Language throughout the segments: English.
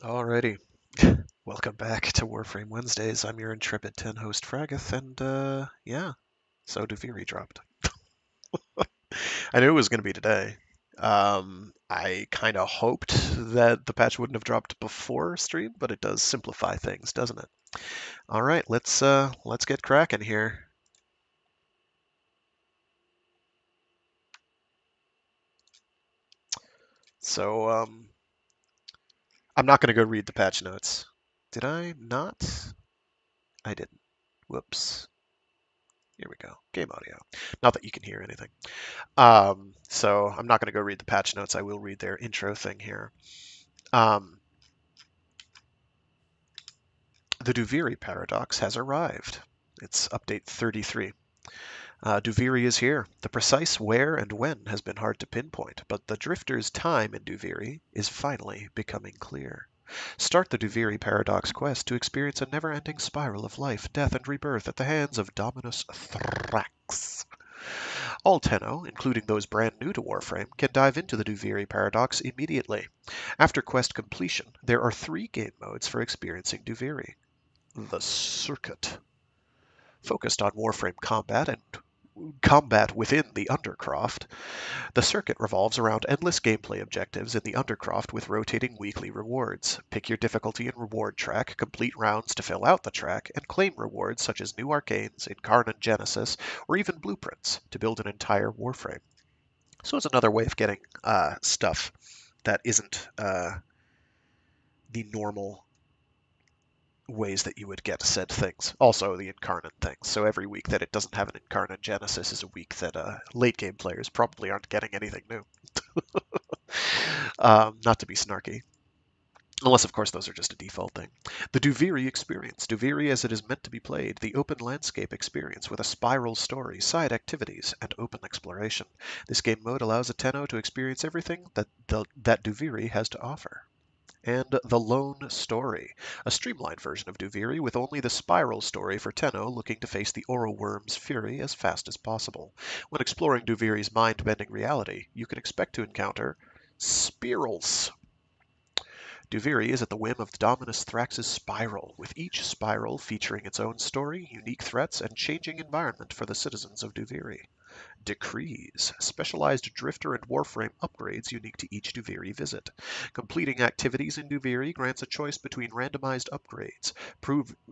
Alrighty. Welcome back to Warframe Wednesdays. I'm your intrepid 10 host Fraggoth, and yeah, so Duviri dropped. I knew it was going to be today. I kind of hoped that the patch wouldn't have dropped before stream, but it does simplify things, doesn't it? All right, let's get cracking here. So I'm not going to go read the patch notes. Did I not? I didn't. Whoops. Here we go. Game audio. Not that you can hear anything. So I'm not going to go read the patch notes. I will read their intro thing here. Um, the Duviri Paradox has arrived. It's update 33. Duviri is here. The precise where and when has been hard to pinpoint, but the Drifter's time in Duviri is finally becoming clear. Start the Duviri Paradox quest to experience a never-ending spiral of life, death, and rebirth at the hands of Dominus Thrax. All Tenno, including those brand new to Warframe, can dive into the Duviri Paradox immediately. After quest completion, there are 3 game modes for experiencing Duviri. The Circuit, focused on Warframe combat and combat within the Undercroft. The circuit revolves around endless gameplay objectives in the Undercroft with rotating weekly rewards. Pick your difficulty and reward track, complete rounds to fill out the track, and claim rewards such as new arcanes, Incarnate Genesis, or even blueprints to build an entire Warframe. So it's another way of getting stuff that isn't the normal ways that you would get said things. Also, the incarnate things. So every week that it doesn't have an incarnate genesis is a week that late game players probably aren't getting anything new. Not to be snarky. Unless, of course, those are just a default thing. The Duviri experience. Duviri as it is meant to be played. The open landscape experience with a spiral story, side activities, and open exploration. This game mode allows a Tenno to experience everything that Duviri has to offer. And The Lone Story, a streamlined version of Duviri with only the spiral story for Tenno looking to face the Oro Worm's fury as fast as possible. When exploring Duviri's mind-bending reality, you can expect to encounter spirals. Duviri is at the whim of Dominus Thrax's Spiral, with each spiral featuring its own story, unique threats, and changing environment for the citizens of Duviri. Decrees, specialized drifter and warframe upgrades unique to each Duviri visit. Completing activities in Duviri grants a choice between randomized upgrades,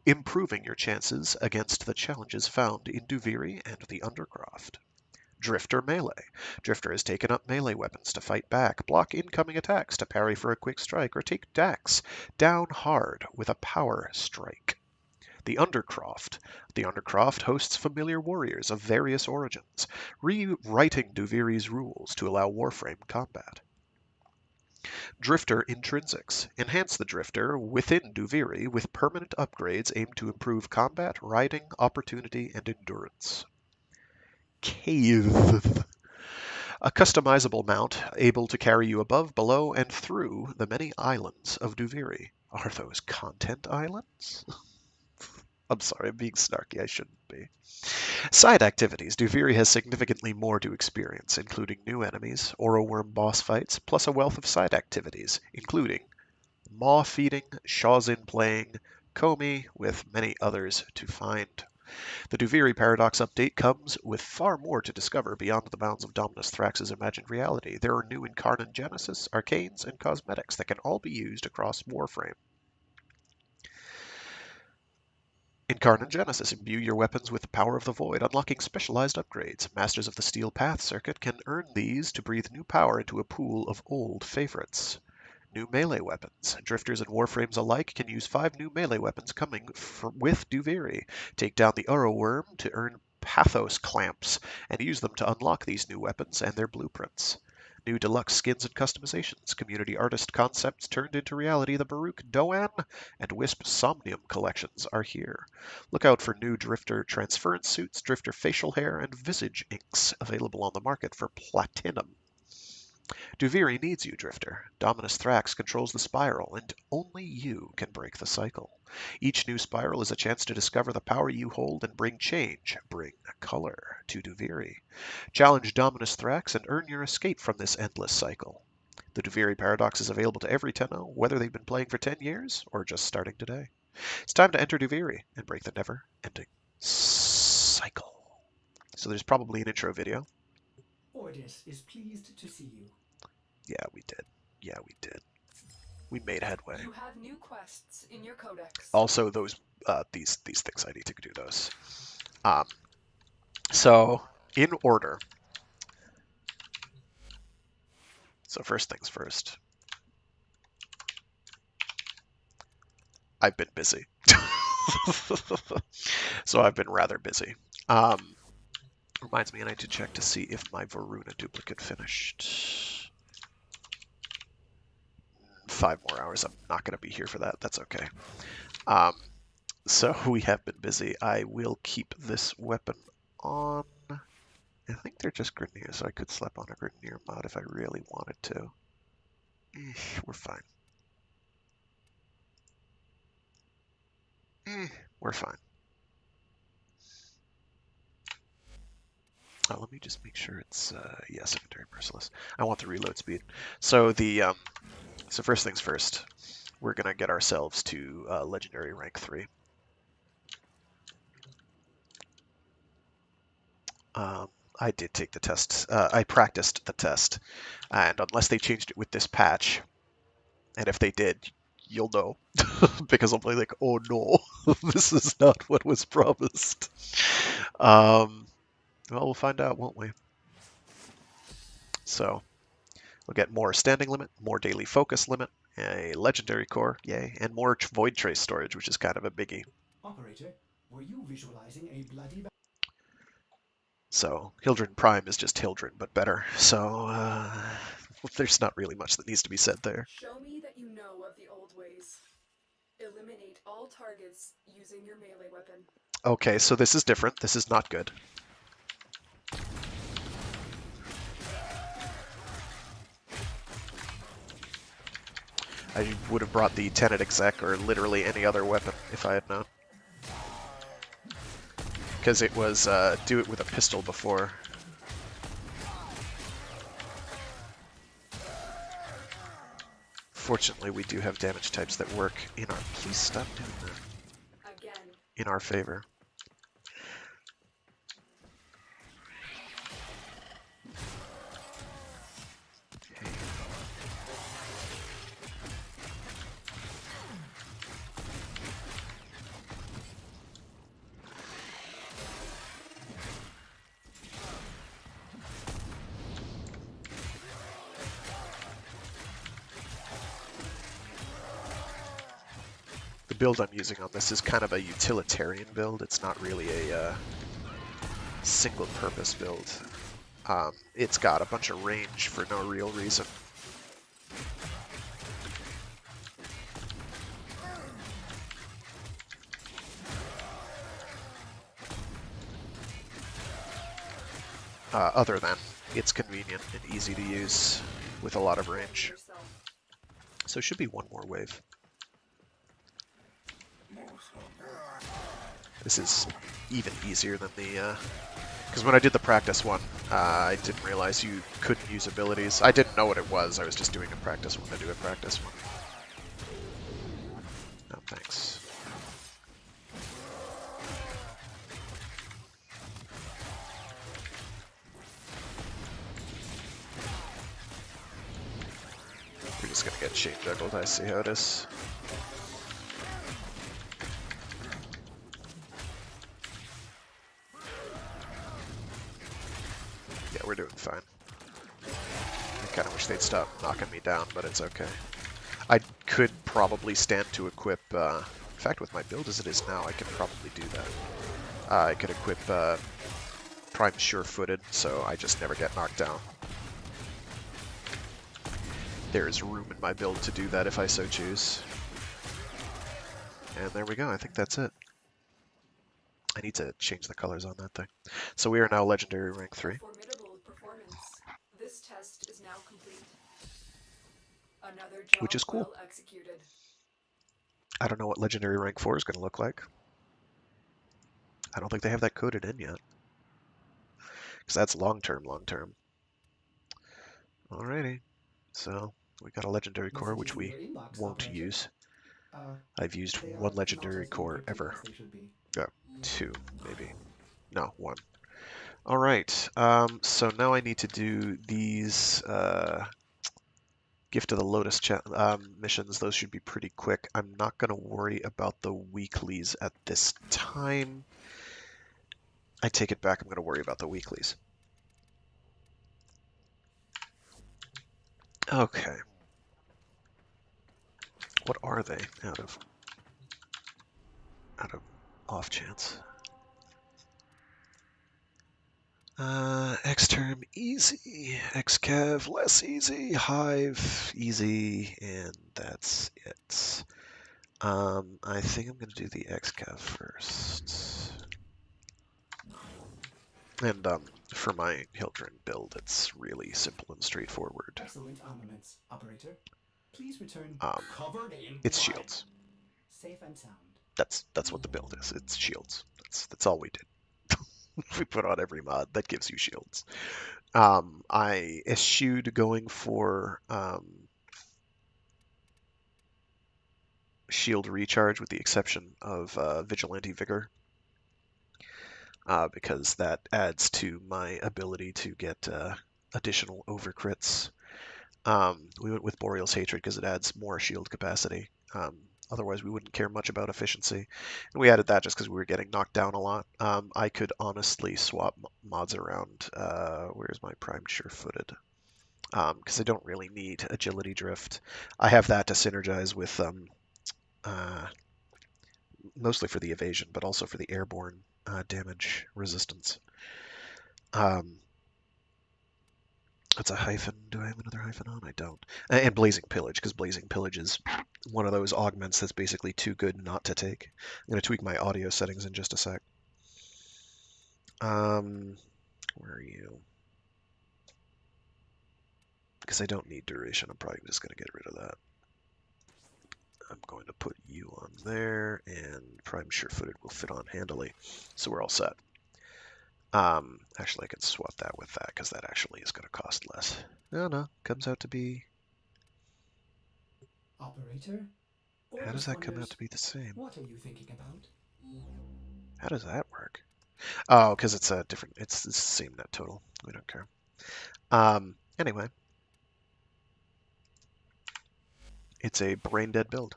improving your chances against the challenges found in Duviri and the Undercroft. Drifter Melee. Drifter has taken up melee weapons to fight back, block incoming attacks to parry for a quick strike, or take Dax down hard with a power strike. The Undercroft. The Undercroft hosts familiar warriors of various origins, rewriting Duviri's rules to allow Warframe combat. Drifter Intrinsics. Enhance the Drifter within Duviri with permanent upgrades aimed to improve combat, riding, opportunity, and endurance. Cave. A customizable mount able to carry you above, below, and through the many islands of Duviri. Are those content islands? I'm sorry, I'm being snarky. I shouldn't be. Side activities. Duviri has significantly more to experience, including new enemies, Oro Worm boss fights, plus a wealth of side activities, including maw feeding, Shawzin playing, Komi, with many others to find. The Duviri Paradox update comes with far more to discover beyond the bounds of Dominus Thrax's imagined reality. There are new Incarnate Genesis, arcanes, and cosmetics that can all be used across Warframe. Incarnate Genesis. Imbue your weapons with the power of the Void, unlocking specialized upgrades. Masters of the Steel Path circuit can earn these to breathe new power into a pool of old favorites. New melee weapons. Drifters and Warframes alike can use 5 new melee weapons coming with Duviri. Take down the Oro Worm to earn Pathos Clamps, and use them to unlock these new weapons and their blueprints. New deluxe skins and customizations. Community artist concepts turned into reality. The Baruch Doan and Wisp Somnium collections are here. Look out for new Drifter transference suits, Drifter facial hair, and visage inks available on the market for platinum. Duviri needs you, Drifter. Dominus Thrax controls the spiral, and only you can break the cycle. Each new spiral is a chance to discover the power you hold and bring change, bring color to Duviri. Challenge Dominus Thrax and earn your escape from this endless cycle. The Duviri Paradox is available to every Tenno, whether they've been playing for 10 years or just starting today. It's time to enter Duviri and break the never-ending cycle. So there's probably an intro video. Ordis is pleased to see you. Yeah, we did. Yeah, we did. We made headway. You have new quests in your codex. Also, those these things, I need to do those. So in order. So first things first. I've been busy. So I've been rather busy. Reminds me, I need to check to see if my Varuna duplicate finished. 5 more hours. I'm not going to be here for that. That's okay. So we have been busy. I will keep this weapon on. I think they're just Grineer, so I could slap on a Grineer mod if I really wanted to. We're fine. We're fine. Oh, let me just make sure it's yeah, secondary merciless. I want the reload speed. So so first things first, we're gonna get ourselves to legendary rank 3. I did take the test. I practiced the test, and unless they changed it with this patch, and if they did, you'll know, because I'll be like, oh no, this is not what was promised. Well, we'll find out, won't we? So we'll get more standing limit, more daily focus limit, a legendary core, yay, and more void trace storage, which is kind of a biggie. Operator, were you visualizing a bloody... So Hildren Prime is just Hildren, but better. So there's not really much that needs to be said there. Show me that you know of the old ways. Eliminate all targets using your melee weapon. Okay, so this is different. This is not good. I would have brought the Tenet Exec or literally any other weapon if I had known. Because it was do it with a pistol before. Fortunately, we do have damage types that work in our... Please stop doing that. Again. In our favor. The build I'm using on this is kind of a utilitarian build. It's not really a single-purpose build. It's got a bunch of range for no real reason. Other than it's convenient and easy to use with a lot of range. So it should be one more wave. This is even easier than the... Because when I did the practice one, I didn't realize you couldn't use abilities. I didn't know what it was. I was just doing a practice one to do a practice one. No, thanks. We're just gonna get chain juggled. I see how it is. Yeah, we're doing fine. I kind of wish they'd stop knocking me down, but it's okay. I could probably stand to equip... in fact, with my build as it is now, I can probably do that. I could equip Prime Sure-Footed, so I just never get knocked down. There's room in my build to do that if I so choose. And there we go, I think that's it. I need to change the colors on that thing. So we are now Legendary Rank 3. Formidable performance. This test is now complete. Another job Which is cool. well executed. I don't know what Legendary Rank 4 is going to look like. I don't think they have that coded in yet. Because that's long-term, long-term. Alrighty. So... We got a legendary core, which Messages in we your inbox, won't operator. use. Uh, I've used they one are not legendary as core encrypted ever. as they should be. Oh, two, maybe. No, one. All right. So now I need to do these Gift of the Lotus missions. Those should be pretty quick. I'm not going to worry about the weeklies at this time. I take it back. I'm going to worry about the weeklies. Okay. What are they out of off chance? Xterm easy, Xcav less easy, Hive easy, and that's it. I think I'm gonna do the Xcav first. And for my Hildren build, it's really simple and straightforward. Excellent armaments, operator. Please return Covered in It's blood. shields. safe and sound. That's what the build is. It's shields. That's all we did. We put on every mod that gives you shields. I eschewed going for shield recharge with the exception of Vigilante Vigor, because that adds to my ability to get additional overcrits. We went with Boreal's Hatred because it adds more shield capacity. Otherwise, we wouldn't care much about efficiency. And we added that just because we were getting knocked down a lot. I could honestly swap mods around. Where's my Primed Sure-Footed? Because I don't really need Agility Drift. I have that to synergize with mostly for the evasion, but also for the airborne damage resistance. That's a hyphen. Do I have another hyphen on? I don't. And Blazing Pillage, because Blazing Pillage is one of those augments that's basically too good not to take. I'm going to tweak my audio settings in just a sec. Where are you? Because I don't need duration. I'm probably just going to get rid of that. I'm going to put you on there, and Prime Sure-Footed will fit on handily. So we're all set. Actually, I can swap that with that, because that actually is going to cost less. No, comes out to be... Operator? How does Ordis that come out wonders, to be the same? what are you thinking about? How does that work? Oh, because it's a different, it's the same net total. We don't care. Anyway, it's a brain dead build.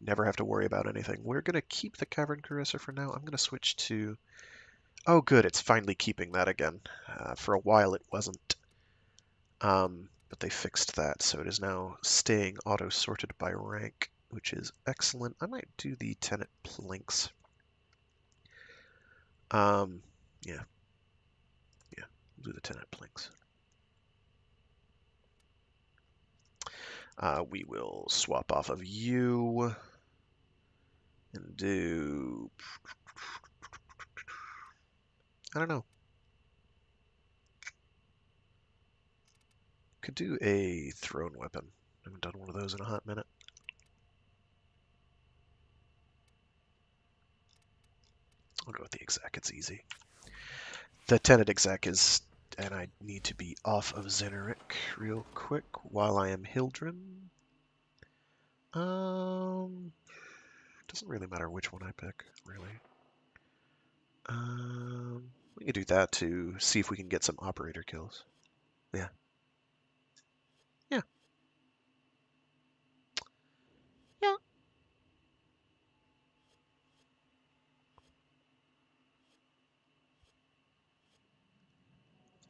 Never have to worry about anything. We're going to keep the Cavern Carissa for now. I'm going to switch to... Oh, good. It's finally keeping that again. For a while it wasn't. But they fixed that, so it is now staying auto-sorted by rank, which is excellent. I might do the Tenet Plinks. Yeah. Yeah, we'll do the Tenet Plinks. We will swap off of you and do... I don't know. Could do a thrown weapon. Haven't done one of those in a hot minute. I'll go with the exec. It's easy. The Tenet exec is... And I need to be off of Xeneric real quick while I am Hildren. Doesn't really matter which one I pick, really. We can do that to see if we can get some operator kills. Yeah. Yeah. Yeah.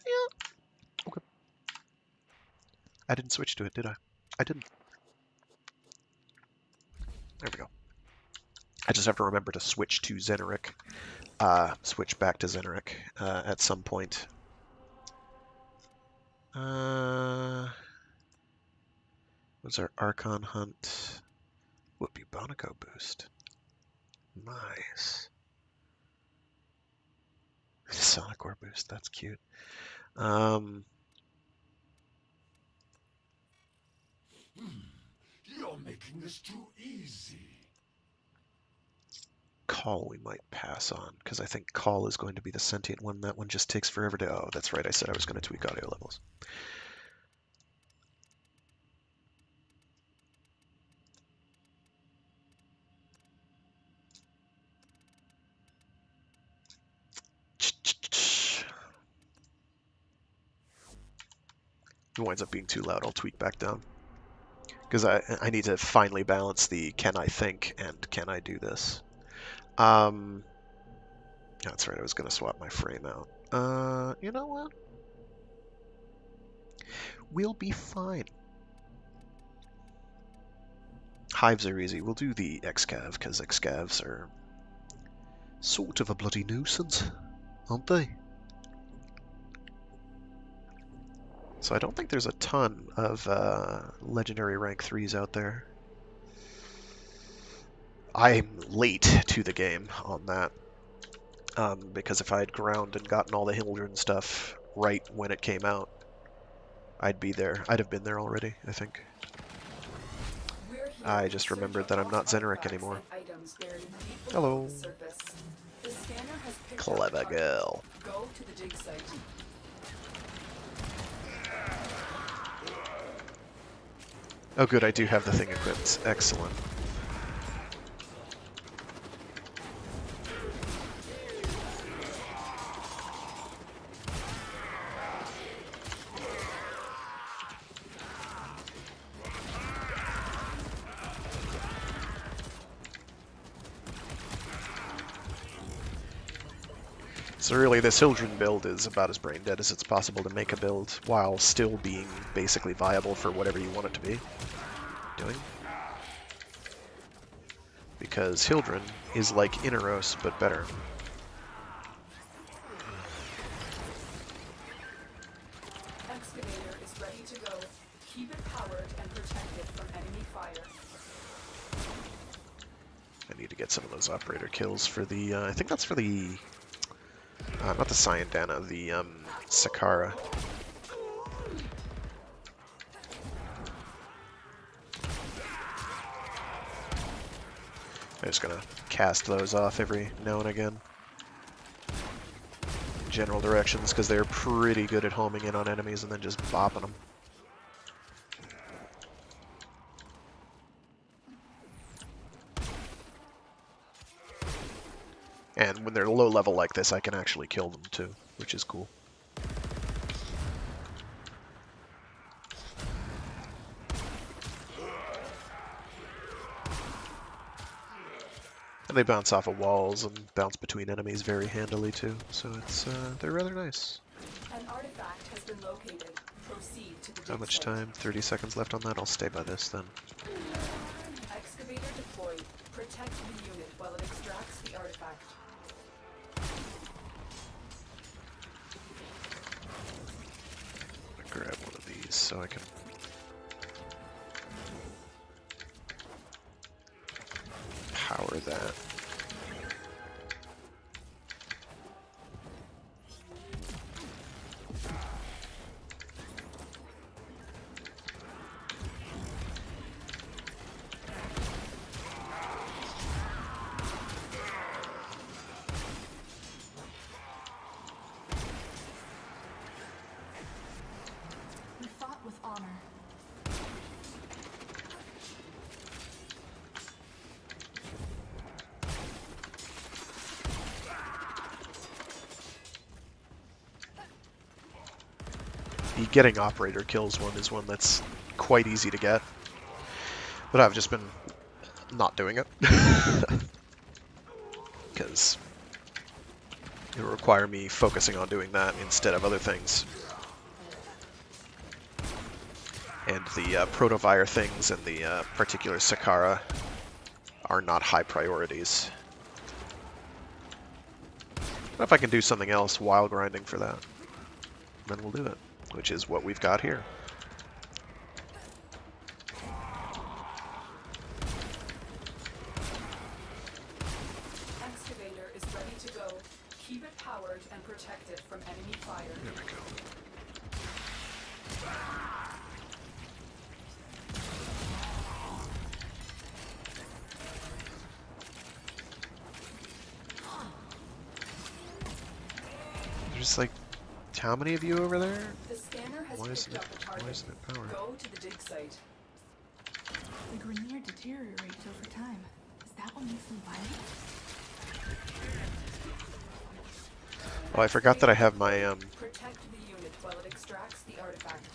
Yeah. Okay. I didn't switch to it, did I? I didn't. There we go. I just have to remember to switch to Xeneric. Switch back to Xeneric at some point. What's our Archon Hunt? Would be Bonico boost. Nice. Sonic Ore boost, that's cute. You're making this too easy. Call we might pass on, because I think Call is going to be the sentient one. That one just takes forever to... Oh, that's right, I said I was going to tweak audio levels. it winds up being too loud, I'll tweak back down. Because I need to finally balance the can I think and can I do this. That's right, I was going to swap my frame out. You know what? We'll be fine. Hives are easy. We'll do the Xcav, because Xcavs are sort of a bloody nuisance, aren't they? So I don't think there's a ton of legendary rank 3s out there. I'm late to the game on that. Because if I had ground and gotten all the Hildren stuff right when it came out, I'd be there. I'd have been there already, I think. I just remembered that I'm not Zenric anymore. Hello. Clever girl. Go to the dig site. Oh good, I do have the thing equipped. Excellent. So really, this Hildren build is about as brain dead as it's possible to make a build while still being basically viable for whatever you want it to be doing. Because Hildren is like Inneros, but better. Excavator is ready to go. Keep it powered and protected from enemy fire. I need to get some of those operator kills for the, I think that's for the, not the Syandana, the Sakara. I'm just gonna cast those off every now and again. General directions, because they're pretty good at homing in on enemies and then just bopping them. And when they're low level like this, I can actually kill them too, which is cool. And they bounce off of walls and bounce between enemies very handily too, so it's they're rather nice. An artifact has been located. Proceed to the dig How much site. time? 30 seconds left on that? I'll stay by this then. Excavator deployed. Protect the unit while it extracts the artifact. I'll grab one of these so I can power that. We fought with honor. The getting operator kills one is one that's quite easy to get, but I've just been not doing it because it would require me focusing on doing that instead of other things. And the Protovire things and the particular Sakara are not high priorities. But if I can do something else while grinding for that, then we'll do it, which is what we've got here. Excavator is ready to go. Keep it powered and protected from enemy fire. There we go. There's like, how many of you over there? The scanner has Why picked isn't up the target. it powered? Go to the dig site. The Grenier deteriorates over time. Is that what makes them violent? Oh, I forgot that I have my Protect the unit while it extracts the artifact.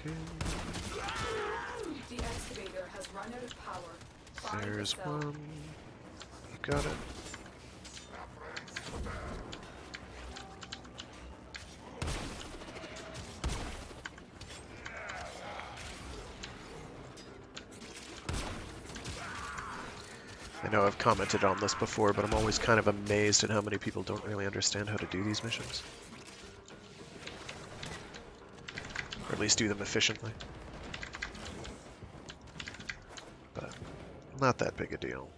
Okay. The excavator has run out of power. Find the There's cell. one. Got it. I know I've commented on this before, but I'm always kind of amazed at how many people don't really understand how to do these missions. Or at least do them efficiently. But not that big a deal.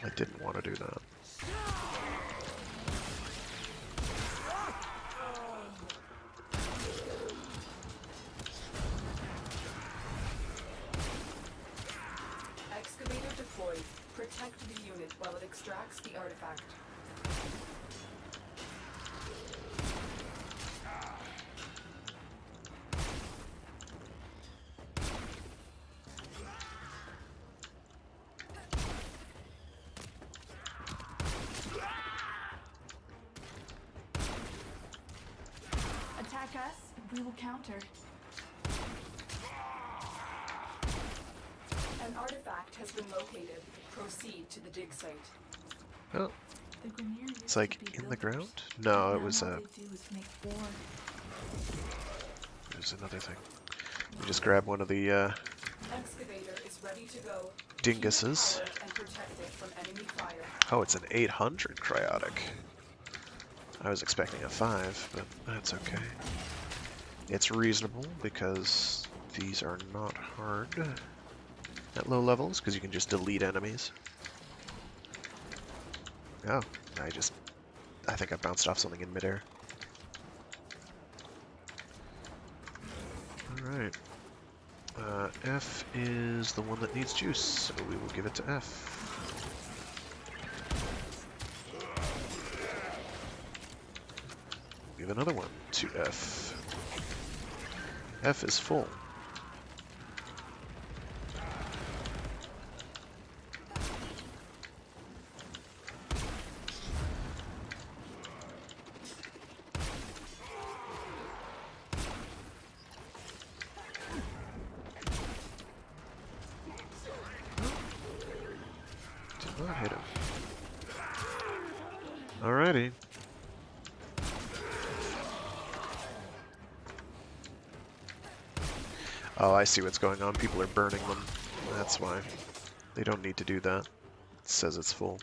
I didn't want to do that. Excavator deployed. Protect the unit while it extracts the artifact. Attack us, we will counter. An artifact has been located. Proceed to the dig site. Oh, The Grineer used it's like to be in the builders. ground? No, Now it was all they do is make war. there's another thing. We just grab one of the Excavator is ready to go. dinguses. Keep it powered and protect it from enemy fire. Oh, it's an 800 cryotic. I was expecting a 5, but that's okay. It's reasonable because these are not hard at low levels because you can just delete enemies. Oh, I think I bounced off something in midair. Alright. F is the one that needs juice, so we will give it to F. Give another one to F. F is full. Did not hit him. Alrighty. Oh, I see what's going on. People are burning them. That's why. They don't need to do that. It says it's full.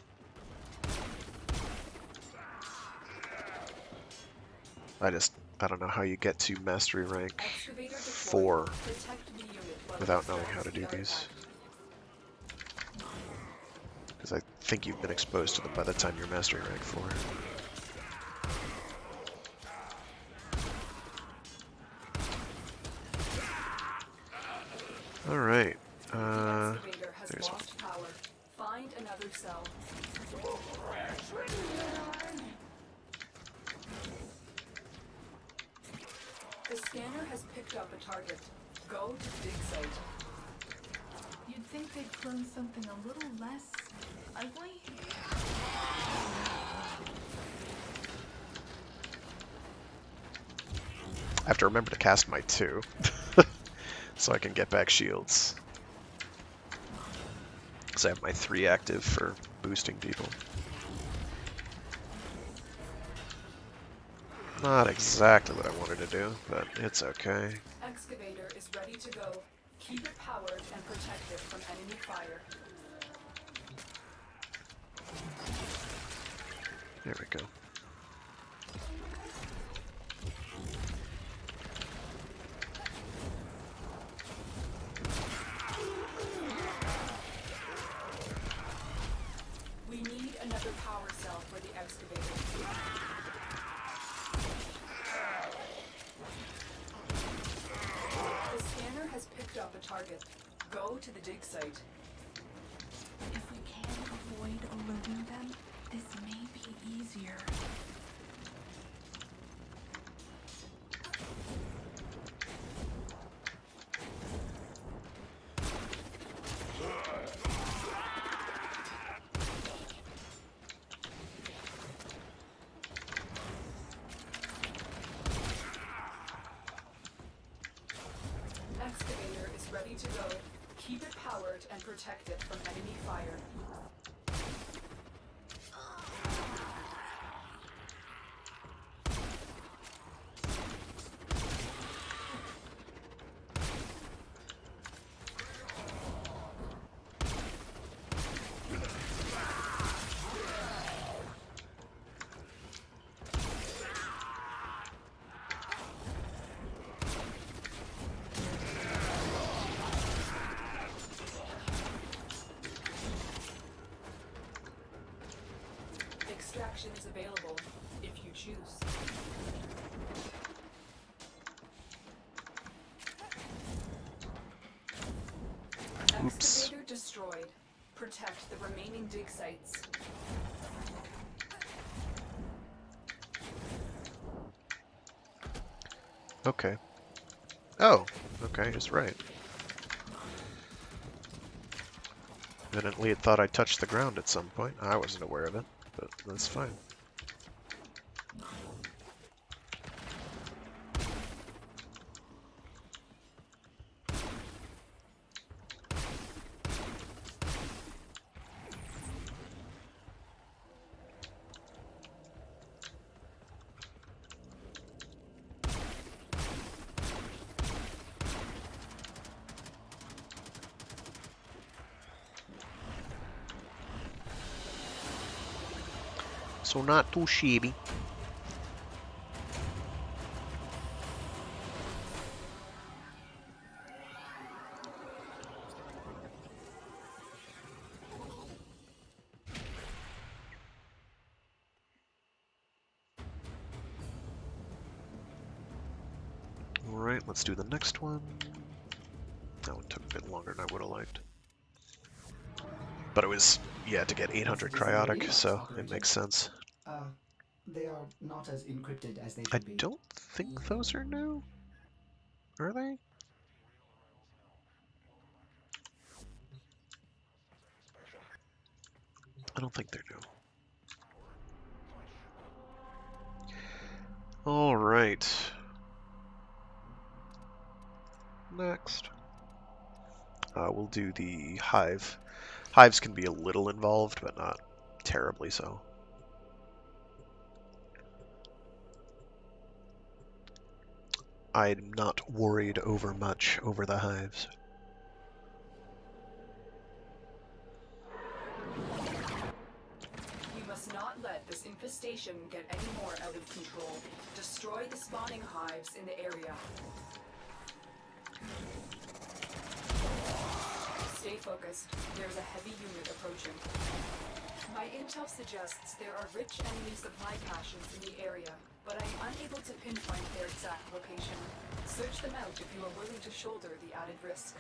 I don't know how you get to mastery rank Excavator deployed. 4 Protect the unit while it without knowing how extracts to do the these. artifact. Because I think you've been exposed to them by the time you're mastery rank 4. Alright. The excavator has There's one. lost power. Find another cell. The scanner has picked up a target. Go to the dig site. You'd think they'd clone something a little less ugly? I have to remember to cast my 2. So I can get back shields. Because I have my 3 active for boosting people. Not exactly what I wanted to do, but it's okay. Excavator is ready to go. Keep it powered and protect it from enemy fire. There we go. We need another power cell for the excavator. The scanner has picked up a target. Go to the dig site. If we can avoid alerting them, this may be easier. ready to go. Keep it powered and protect it from enemy fire. Extractions available if you choose. Oops. Excavator destroyed. Protect the remaining dig sites. Okay. Oh, okay, he's right. Evidently it thought I touched the ground at some point. I wasn't aware of it, but that's fine. So not too shabby. Alright, let's do the next one. That one took a bit longer than I would have liked. But it was, yeah, to get 800 cryotic, so it makes sense. They are not as encrypted as they I should be. don't think those are new. Are they? I don't think they're new. Alright. Next. We'll do the hive. Hives can be a little involved, but not terribly so. I'm not worried over much over the hives. We must not let this infestation get any more out of control. Destroy the spawning hives in the area. Stay focused. There's a heavy unit approaching. My intel suggests there are rich enemy supply caches in the area, but I'm unable to pinpoint their exact location. Search them out if you are willing to shoulder the added risk.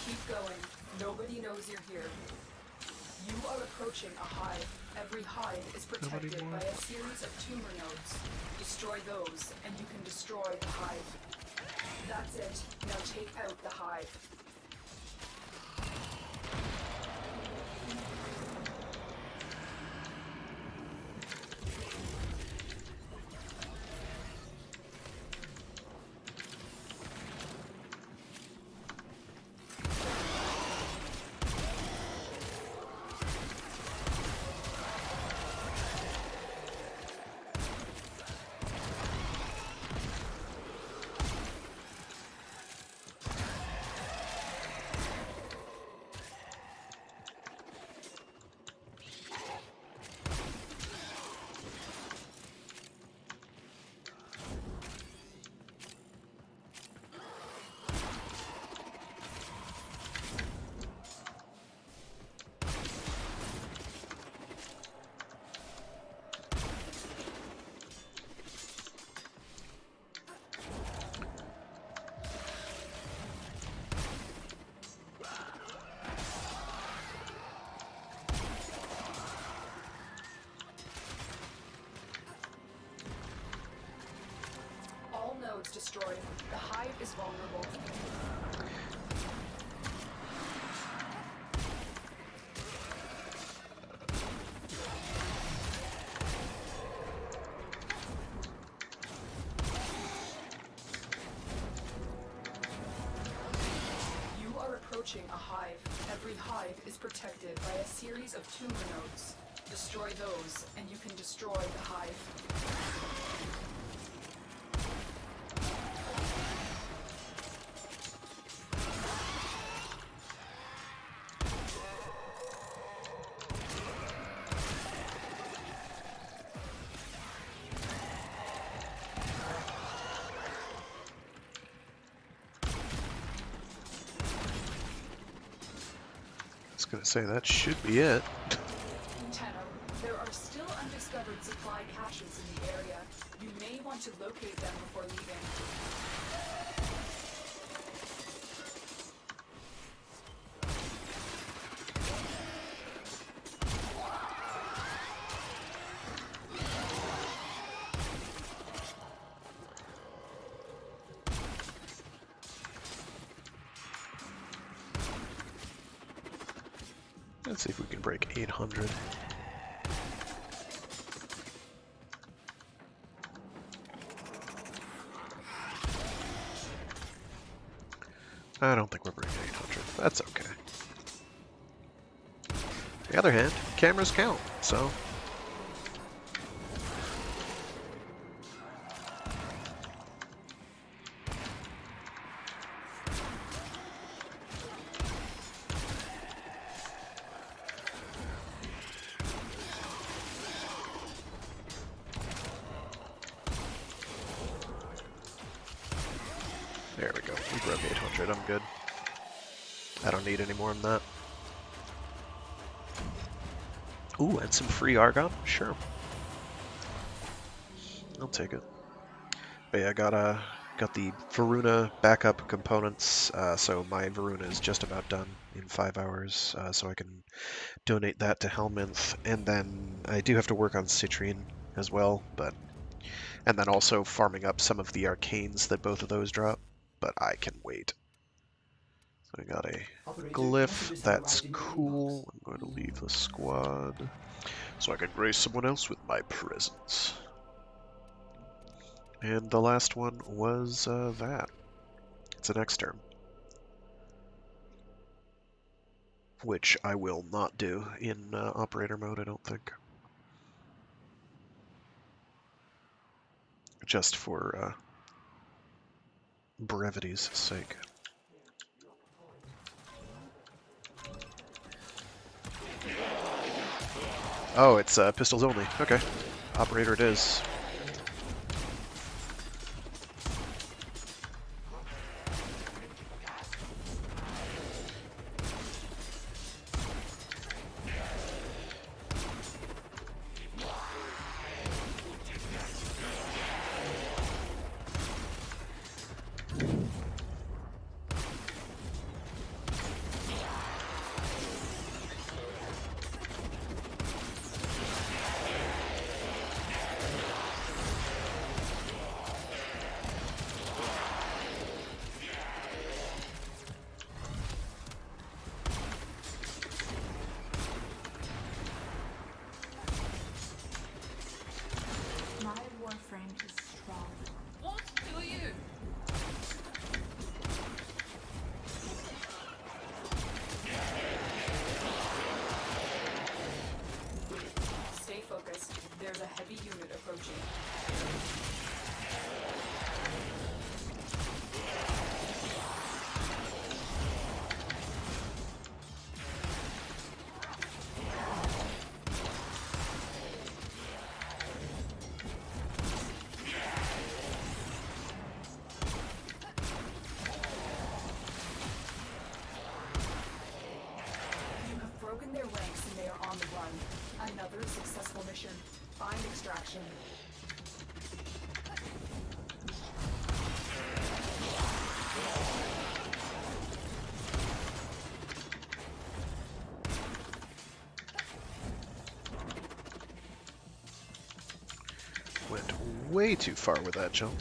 Keep going. Nobody knows you're here. You are approaching a hive. Every hive is protected by a series of tumor nodes. Destroy those, and you can destroy the hive. That's it. Now take out the hive. Nodes destroyed. The hive is vulnerable. You approaching a hive. Every hive is protected by a series of tumor nodes. Destroy those, and you can destroy the hive. I was gonna say that should be it. Tenno, there are still undiscovered supply caches in the area. You may want to locate them before leaving. Let's see if we can break 800. I don't think we're breaking 800. That's okay. On the other hand, cameras count, so... There we go. We broke 800. I'm good. I don't need any more than that. Ooh, and some free argon? Sure. I'll take it. But yeah, got the Varuna backup components, so my Varuna is just about done in 5 hours, so I can donate that to Helminth, and then I do have to work on Citrine as well, and then also farming up some of the arcanes that both of those drop, but I can wait. So I got a Operator, glyph, messages have that's arrived in your cool. inbox. I'm going to leave the squad so I can grace someone else with my presence. And the last one was that. It's an extern, which I will not do in operator mode, I don't think. Just for brevity's sake. Oh, it's pistols only. Okay. Operator it is. My Warframe is strong. What do you? Stay focused. There's a heavy unit approaching. You have broken their ranks and they are on the run. Another successful mission. Find extraction. Went way too far with that jump.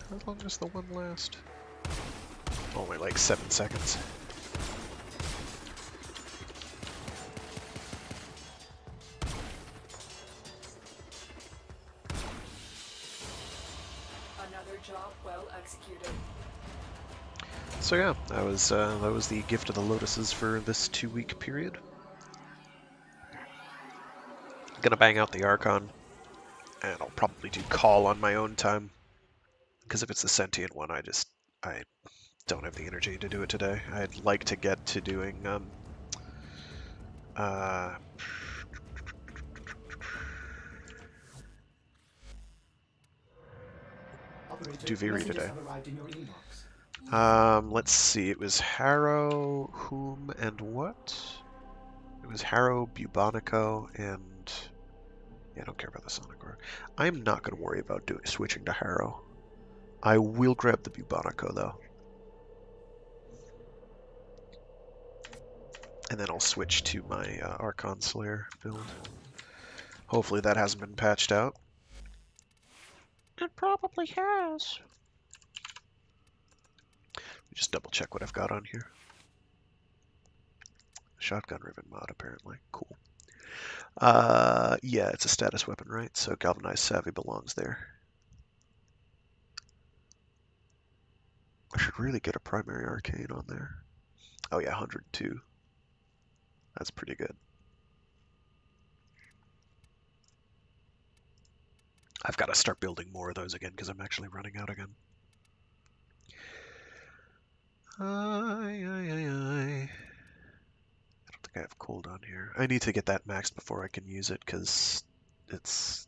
How long does the one last? Only like 7 seconds. So yeah, that was the gift of the lotuses for this 2-week period. Gonna bang out the Archon, and I'll probably do Call on my own time, because if it's the sentient one, I don't have the energy to do it today. I'd like to get to doing Operator, Duviri messages today. have arrived in your inbox. Let's see. It was Harrow, whom, and what? It was Harrow, Bubonico, and yeah, I don't care about the Sonic Roar. I'm not going to worry about switching to Harrow. I will grab the Bubonico though, and then I'll switch to my Archon Slayer build. Hopefully that hasn't been patched out. It probably has. Just double check what I've got on here. Shotgun Riven mod, apparently. Cool. Yeah, it's a status weapon, right? So Galvanized Savvy belongs there. I should really get a primary arcane on there. Oh yeah, 102. That's pretty good. I've got to start building more of those again because I'm actually running out again. I don't think I have cooldown here. I need to get that maxed before I can use it because it's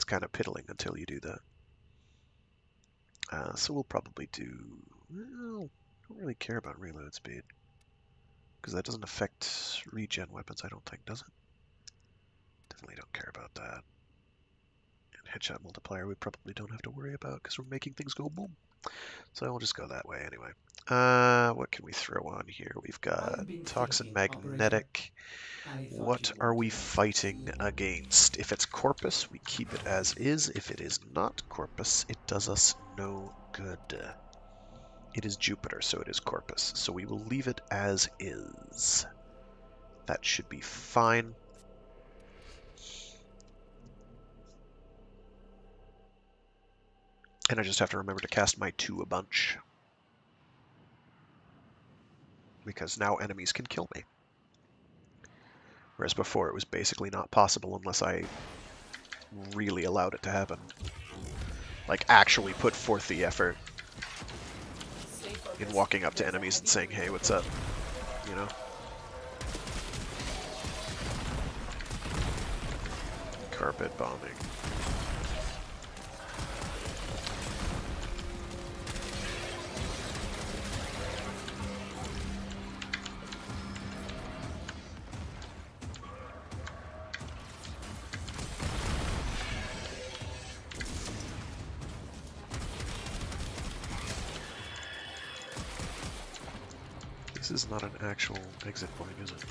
kind of piddling until you do that. So we'll probably do. Well, I don't really care about reload speed because that doesn't affect regen weapons. I don't think, does it? Definitely don't care about that. And headshot multiplier we probably don't have to worry about because we're making things go boom. So I'll just go that way anyway. What can we throw on here? We've got Toxin Magnetic. What are we fighting against? If it's Corpus, we keep it as is. If it is not Corpus, it does us no good. It is Jupiter, so it is Corpus. So we will leave it as is. That should be fine. And I just have to remember to cast my 2 a bunch. Because now enemies can kill me. Whereas before it was basically not possible unless I really allowed it to happen. Like actually put forth the effort in walking up to enemies and saying, hey, what's up? You know? Carpet bombing. This is not an actual exit point, is it?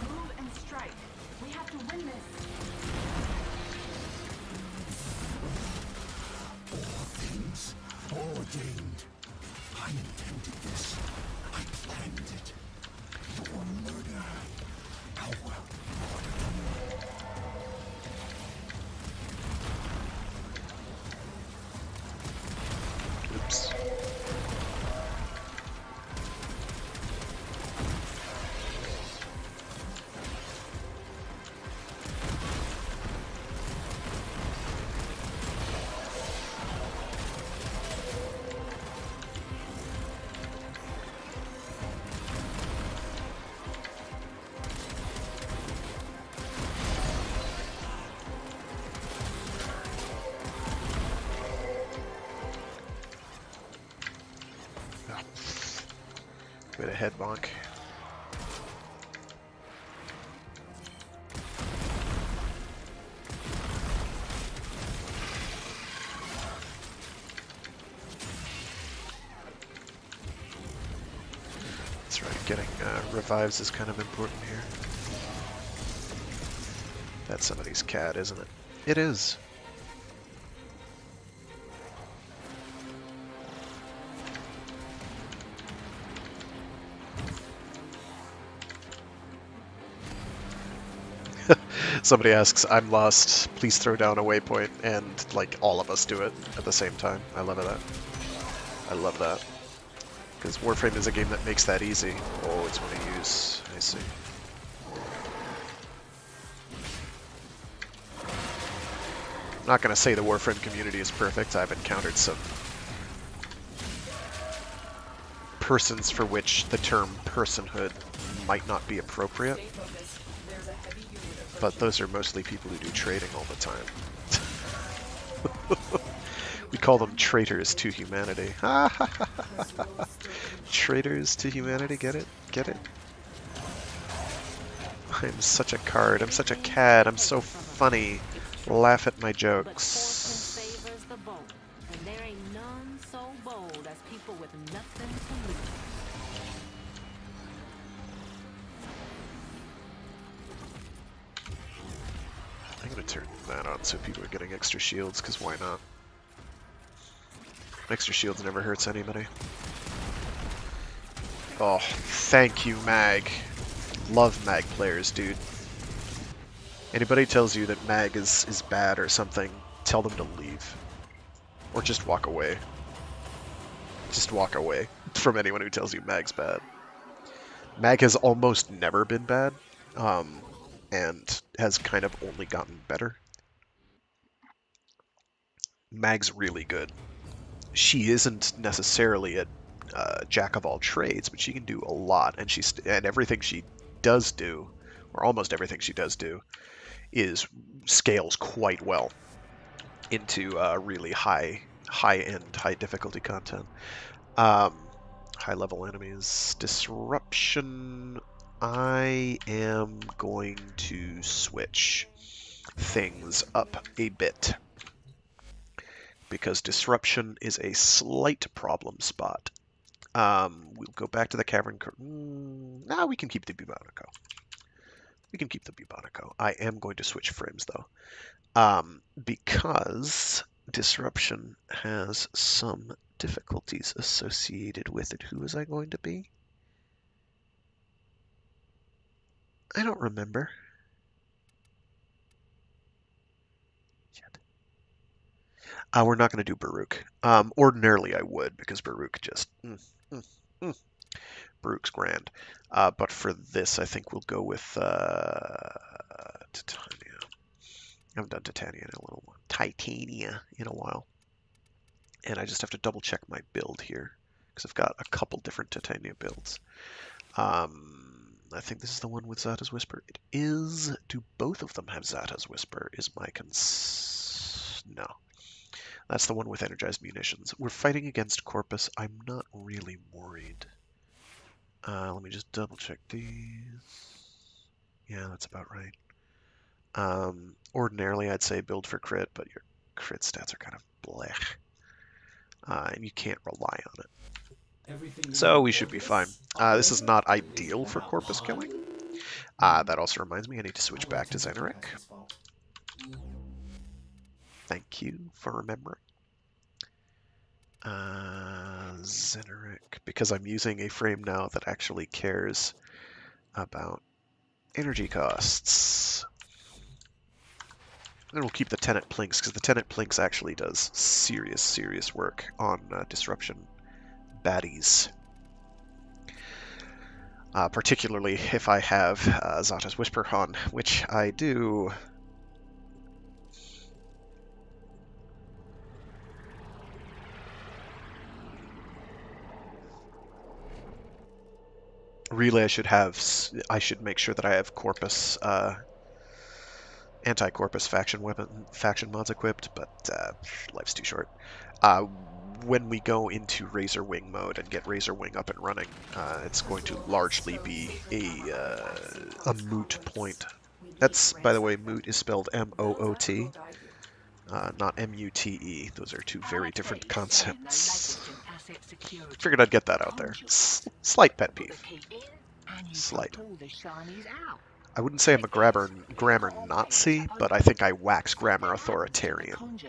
Move and strike. We have to win this. Things foreordained. I intended this. I planned it. Your murder. Our Oops. With a head bonk. That's right, getting revives is kind of important here. That's somebody's cat, isn't it? It is. Somebody asks, I'm lost, please throw down a waypoint, and like all of us do it at the same time. I love that. I love that. Because Warframe is a game that makes that easy. Oh, it's one to use. I see. I'm not going to say the Warframe community is perfect. I've encountered some persons for which the term personhood might not be appropriate. Stay focused. There's a heavy unit approaching. But those are mostly people who do trading all the time. We call them traitors to humanity. Traitors to humanity, get it? Get it? I'm such a card, I'm such a cad, I'm so funny. Laugh at my But jokes. fortune favors the bold, and there ain't none so bold as people with nothing to lose. I'm gonna turn that on so people are getting extra shields, because why not? Extra shields never hurts anybody. Oh, thank you, Mag. Love Mag players, dude. Anybody tells you that Mag is bad or something, tell them to leave. Or just walk away. Just walk away from anyone who tells you Mag's bad. Mag has almost never been bad, and has kind of only gotten better. Mag's really good. She isn't necessarily a jack of all trades, but she can do a lot, and and everything she does do, or almost everything she does do, is scales quite well into really high-end, high difficulty content. High-level enemies, disruption. I am going to switch things up a bit, because disruption is a slight problem spot. We'll go back to the cavern. Nah, we can keep the Bubonico. We can keep the Bubonico. I am going to switch frames, though, because disruption has some difficulties associated with it. Who was I going to be? I don't remember. We're not going to do Baruch. Ordinarily I would, because Baruch just... Baruch's grand. But for this, I think we'll go with Titania. I haven't done Titania in a little while. Titania in a while. And I just have to double check my build here, because I've got a couple different Titania builds. I think this is the one with Zata's Whisper. It is. Do both of them have Zata's Whisper? Is my No. That's the one with energized munitions. We're fighting against Corpus. I'm not really worried. Let me just double check these. Yeah, that's about right. Ordinarily, I'd say build for crit, but your crit stats are kind of blech. And you can't rely on it. So we should be fine. This is not ideal for Corpus killing. That also reminds me, I need to switch back to Xeneric. Thank you for remembering. Xeneric, because I'm using a frame now that actually cares about energy costs. And we'll keep the Tenet Plinks, because the Tenet Plinks actually does serious work on disruption baddies. Particularly if I have Zata's Whisper on, which I do. Really, I should make sure that I have Corpus, anti-Corpus faction mods equipped, but life's too short. When we go into Razor Wing mode and get Razor Wing up and running, it's going to largely be a moot point. That's, by the way, moot is spelled M-O-O-T, not M-U-T-E. Those are two very different concepts. Figured I'd get that out there. Slight pet peeve. Slight. I wouldn't say I'm a grammar Nazi, but I think I wax grammar authoritarian.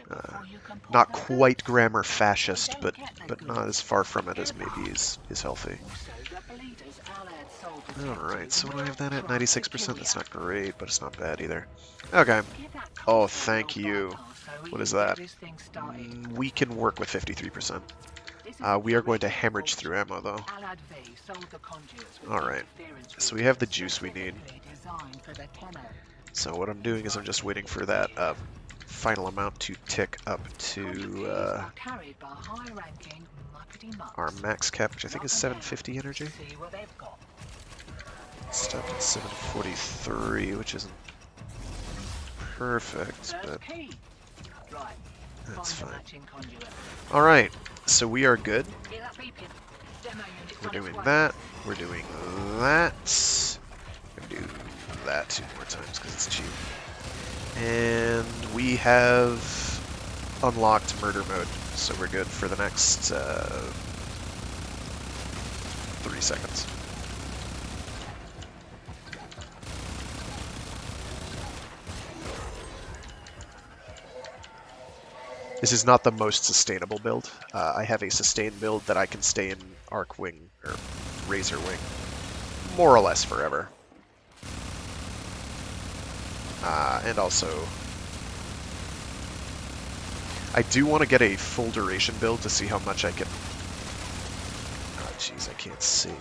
Not quite grammar fascist, but not as far from it as maybe is healthy. Alright, so when do I have that at 96%, that's not great, but it's not bad either. Okay. Oh, thank you. What is that? We can work with 53%. We are going to hemorrhage through ammo, though. Alright, so we have the juice we need. So what I'm doing is I'm just waiting for that final amount to tick up to our max cap, which I think is 750 energy. Stuck at 743, which isn't perfect, but that's fine. Alright, so we are good. We're doing that. We're doing that. We're gonna do that 2 more times because it's cheap. And we have unlocked murder mode, so we're good for the next 3 seconds. This is not the most sustainable build. I have a sustained build that I can stay in Arc Wing, or Razor Wing, more or less forever. And also, I do want to get a full duration build to see how much I can... Oh jeez, I can't see.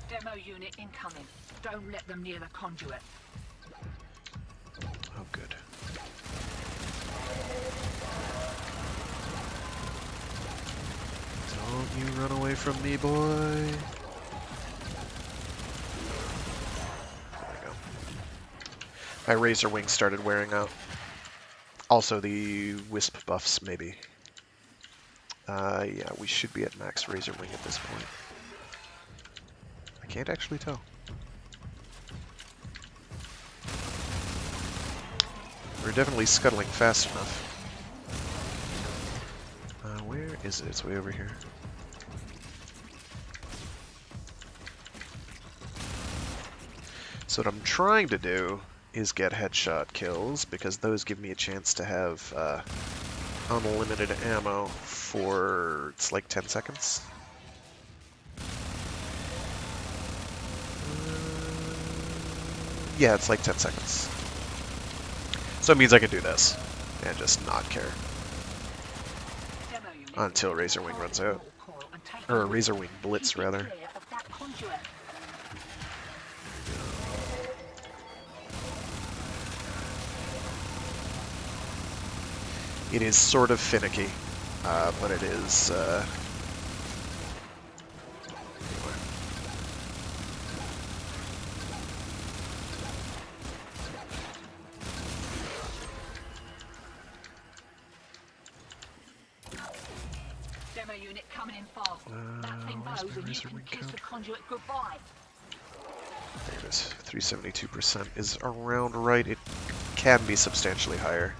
Demo unit incoming. Don't let them near the conduit. Oh good. Don't you run away from me, boy. There we go. My Razor Wing started wearing out. Also, the Wisp buffs, maybe. Yeah, we should be at max Razor Wing at this point. I can't actually tell. We're definitely scuttling fast enough. Where is it? It's way over here. So what I'm trying to do is get headshot kills, because those give me a chance to have unlimited ammo for, it's like 10 seconds. Yeah, it's like 10 seconds. So it means I can do this and just not care until Razor Wing runs out. Or Razor Wing Blitz, rather. It is sort of finicky, but it is... Demo unit coming in fast. That thing blows and you can kiss the conduit goodbye. There it is. 372% is around right. It can be substantially higher.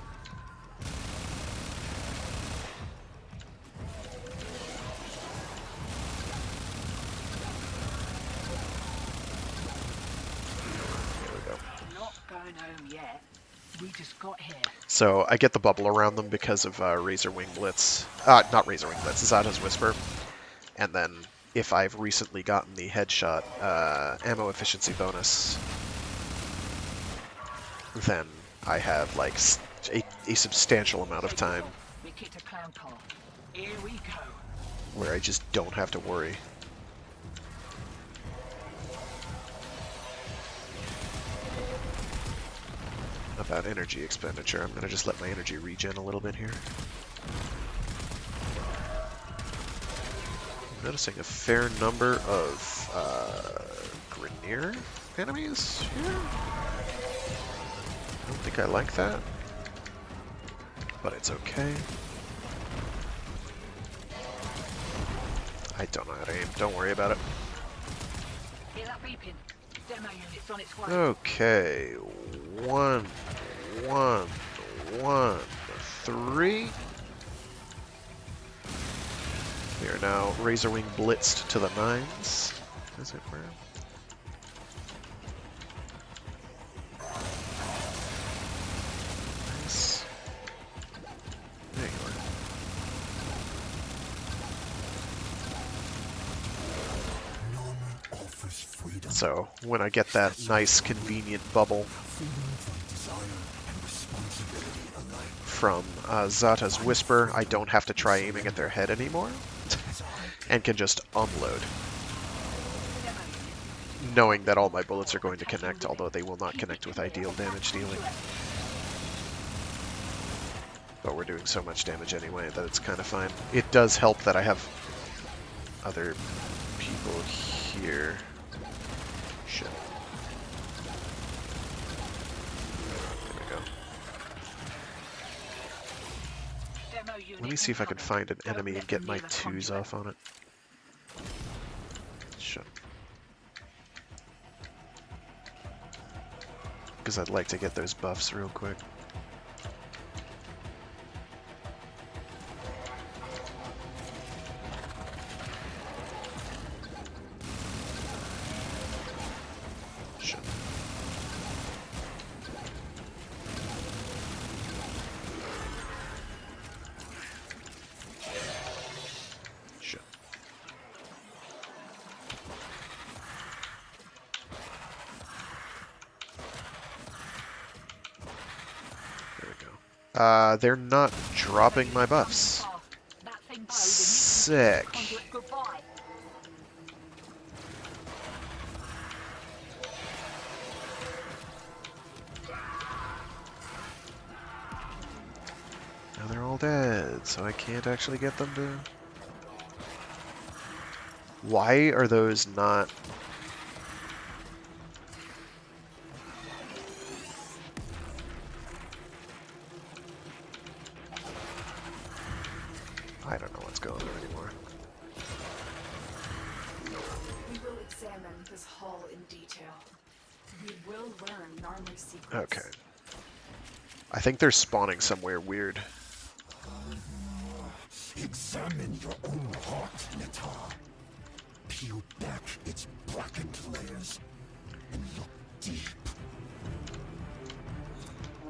There we go. Not going home yet. We just got here. So I get the bubble around them because of Razor Wing Blitz. Not Razor Wing Blitz, Zada's Whisper. And then if I've recently gotten the headshot ammo efficiency bonus, then I have like a substantial amount of time We kicked a clown car. Here we go. where I just don't have to worry. About energy expenditure. I'm gonna just let my energy regen a little bit here. I'm noticing a fair number of Grineer enemies here. I don't think I like that, but it's okay. I don't know how to aim. Don't worry about it. Hear that beeping? Demo unit's on its way. Okay, 1, 1, 1, 3. We are now Razor Wing blitzed to the 9s. Is it where? Nice. There you are. No freedom, So when I get that nice convenient bubble feelings of desire and responsibility alike, from Zata's Whisper, I don't have to try aiming at their head anymore, as I and can just unload, knowing that all my bullets are going to connect, although they will not connect with ideal damage dealing. But we're doing so much damage anyway that it's kind of fine. It does help that I have other people here. Shit. There we go. Let me see if I can find an enemy and get my twos off on it. Shit. Because I'd like to get those buffs real quick. Shit. Shit. There we go. They're not dropping my buffs. Sick. Now they're all dead, so I can't actually get them to... Why are those not... I don't know what's going on anymore. We will examine this hall in detail. We will learn Narmer's secrets. Okay. I think they're spawning somewhere weird. examine your own heart, Natar. Peel back its blackened layers and look deep.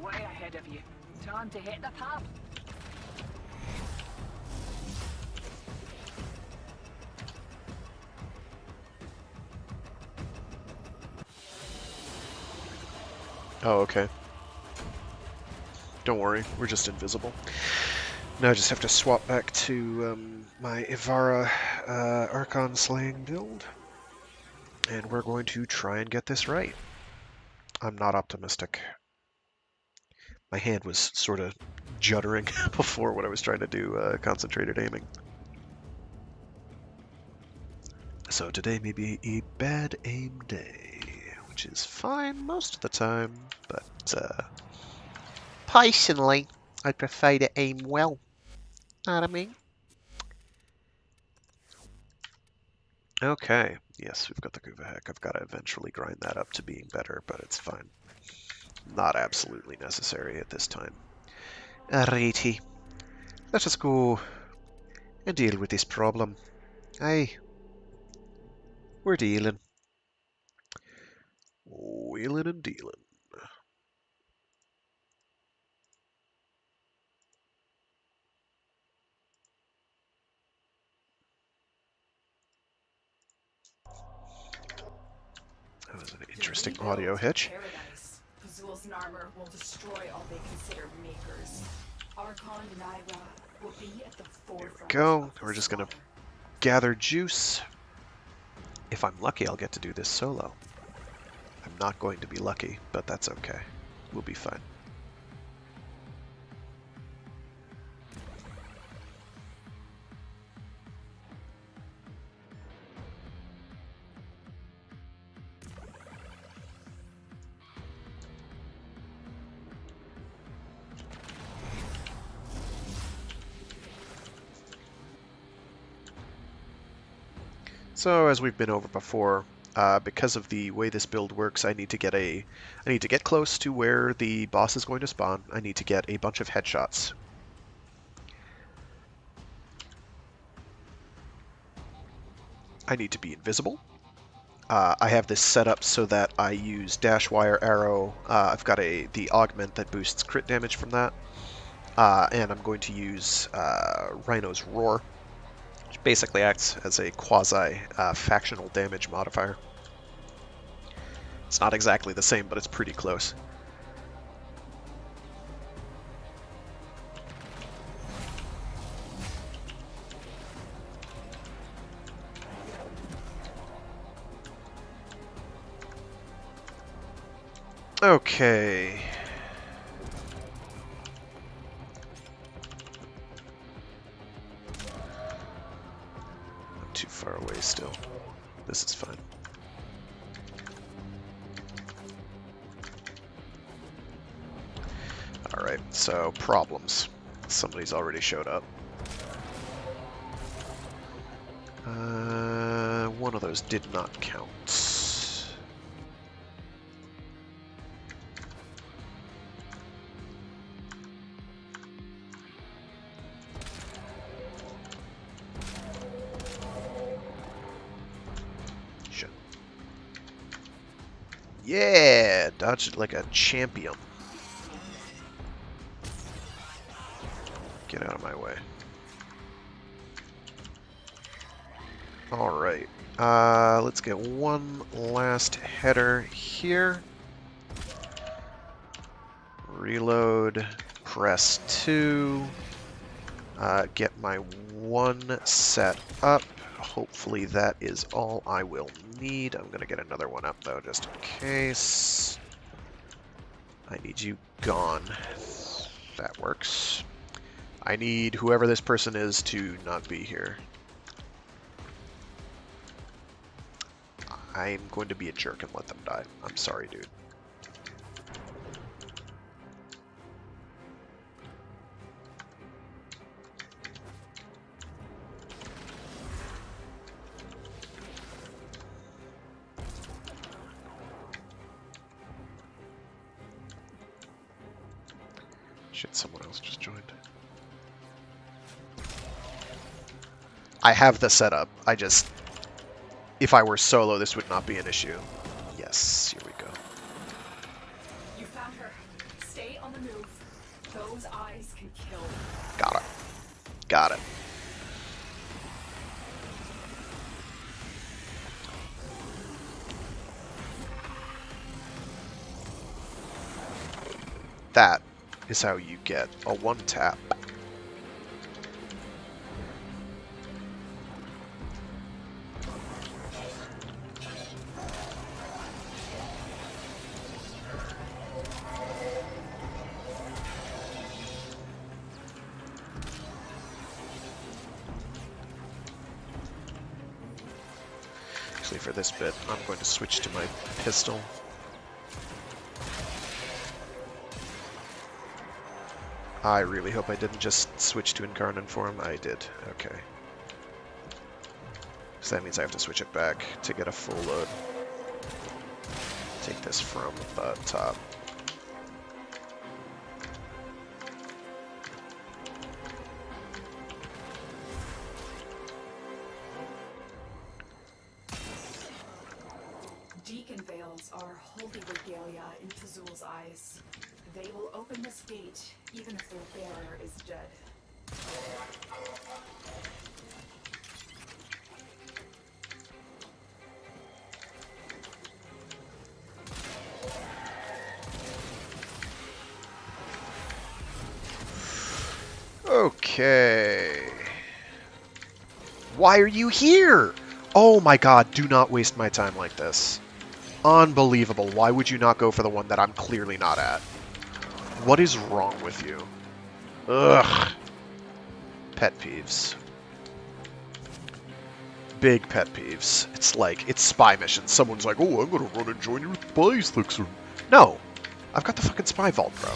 Way ahead of you. Time to hit the pub. Oh, okay. Don't worry, we're just invisible. Now I just have to swap back to my Ivara Archon Slaying build. And we're going to try and get this right. I'm not optimistic. My hand was sort of juddering before when I was trying to do concentrated aiming. So today may be a bad aim day, which is fine most of the time, but personally, I prefer to aim well. Know what I mean? Okay, yes, we've got the Kuva Heck. I've got to eventually grind that up to being better, but it's fine. Not absolutely necessary at this time. Alrighty, let us go and deal with this problem. Aye, we're dealing. Wheeling and dealing. That was an interesting audio hitch. Paradise. Pazul's Narmer will destroy all they consider makers. Archon Naira will be at the forefront. Go. of We're this just gonna slaughter. gather juice. If I'm lucky, I'll get to do this solo. I'm not going to be lucky, but that's okay. We'll be fine. So as we've been over before, because of the way this build works, I need to get close to where the boss is going to spawn. I need to get a bunch of headshots. I need to be invisible. I have this set up so that I use dash wire arrow. I've got the augment that boosts crit damage from that, and I'm going to use Rhino's Roar, which basically acts as a quasi factional damage modifier. It's not exactly the same, but it's pretty close. Okay. I'm too far away still. This is fine. Alright, so problems. Somebody's already showed up. One of those did not count. Shit. Yeah! Dodged it like a champion. Get out of my way. Alright. Let's get one last header here. Reload. Press 2. Get my one set up. Hopefully that is all I will need. I'm going to get another one up, though, just in case. I need you gone. That works. I need whoever this person is to not be here. I'm going to be a jerk and let them die. I'm sorry, dude. Shit, someone else just joined. I have the setup. I just... If I were solo, this would not be an issue. Yes, here we go. You found her. Stay on the move. Those eyes can kill. Got it. Got it. That is how you get a one-tap. Actually, for this bit, I'm going to switch to my pistol. I really hope I didn't just switch to Incarnate form. I did. Okay. So that means I have to switch it back to get a full load. Take this from the top. Deacon veils are holy regalia in Fazul's eyes. They will open this gate even if their bearer is dead. Okay. Why are you here? Oh my god, do not waste my time like this. Unbelievable. Why would you not go for the one that I'm clearly not at? What is wrong with you? Ugh. Pet peeves. Big pet peeves. It's like, it's spy missions. Someone's like, oh, I'm gonna run and join your spy slicks. No. I've got the fucking spy vault, bro.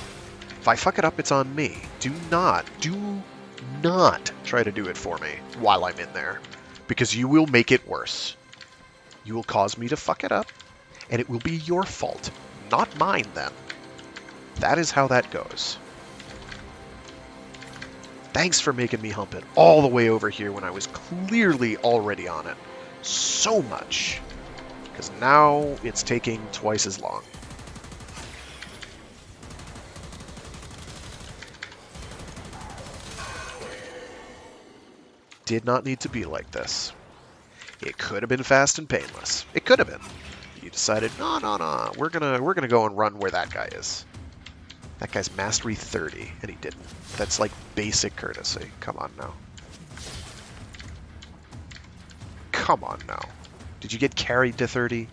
If I fuck it up, it's on me. Do not try to do it for me while I'm in there. Because you will make it worse. You will cause me to fuck it up, and it will be your fault, not mine then. That is how that goes. Thanks for making me hump it all the way over here when I was clearly already on it. So much. Because now it's taking twice as long. Did not need to be like this. It could have been fast and painless. It could have been. You decided, no, we're gonna go and run where that guy is. That guy's mastery 30, and he didn't. That's like basic courtesy. Come on now. Come on now. Did you get carried to 30?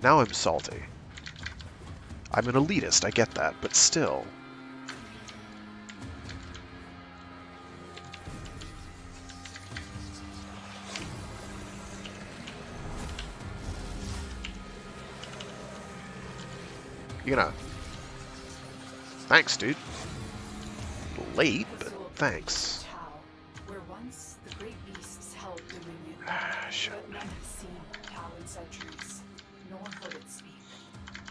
Now I'm salty. I'm an elitist, I get that, but still. You're gonna... Thanks, dude. Late, but thanks. Where once the great beasts held dominion. Shut But none have seen Tau in centuries, nor heard it speak.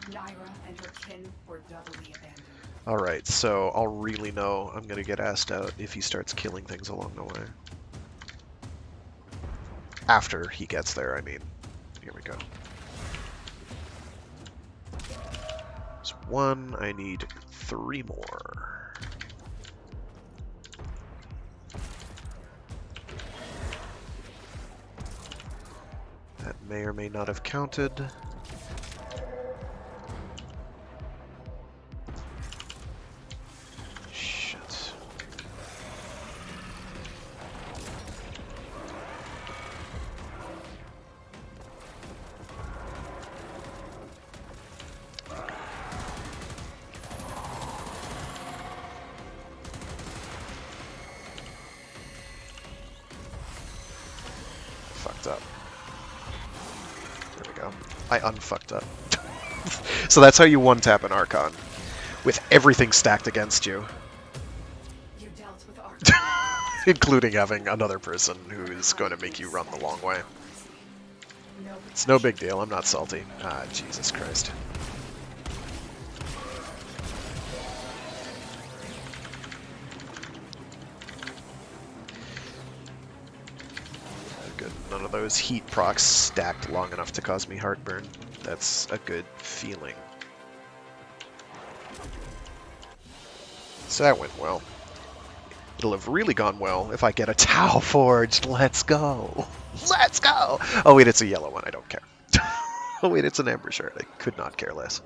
Naira and her kin were doubly abandoned. Alright, so I'll really know I'm gonna get asked out if he starts killing things along the way. After he gets there, I mean. Here we go. There's one, I need 3 more. That may or may not have counted. Shit. Fucked up. There we go. I unfucked up. So that's how you one-tap an Archon. With everything stacked against you. You dealt with our Including having another person who is going to make you run the long way. It's no big deal, I'm not salty. Ah, Jesus Christ. Good. None of those heat procs stacked long enough to cause me heartburn. That's a good feeling. So that went well. It'll have really gone well if I get a Tau forged. Let's go. Let's go. Oh wait, it's a yellow one. I don't care. Oh wait, it's an amber shirt. I could not care less.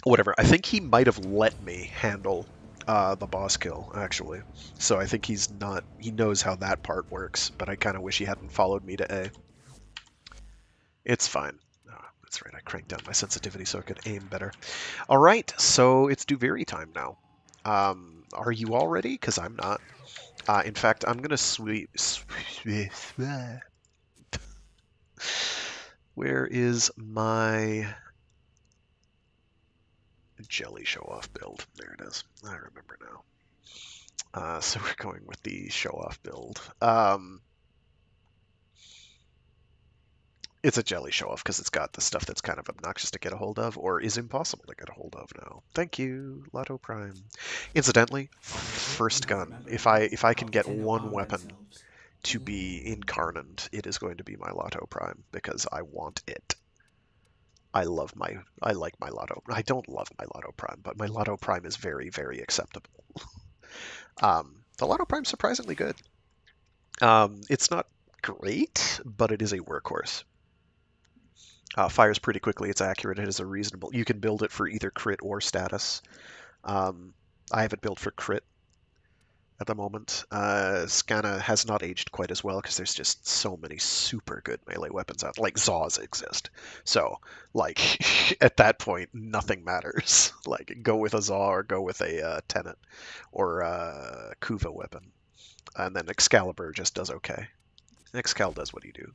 Whatever. I think he might have let me handle the boss kill, actually. So I think he's not... He knows how that part works, but I kind of wish he hadn't followed me to A. It's fine. Oh, that's right, I cranked down my sensitivity so I could aim better. Alright, so it's Duviri time now. Are you all ready? Because I'm not. In fact, I'm going to Where is my... jelly show-off build? There it is. I remember now. So we're going with the show-off build. It's a jelly show-off because it's got the stuff that's kind of obnoxious to get a hold of, or is impossible to get a hold of now. Thank you, Lotto Prime. Incidentally, first gun. If I can get one weapon to be incarnate, it is going to be my Lotto Prime because I want it. I like my Lotto. I don't love my Lotto Prime, but my Lotto Prime is very, very acceptable. The Lotto Prime's surprisingly good. It's not great, but it is a workhorse. Fires pretty quickly, it's accurate, it is a reasonable... You can build it for either crit or status. I have it built for crit at the moment. Scanna has not aged quite as well because there's just so many super good melee weapons out. Like, Zaws exist. So, like, at that point, nothing matters. Like, go with a Zaw or go with a Tenet or a Kuva weapon. And then Excalibur just does okay. Excal does what he do.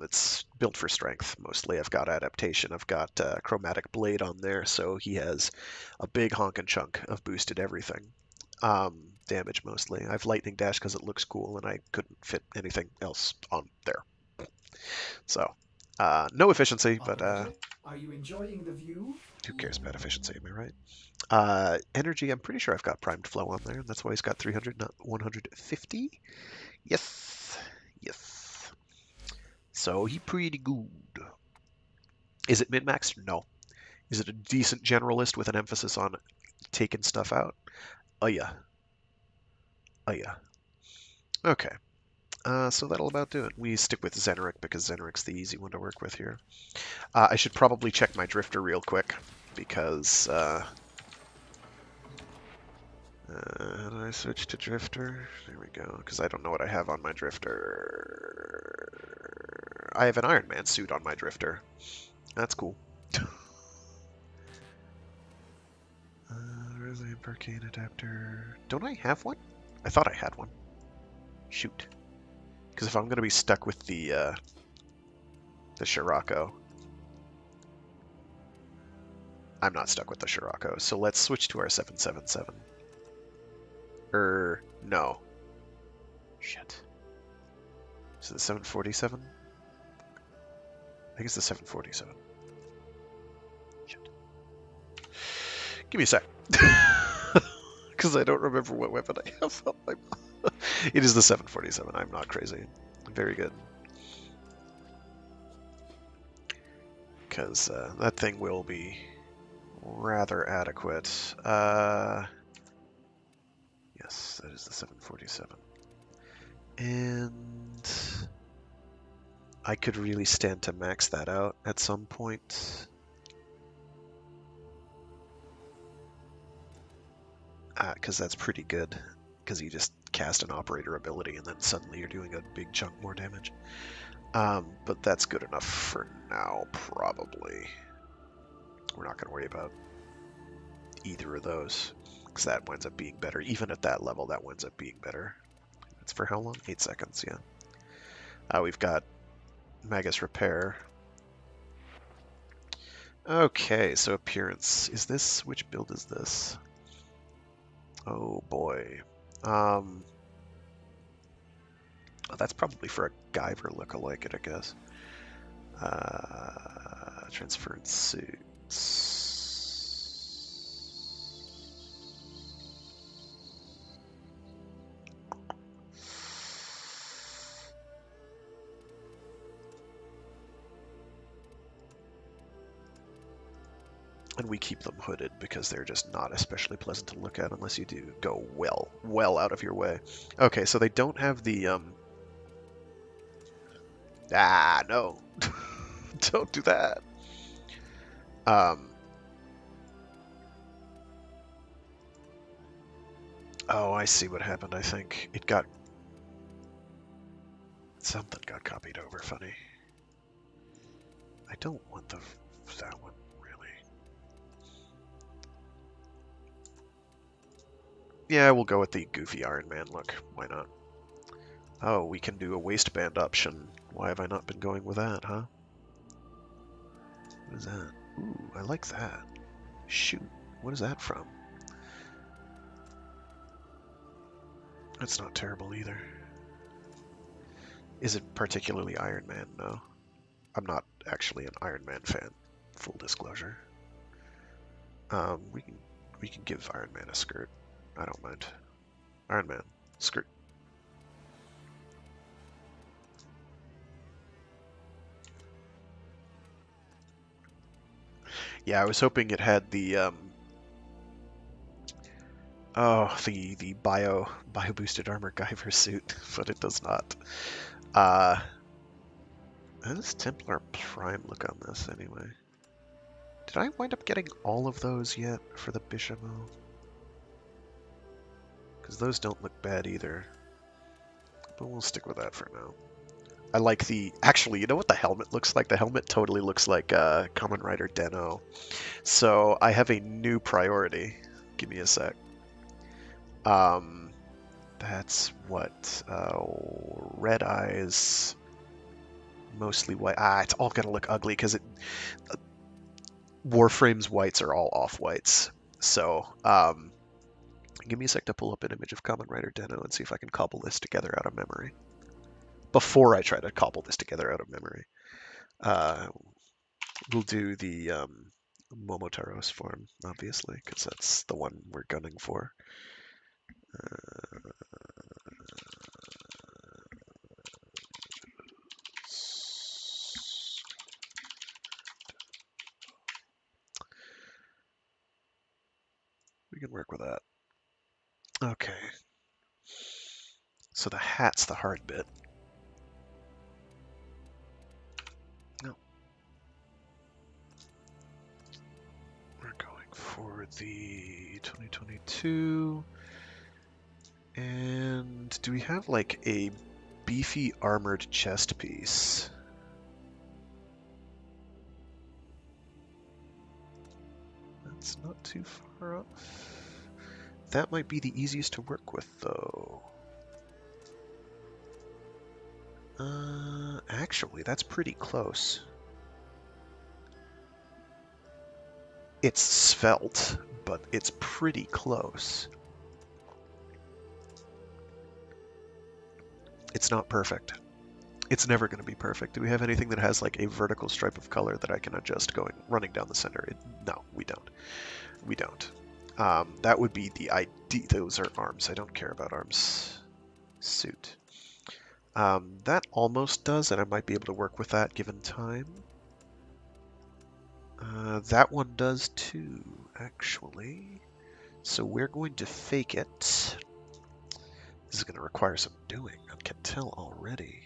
It's built for strength, mostly. I've got adaptation. I've got chromatic blade on there, so he has a big honkin' chunk of boosted everything. Damage, mostly. I have lightning dash because it looks cool, and I couldn't fit anything else on there. So, no efficiency, but... Are you enjoying the view? Who cares about efficiency, am I right? Energy, I'm pretty sure I've got primed flow on there, and that's why he's got 300, not 150. Yes. Yes. So he pretty good. Is it min-maxed? No. Is it a decent generalist with an emphasis on taking stuff out? Oh yeah. Oh yeah. Okay. So that'll about do it. We stick with Zeneric because Zeneric's the easy one to work with here. I should probably check my Drifter real quick because how do I switch to Drifter? There we go, because I don't know what I have on my Drifter. I have an Iron Man suit on my Drifter. That's cool. Where's the Arcane Adapter? Don't I have one? I thought I had one. Shoot. Because if I'm going to be stuck with the Scirocco, I'm not stuck with the Scirocco. So let's switch to our 777. No. Shit. Is it the 747? I think it's the 747. Shit. Give me a sec. Because I don't remember what weapon I have on my... It is the 747. I'm not crazy. Very good. Because that thing will be rather adequate. Yes, that is the 747. And I could really stand to max that out at some point. Because that's pretty good. Because you just cast an operator ability and then suddenly you're doing a big chunk more damage. But that's good enough for now, probably. We're not going to worry about either of those. Because that winds up being better. Even at that level, that winds up being better. It's for how long? 8 seconds, yeah. We've got Magus Repair. Okay, so appearance. Is this... Which build is this? Oh, boy. Oh, that's probably for a Guyver lookalike, I guess. Transference suits. And we keep them hooded because they're just not especially pleasant to look at unless you do go well out of your way. Okay, so they don't have the no. Don't do that. Oh, I see what happened. I think it got... Something got copied over. Funny. I don't want that one, really. Yeah, we'll go with the goofy Iron Man look. Why not? Oh, we can do a waistband option. Why have I not been going with that, huh? What is that? Ooh, I like that. Shoot, what is that from? That's not terrible either. Is it particularly Iron Man? No. I'm not actually an Iron Man fan, full disclosure. We can give Iron Man a skirt. I don't mind. Iron Man, skirt. Yeah, I was hoping it had the the bio boosted armor Guyver suit, but it does not. How does Templar Prime look on this anyway? Did I wind up getting all of those yet for the Bishamo? Because those don't look bad either. But we'll stick with that for now. I like the... Actually, you know what the helmet looks like? The helmet totally looks like Kamen Rider Den-O. So I have a new priority. Give me a sec. That's what... red eyes... Mostly white. It's all going to look ugly because Warframe's whites are all off-whites. So, give me a sec to pull up an image of Kamen Rider Den-O and see if I can cobble this together out of memory. Before I try to cobble this together out of memory. We'll do the Momotaro's form, obviously, because that's the one we're gunning for. We can work with that. Okay. So the hat's the hard bit. No. We're going for the 2022. And do we have like a beefy armored chest piece? That's not too far off. That might be the easiest to work with, though. Actually, that's pretty close. It's svelte, but it's pretty close. It's not perfect. It's never going to be perfect. Do we have anything that has like a vertical stripe of color that I can adjust running down the center? No, we don't. We don't. That would be the ID. Those are arms. I don't care about arms. Suit. That almost does, and I might be able to work with that given time. That one does too, actually. So we're going to fake it. This is going to require some doing, I can tell already.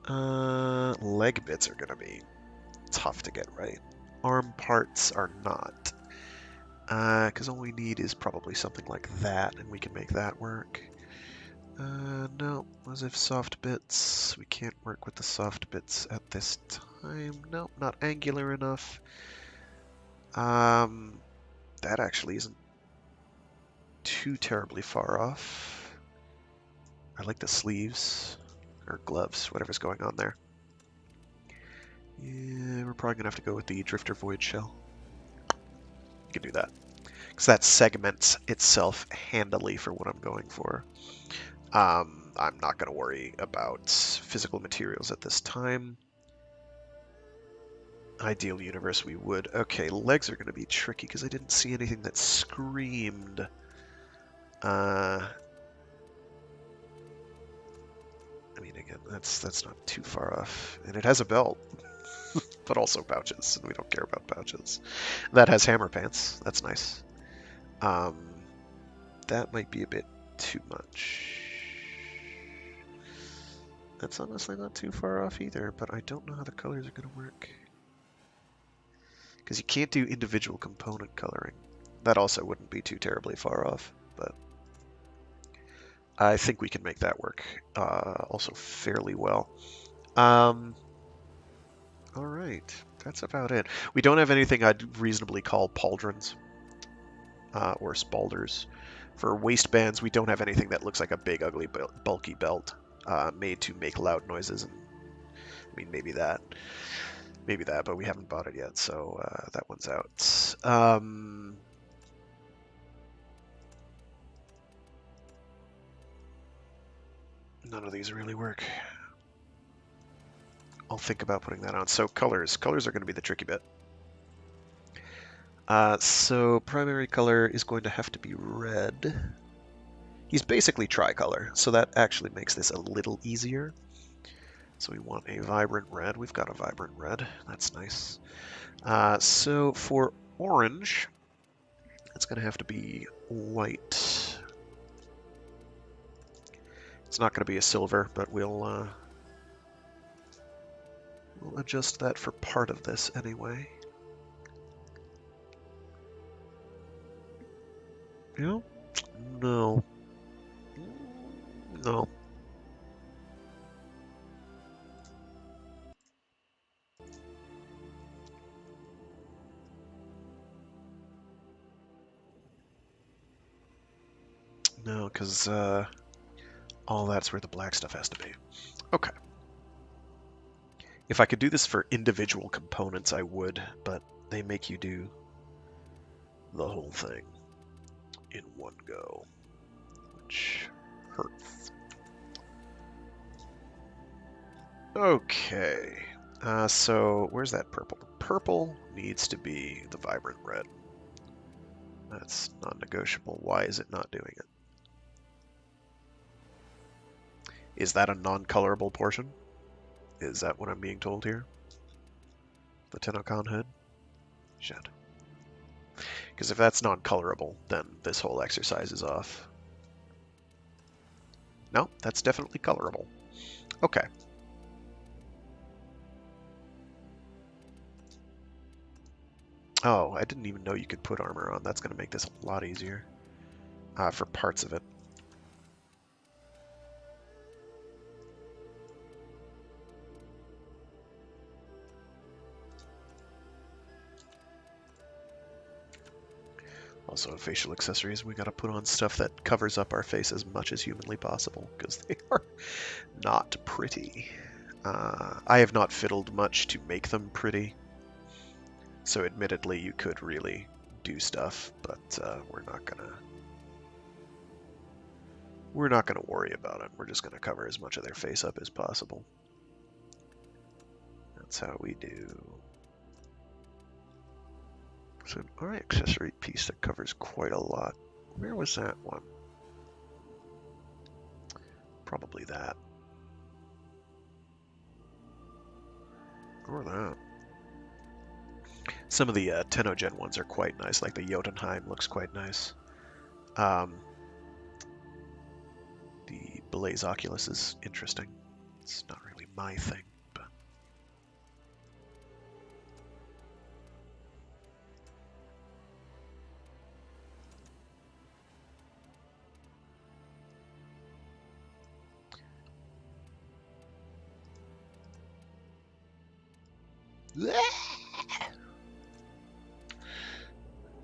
Leg bits are going to be tough to get right. Arm parts are not. Because all we need is probably something like that, and we can make that work. No, as if soft bits. We can't work with the soft bits at this time. No, not angular enough. That actually isn't too terribly far off. I like the sleeves, or gloves, whatever's going on there. Yeah, we're probably gonna have to go with the Drifter Void Shell. You can do that. Because that segments itself handily for what I'm going for. I'm not going to worry about physical materials at this time. Ideal universe, we would. Okay, legs are going to be tricky because I didn't see anything that screamed. I mean, again, that's not too far off. And it has a belt, but also pouches, and we don't care about pouches. That has hammer pants. That's nice. That might be a bit too much. That's honestly not too far off either, but I don't know how the colors are going to work. Because you can't do individual component coloring. That also wouldn't be too terribly far off, but I think we can make that work also fairly well. Alright, that's about it. We don't have anything I'd reasonably call pauldrons or spalders. For waistbands, we don't have anything that looks like a big, ugly, bulky belt. Made to make loud noises, and I mean maybe that, but we haven't bought it yet, so that one's out. None of these really work. I'll think about putting that on. So colors are going to be the tricky bit. So primary color is going to have to be red. He's basically tricolor, so that actually makes this a little easier. So we want a vibrant red. We've got a vibrant red. That's nice. So for orange, it's going to have to be white. It's not going to be a silver, but we'll adjust that for part of this anyway. Yeah? No. No. No, because all that's where the black stuff has to be. Okay. If I could do this for individual components, I would, but they make you do the whole thing in one go, which hurts. Okay, so where's that purple? The purple needs to be the vibrant red. That's non-negotiable. Why is it not doing it? Is that a non-colorable portion? Is that what I'm being told here? The Tennokan hood? Shit. Because if that's non-colorable, then this whole exercise is off. No, that's definitely colorable. Okay. Oh, I didn't even know you could put armor on. That's going to make this a lot easier for parts of it. Also, in facial accessories, we got to put on stuff that covers up our face as much as humanly possible, because they are not pretty. I have not fiddled much to make them pretty, so admittedly you could really do stuff, but we're not gonna worry about it. We're just gonna cover as much of their face up as possible. That's how we do. So an eye accessory piece that covers quite a lot. Where was that one? Probably that. Or that. Some of the Tenogen ones are quite nice, like the Jotunheim looks quite nice. The Blaze Oculus is interesting. It's not really my thing, but...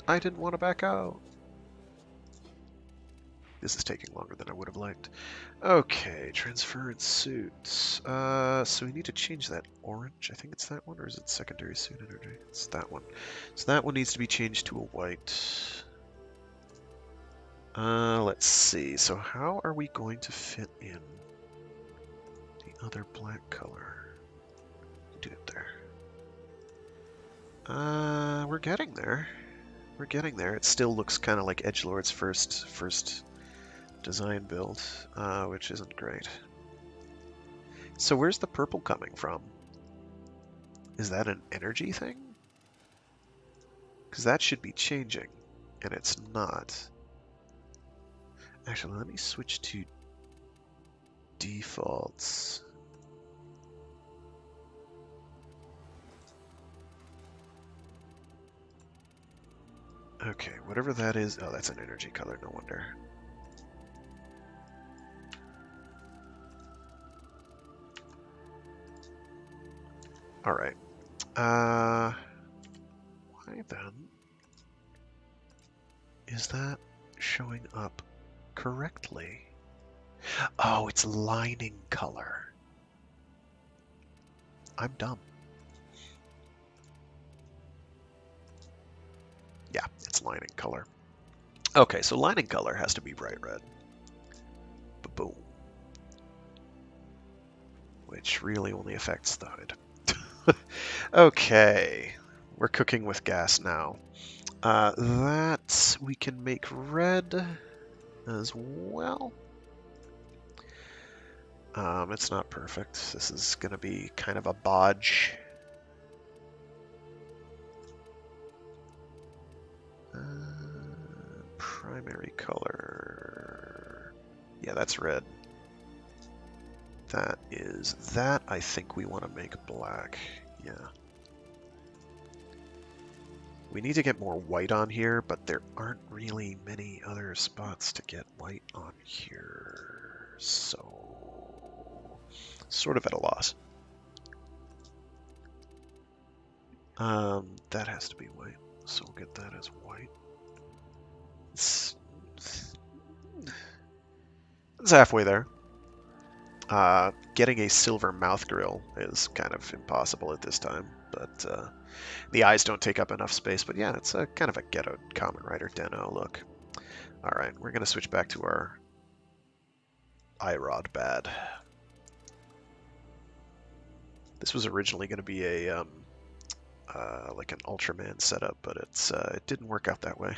I didn't want to back out. This is taking longer than I would have liked. Okay, transference suits. So we need to change that orange. I think it's that one, or is it secondary suit energy? It's that one. So that one needs to be changed to a white. Let's see. So how are we going to fit in the other black color? Do it there. We're getting there. We're getting there. It still looks kind of like Edgelord's first design build, which isn't great. So where's the purple coming from? Is that an energy thing? Because that should be changing, and it's not. Actually, let me switch to defaults. Okay, whatever that is. Oh, that's an energy color, no wonder. Alright. Why then is that showing up correctly? Oh, it's lining color. I'm dumb. Yeah, it's lining color. Okay, so lining color has to be bright red. Boom. Which really only affects the hood. Okay, we're cooking with gas now. That we can make red as well. It's not perfect. This is going to be kind of a bodge. Primary color. Yeah, that's red. That is that. I think we want to make black. Yeah. We need to get more white on here, but there aren't really many other spots to get white on here. So, sort of at a loss. That has to be white, so we'll get that as white. It's halfway there. Getting a silver mouth grill is kind of impossible at this time, but the eyes don't take up enough space. But yeah, it's a kind of a ghetto Kamen Rider Deno look. Alright, we're going to switch back to our eye rod bad. This was originally going to be a like an Ultraman setup, but it didn't work out that way.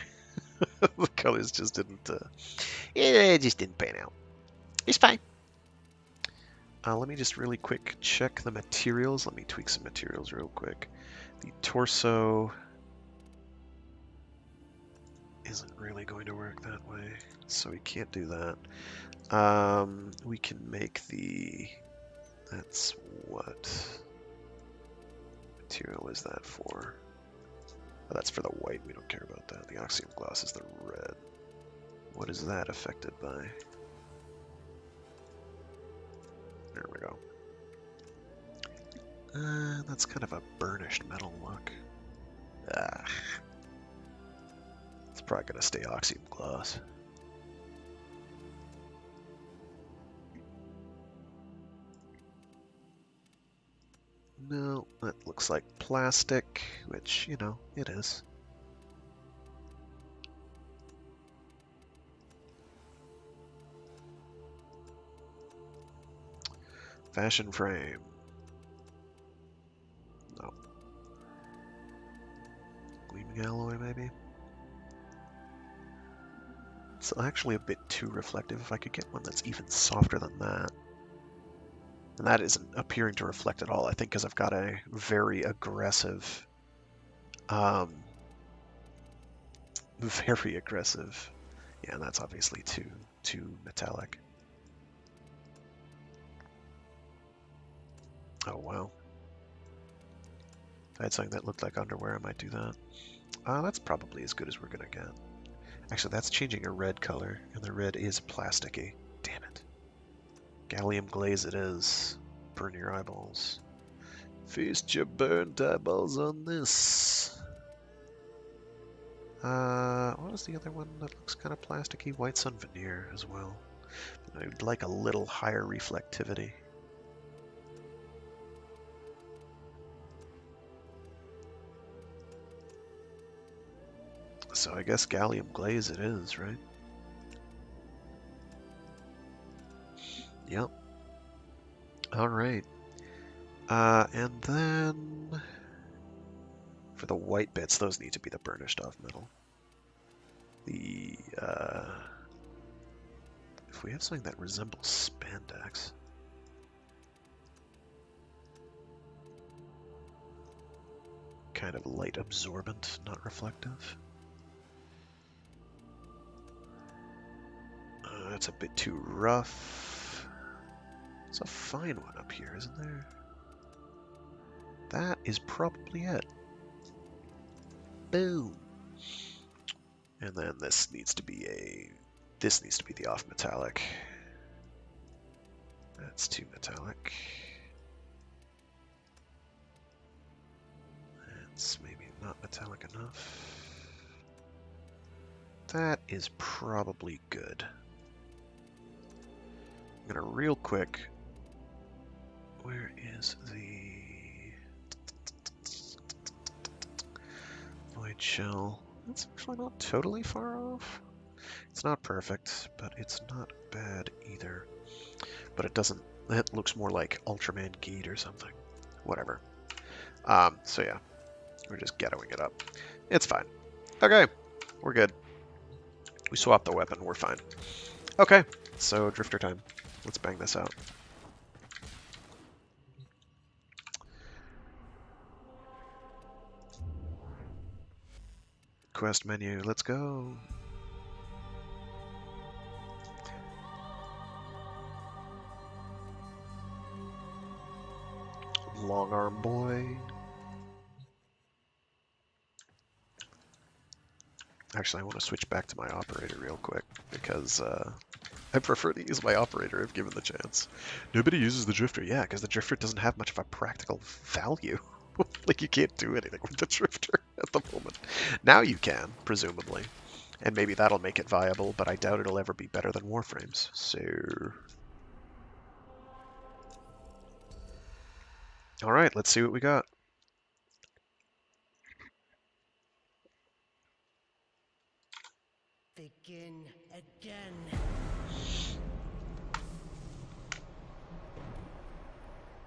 The colors just didn't it just didn't pan out. It's fine. Let me just really quick check the materials. Let me tweak some materials real quick. The torso isn't really going to work that way, so we can't do that. We can make the... That's what material is that for? Oh, that's for the white. We don't care about that. The oxium gloss is the red. What is that affected by? There we go. That's kind of a burnished metal look. Ah. It's probably going to stay oxium gloss. No, that looks like plastic, which, you know, it is. Fashion frame. No. Gleaming alloy, maybe? It's actually a bit too reflective. If I could get one that's even softer than that. And that isn't appearing to reflect at all, I think, because I've got a very aggressive, yeah, and that's obviously too metallic. Oh, wow. If I had something that looked like underwear, I might do that. That's probably as good as we're gonna get. Actually, that's changing a red color, and the red is plasticky. Damn it. Gallium glaze it is. Burn your eyeballs. Feast your burnt eyeballs on this. What was the other one that looks kind of plasticky? White sun veneer as well. I'd like a little higher reflectivity. So I guess gallium glaze it is, right? Yep. Alright. And then for the white bits, those need to be the burnished off metal. The if we have something that resembles spandex. Kind of light absorbent, not reflective. That's a bit too rough. It's a fine one up here, isn't there? That is probably it. Boom. And then this needs to be the off metallic. That's too metallic. That's maybe not metallic enough. That is probably good. I'm gonna real quick. Where is the void shell? That's actually not totally far off. It's not perfect, but it's not bad either. But it doesn't. It looks more like Ultraman Geet or something. Whatever. So yeah, we're just ghettoing it up. It's fine. Okay, we're good. We swapped the weapon. We're fine. Okay, so drifter time. Let's bang this out. Quest menu, let's go. Long arm boy. Actually, I want to switch back to my operator real quick because I prefer to use my operator if given the chance. Nobody uses the drifter. Yeah, because the drifter doesn't have much of a practical value. Like, you can't do anything with the drifter at the moment. Now you can, presumably. And maybe that'll make it viable, but I doubt it'll ever be better than Warframes. So... Alright, let's see what we got. Begin again.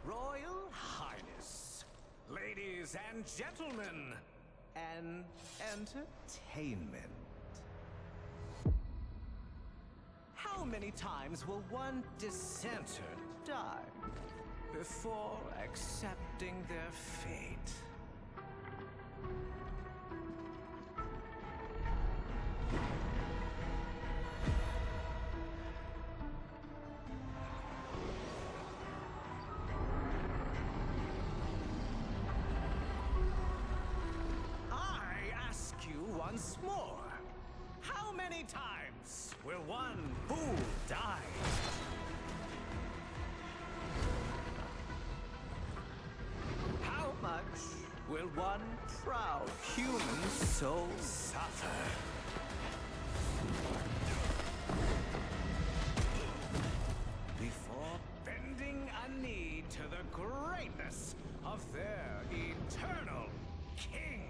Royal Highness, ladies and gentlemen, and entertainment. How many times will one dissenter die before accepting their fate? once more. How many times will one fool die? How much will one proud human soul suffer? Before bending a knee to the greatness of their eternal king.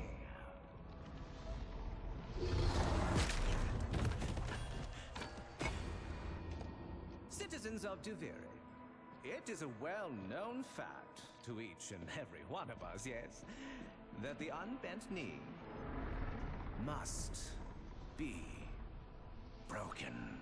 Citizens of Duviri, it is a well-known fact to each and every one of us, yes, that the unbent knee must be broken.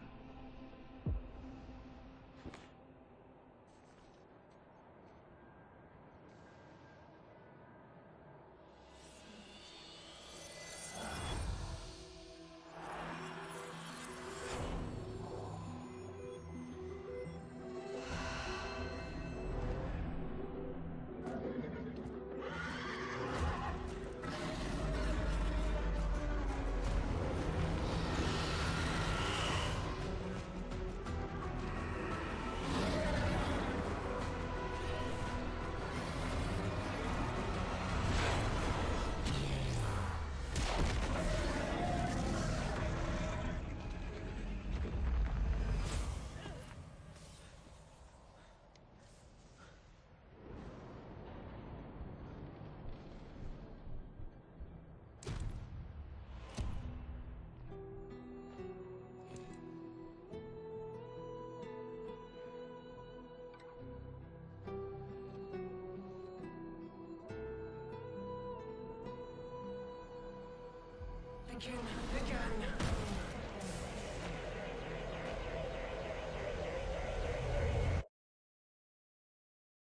Begin.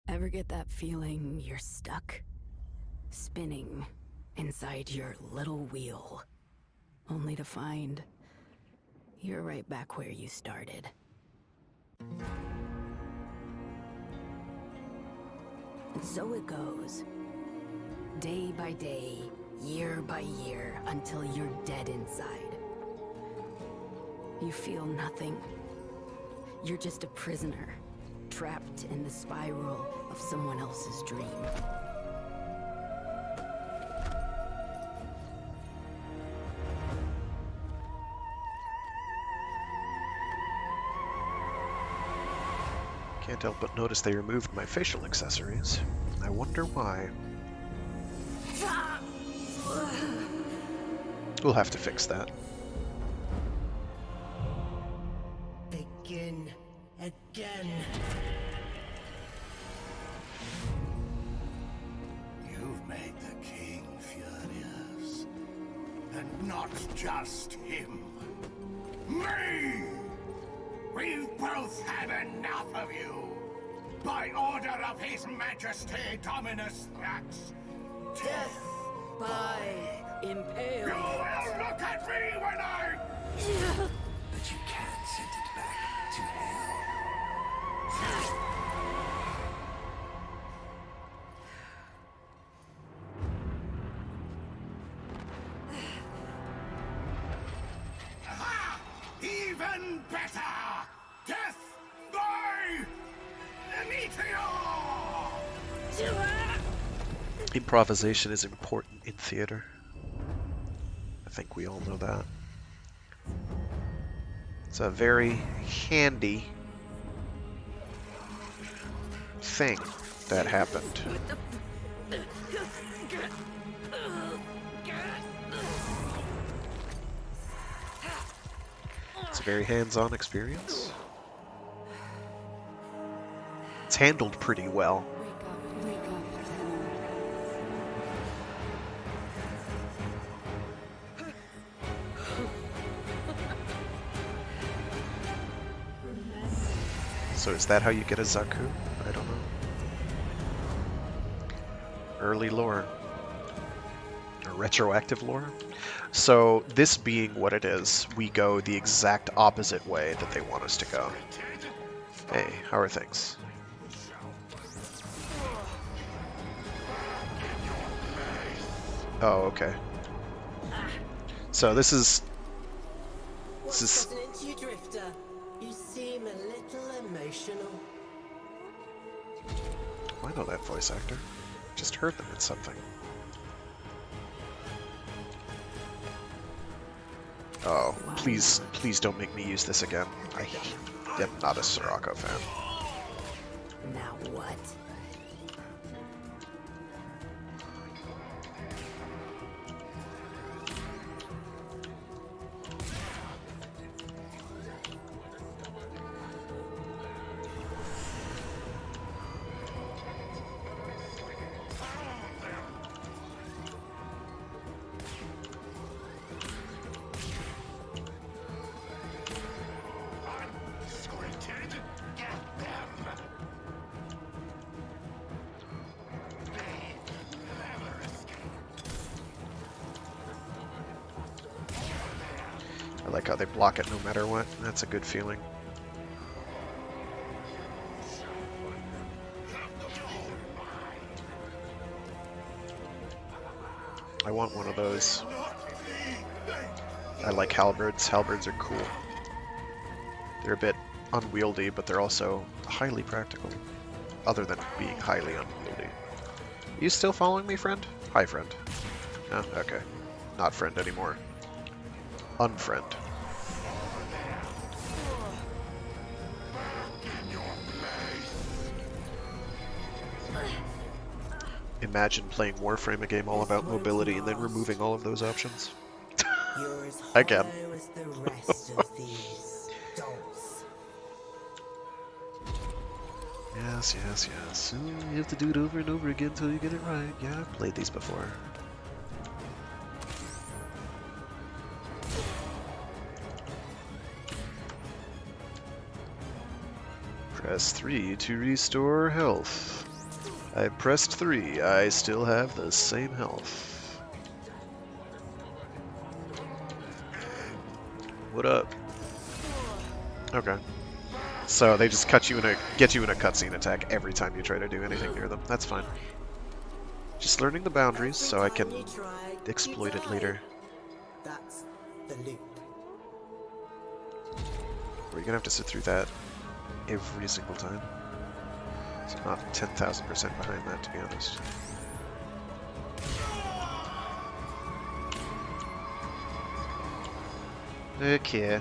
Ever get that feeling you're stuck? Spinning inside your little wheel, only to find you're right back where you started. And so it goes. Day by day, year by year, until you're dead inside. You feel nothing. You're just a prisoner, trapped in the spiral of someone else's dream. Can't help but notice they removed my facial accessories. I wonder why. We'll have to fix that. Begin again. You've made the king furious. And not just him. Me! We've both had enough of you! By order of His Majesty Dominus Thrax, death By impale. You will look at me when I... But you can't send it back to hell. Aha! Even better! Death by meteor! Improvisation is important in theater. I think we all know that. It's a very handy thing that happened. It's a very hands-on experience. It's handled pretty well. So is that how you get a Zaku? I don't know. Early lore. Or retroactive lore? So this being what it is, we go the exact opposite way that they want us to go. Hey, how are things? Oh, okay. So this is What's gotten into you, Drifter? You seem a little emotional. I know that voice actor. Just heard them in something. Oh, please don't make me use this again. I am not a Sirocco fan. Now what? I like how they block it no matter what. That's a good feeling. I want one of those. I like halberds. Halberds are cool. They're a bit unwieldy, but they're also highly practical. Other than being highly unwieldy. You still following me, friend? Hi, friend. No? Okay. Not friend anymore. Unfriend. Imagine playing Warframe, a game all about mobility, and then removing all of those options. You're as I can. hollow as the rest of these dolls. Yes, yes, yes. You have to do it over and over again until you get it right. Yeah, I've played these before. Press 3 to restore health. I pressed 3. I still have the same health. What up? Okay. So they just get you in a cutscene attack every time you try to do anything near them. That's fine. Just learning the boundaries so I can exploit it later. That's the loop. Are you gonna have to sit through that every single time? So I'm not 10,000% behind that, to be honest. Okay.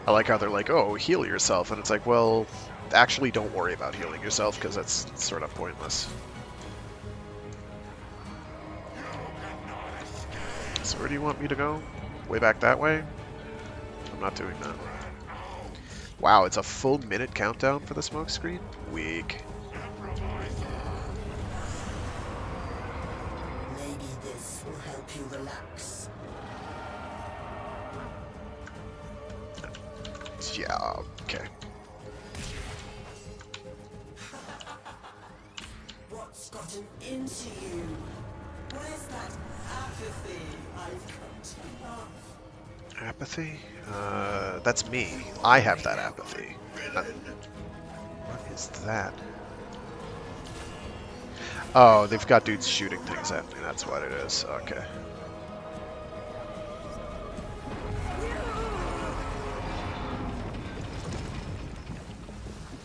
I like how they're like, oh, heal yourself, and it's like, well, actually don't worry about healing yourself, because that's sort of pointless. So where do you want me to go? Way back that way? I'm not doing that. Wow, it's a full minute countdown for the smoke screen? Weak. Maybe this will help you relax. Yeah, okay. What's gotten into you? Where's that apathy I've come to love? Apathy? That's me. I have that apathy. What is that? Oh, they've got dudes shooting things at me. That's what it is. Okay.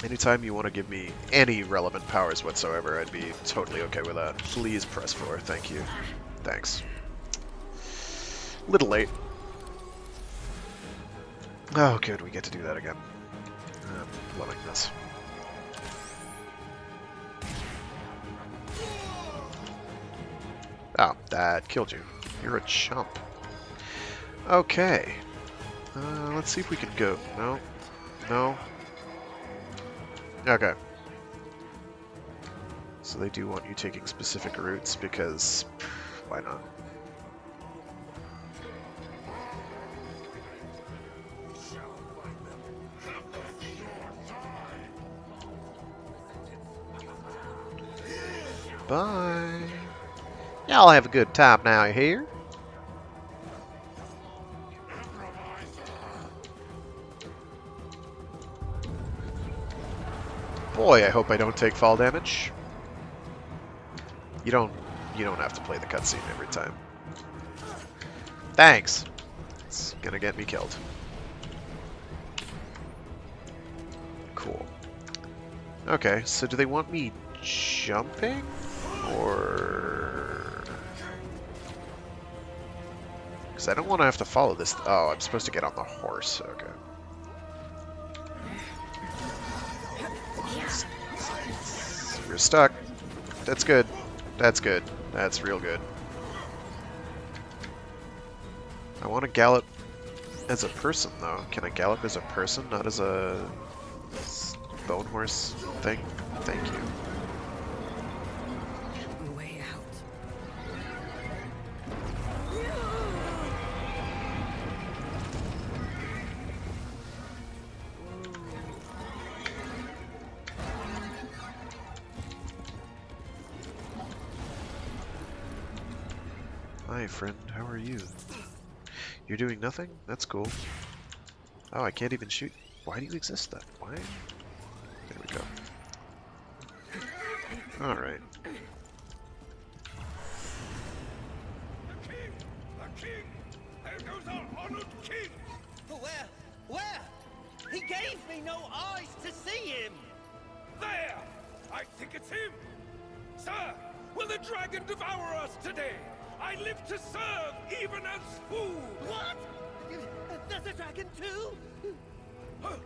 Anytime you want to give me any relevant powers whatsoever, I'd be totally okay with that. Please press 4. Thank you. Thanks. Little late. Oh, good. We get to do that again. I'm loving this. Oh, that killed you. You're a chump. Okay. Let's see if we can go. No. No. Okay. So they do want you taking specific routes because why not? Bye. Y'all have a good time now, you hear? Boy, I hope I don't take fall damage. You You don't have to play the cutscene every time. Thanks! It's gonna get me killed. Cool. Okay, so do they want me jumping? Or... Because I don't want to have to follow this. Oh, I'm supposed to get on the horse. Okay. We're stuck. That's good. That's good. That's real good. I want to gallop as a person, though. Can I gallop as a person, not as a bone horse thing? Thank you. Way out. Hi, friend. How are you? You're doing nothing? That's cool. Oh, I can't even shoot. Why do you exist then? Why? There we go. Alright. The king! There goes our honored king! Where? Where? He gave me no eyes to see him! There! I think it's him! Sir, will the dragon devour us today? I live to serve, even as food! What? There's a dragon too? Huh?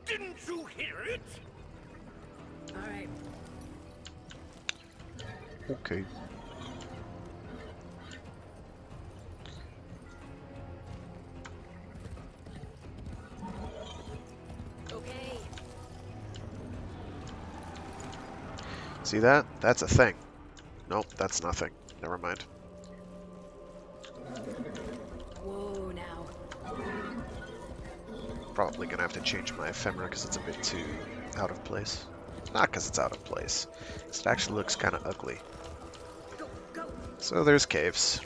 Didn't you hear it? Alright. Okay. Okay. See that? That's a thing. Nope, that's nothing. Never mind. Whoa, now. Probably gonna have to change my ephemera because it's a bit too out of place. Not because it's out of place. It actually looks kind of ugly. So there's caves.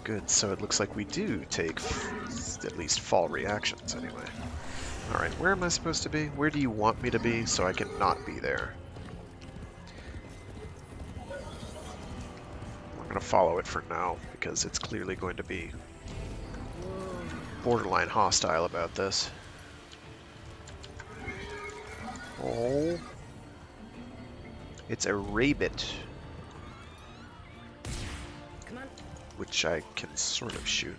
Good, so it looks like we do take at least fall reactions anyway. Alright, where am I supposed to be? Where do you want me to be so I can not be there? I'm going to follow it for now because it's clearly going to be borderline hostile about this. Oh. It's a rabbit. Which I can sort of shoot.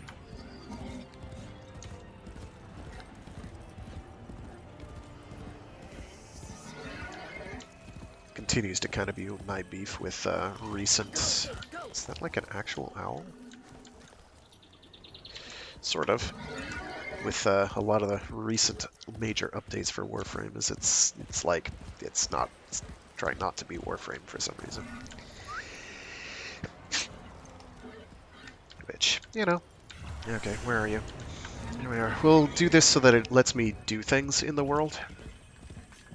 Continues to kind of be my beef with recent... Is that like an actual owl? Sort of. With a lot of the recent major updates for Warframe, is it's like it's trying not to be Warframe for some reason. Which, you know. Okay, where are you? Here we are. We'll do this so that it lets me do things in the world.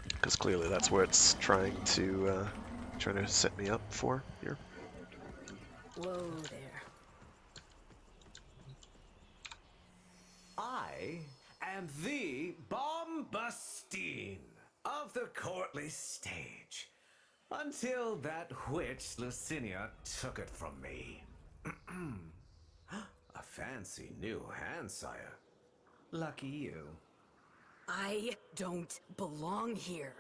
Because clearly that's what it's trying to set me up for here. Whoa there. I am the Bombastine of the courtly stage. Until that witch Lucinia took it from me. A fancy new hand, sire. Lucky you. I don't belong here.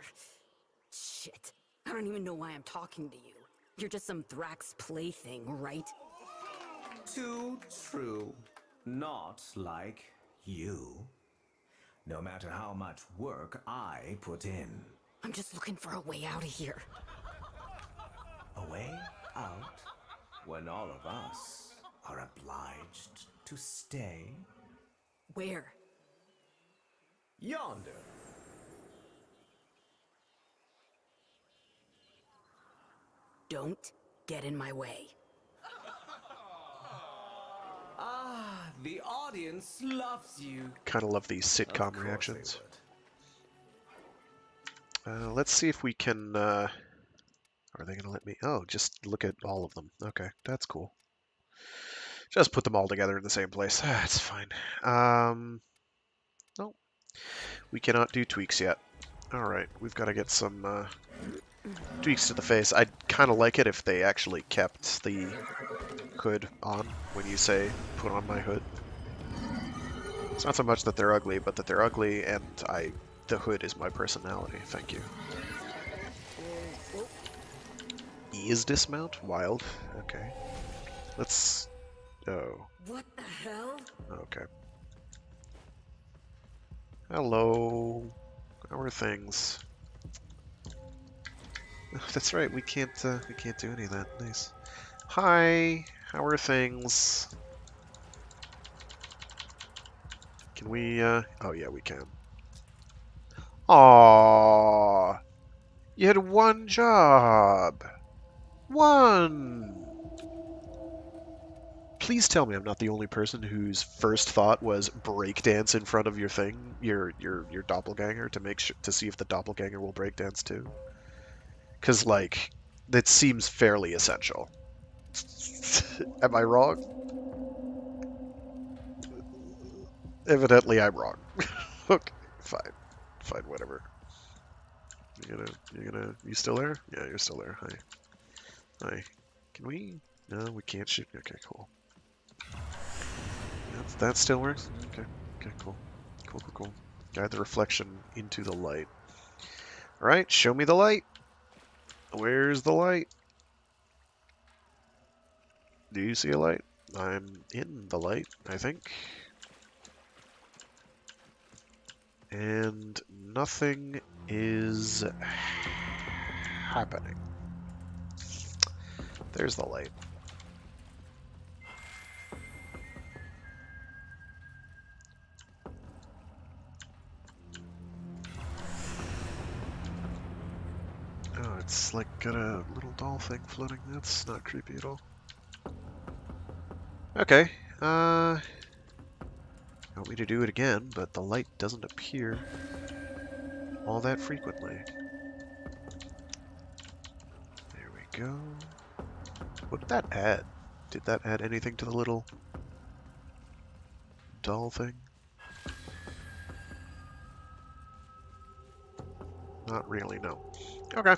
Shit. I don't even know why I'm talking to you. You're just some Thrax plaything, right? Too true. Not like you. No matter how much work I put in. I'm just looking for a way out of here. A way out? When all of us are obliged to stay? Where? Yonder. Don't get in my way. Ah, the audience loves you. Kind of love these Of sitcom course reactions. they would. Let's see if we can. Are they gonna let me? Oh, just look at all of them. Okay, that's cool. Just put them all together in the same place. That's fine. No, we cannot do tweaks yet. All right, we've got to get some tweaks to the face. I'd kind of like it if they actually kept the hood on when you say put on my hood. It's not so much that they're ugly, but that they're ugly, and the hood is my personality. Thank you. Ease dismount? Wild. Okay. Let's... Oh. What the hell? Okay. Hello. How are things? Oh, that's right, we can't do any of that. Nice. Hi, how are things? Can we, oh yeah, we can. Aww! You had one job! One! Please tell me I'm not the only person whose first thought was breakdance in front of your thing, your doppelganger, to make sure to see if the doppelganger will breakdance too. Because like, that seems fairly essential. Am I wrong? Evidently, I'm wrong. Okay, fine, whatever. You still there? Yeah, you're still there. Hi. Can we? No, we can't shoot. Okay, cool. That still works? Okay, cool. Cool. Guide the reflection into the light. Alright, show me the light. Where's the light? Do you see a light? I'm in the light, I think. And nothing is happening. There's the light. Oh, it's like got a little doll thing floating. That's not creepy at all. Okay, I want me to do it again, but the light doesn't appear all that frequently. There we go. What did that add? Did that add anything to the little doll thing? Not really, no. Okay.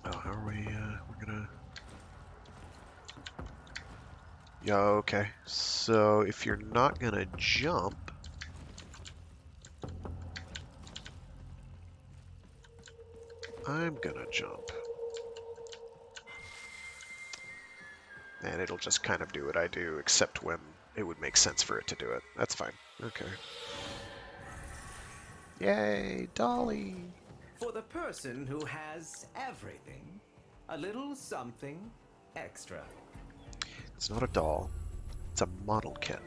Oh, how are we, we're gonna... Yeah, okay. So, if you're not gonna jump... I'm gonna jump. And it'll just kind of do what I do, except when it would make sense for it to do it. That's fine. Okay. Yay, Dolly! For the person who has everything, a little something extra. It's not a doll. It's a model kit.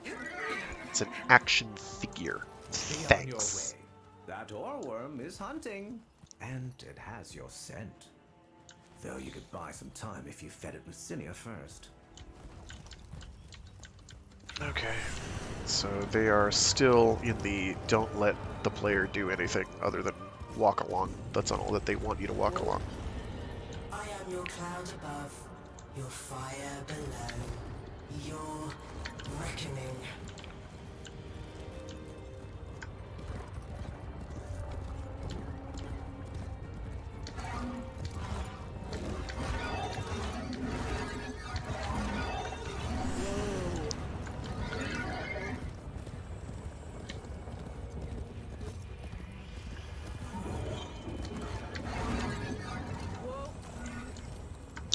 It's an action figure. Be on your Thanks. way. That oreworm is hunting, and it has your scent. Though you could buy some time if you fed it with Cinia first. Okay. So they are still in the don't let the player do anything other than walk along. That's all that they want you to walk along. I am your cloud above, your fire below, your reckoning.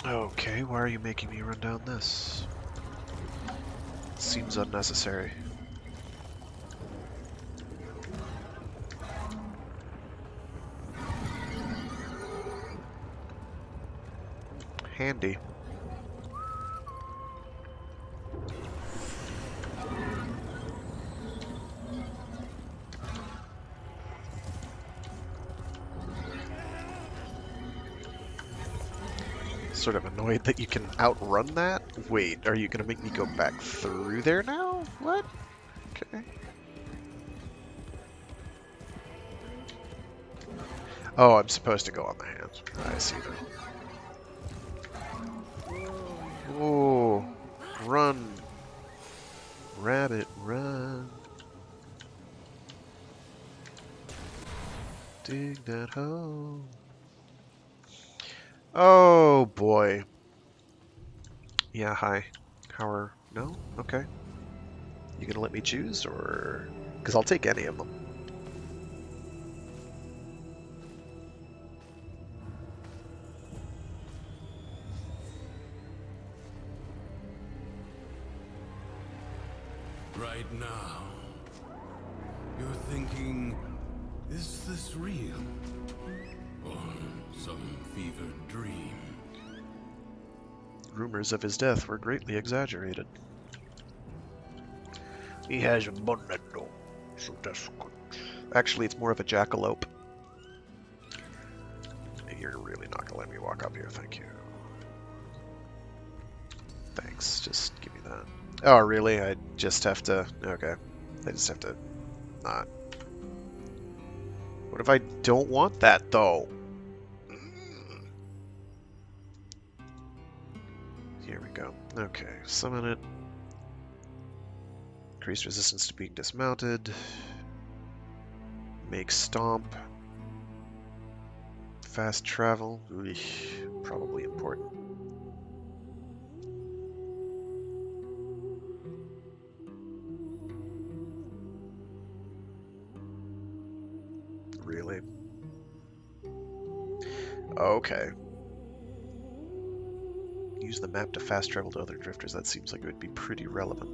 Okay, why are you making me run down this? Seems unnecessary. Handy. Sort of annoyed that you can outrun that. Wait, are you gonna make me go back through there now? What? Okay. Oh, I'm supposed to go on the hands. I see that. Oh, run. Rabbit, run. Dig that hole. Oh, boy. Yeah, hi. How are... No? Okay. You gonna let me choose, or... Because I'll take any of them. Right now, you're thinking, is this real? Or some fevered dream? Rumors of his death were greatly exaggerated. He has a bonnet, so that's good. Actually, it's more of a jackalope. You're really not gonna let me walk up here, thank you. Thanks, just give me that. Oh, really? I just have to... Okay. I just have to... not. What if I don't want that, though? Here we go. Okay, summon it. Increased resistance to being dismounted. Make stomp. Fast travel. Eesh, probably important. Really? Okay. Use the map to fast travel to other drifters. That seems like it would be pretty relevant.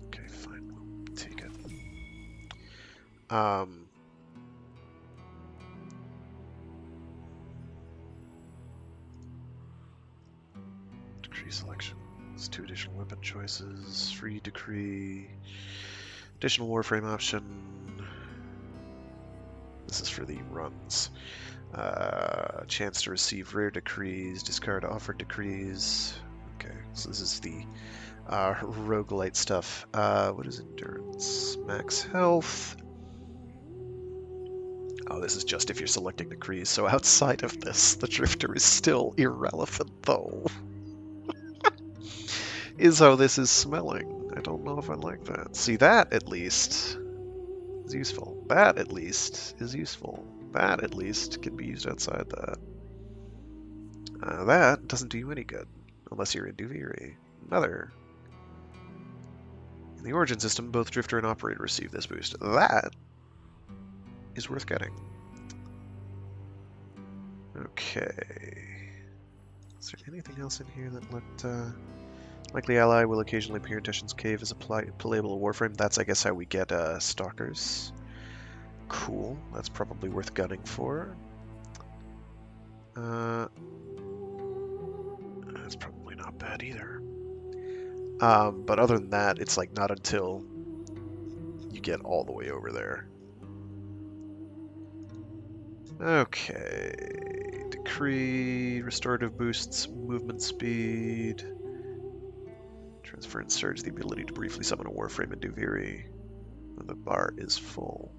Okay, fine. We'll take it. Decree selection. It's 2 additional weapon choices. Free decree. Additional Warframe option. This is for the runs. Chance to receive rare decrees, discard offered decrees. Okay, so this is the roguelite stuff. What is endurance? Max health. Oh, this is just if you're selecting decrees, so outside of this, the drifter is still irrelevant, though. Is how this is smelling. I don't know if I like that. See, that at least is useful. That at least is useful. That at least can be used outside that. That doesn't do you any good, unless you're in Duviri. Another. In the Origin system, both Drifter and Operator receive this boost. That is worth getting. Okay. Is there anything else in here that looked... Likely ally will occasionally appear in Teshin's cave as a playable Warframe. That's, I guess, how we get stalkers. Cool. That's probably worth gunning for. That's probably not bad either. But other than that, it's like not until you get all the way over there. Okay. Decree. Restorative boosts movement speed. Transfer and Surge, the ability to briefly summon a Warframe in Duviri when the bar is full.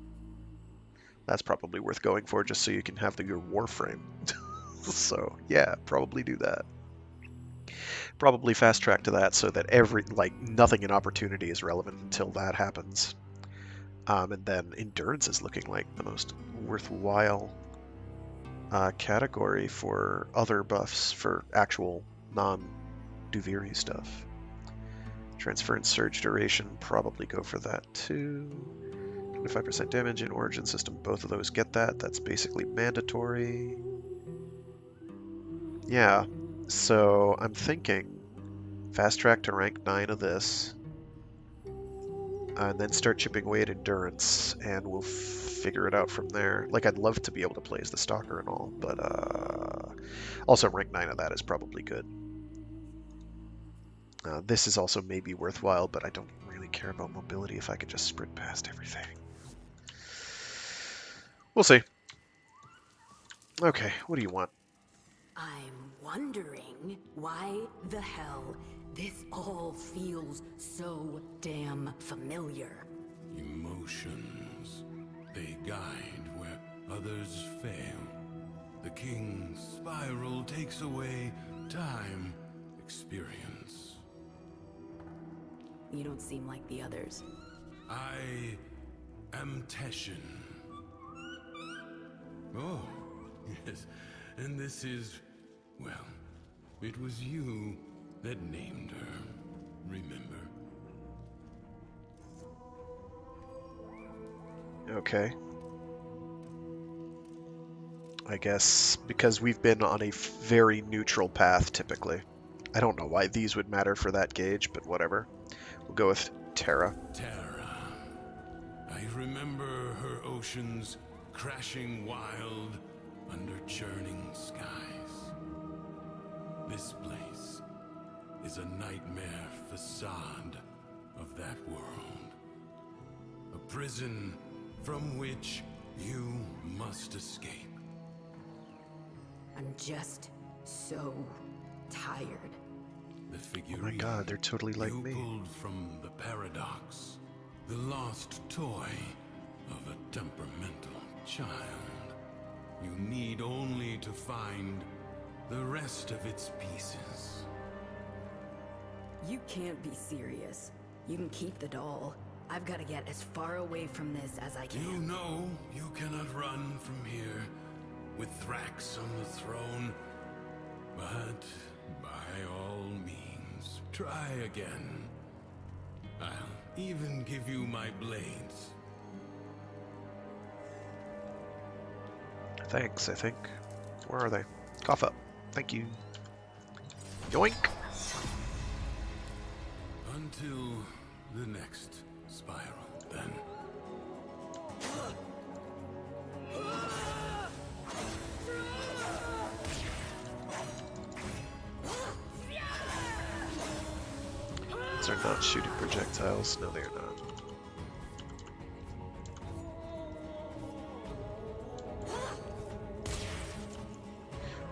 That's probably worth going for just so you can have your Warframe. So, yeah, probably do that. Probably fast track to that so that nothing in Opportunity is relevant until that happens. And then Endurance is looking like the most worthwhile category for other buffs for actual non-Duviri stuff. Transfer and Surge duration, probably go for that too. 25% damage in Origin system, both of those get that. That's basically mandatory. Yeah, so I'm thinking fast track to rank 9 of this, and then start chipping away at Endurance, and we'll figure it out from there. Like, I'd love to be able to play as the Stalker and all, but also rank 9 of that is probably good. This is also maybe worthwhile, but I don't really care about mobility if I can just sprint past everything. We'll see. Okay, what do you want? I'm wondering why the hell this all feels so damn familiar. Emotions. They guide where others fail. The king's spiral takes away time, experience. You don't seem like the others. I am Teshin. Oh, yes. And this is, well, it was you that named her. Remember? Okay. I guess because we've been on a very neutral path typically. I don't know why these would matter for that gauge, but whatever. We'll go with Terra. Terra. I remember her oceans crashing wild under churning skies. This place is a nightmare facade of that world. A prison from which you must escape. I'm just so tired. The figurine Oh my god, they're totally like you me. pulled from the Paradox, the lost toy of a temperamental child. You need only to find the rest of its pieces. You can't be serious. You can keep the doll. I've got to get as far away from this as I can. You know you cannot run from here with Thrax on the throne, but by all means, try again. I'll even give you my blades. Thanks, I think. Where are they? Cough up. Thank you. Yoink! Until the next spiral, then. These are not shooting projectiles. No, they are not.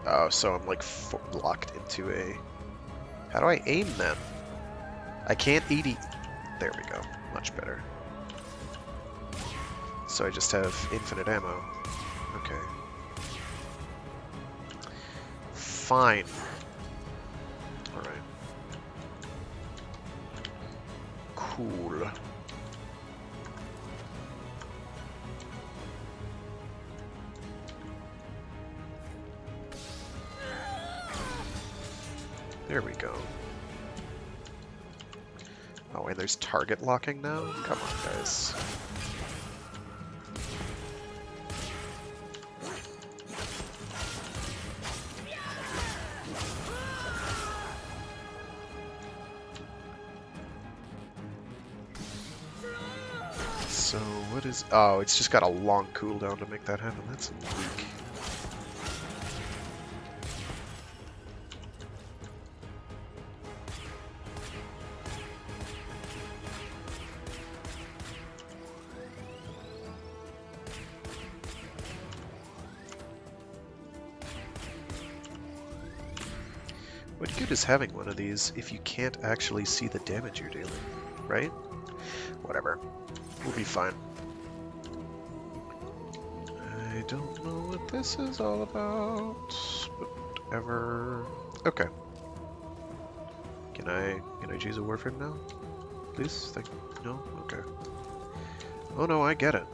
Oh, so I'm like locked into a... How do I aim then? I can't eat. There we go. Much better. So I just have infinite ammo. Okay. Fine. Alright. Cool. There we go. Oh, and there's target locking now? Come on, guys. So, what is... Oh, it's just got a long cooldown to make that happen. That's weak. What good is having one of these if you can't actually see the damage you're dealing, right? Whatever. We'll be fine. I don't know what this is all about, but whatever. Okay. Can I choose a Warframe now? Please? Thank you. No? Okay. Oh no, I get it.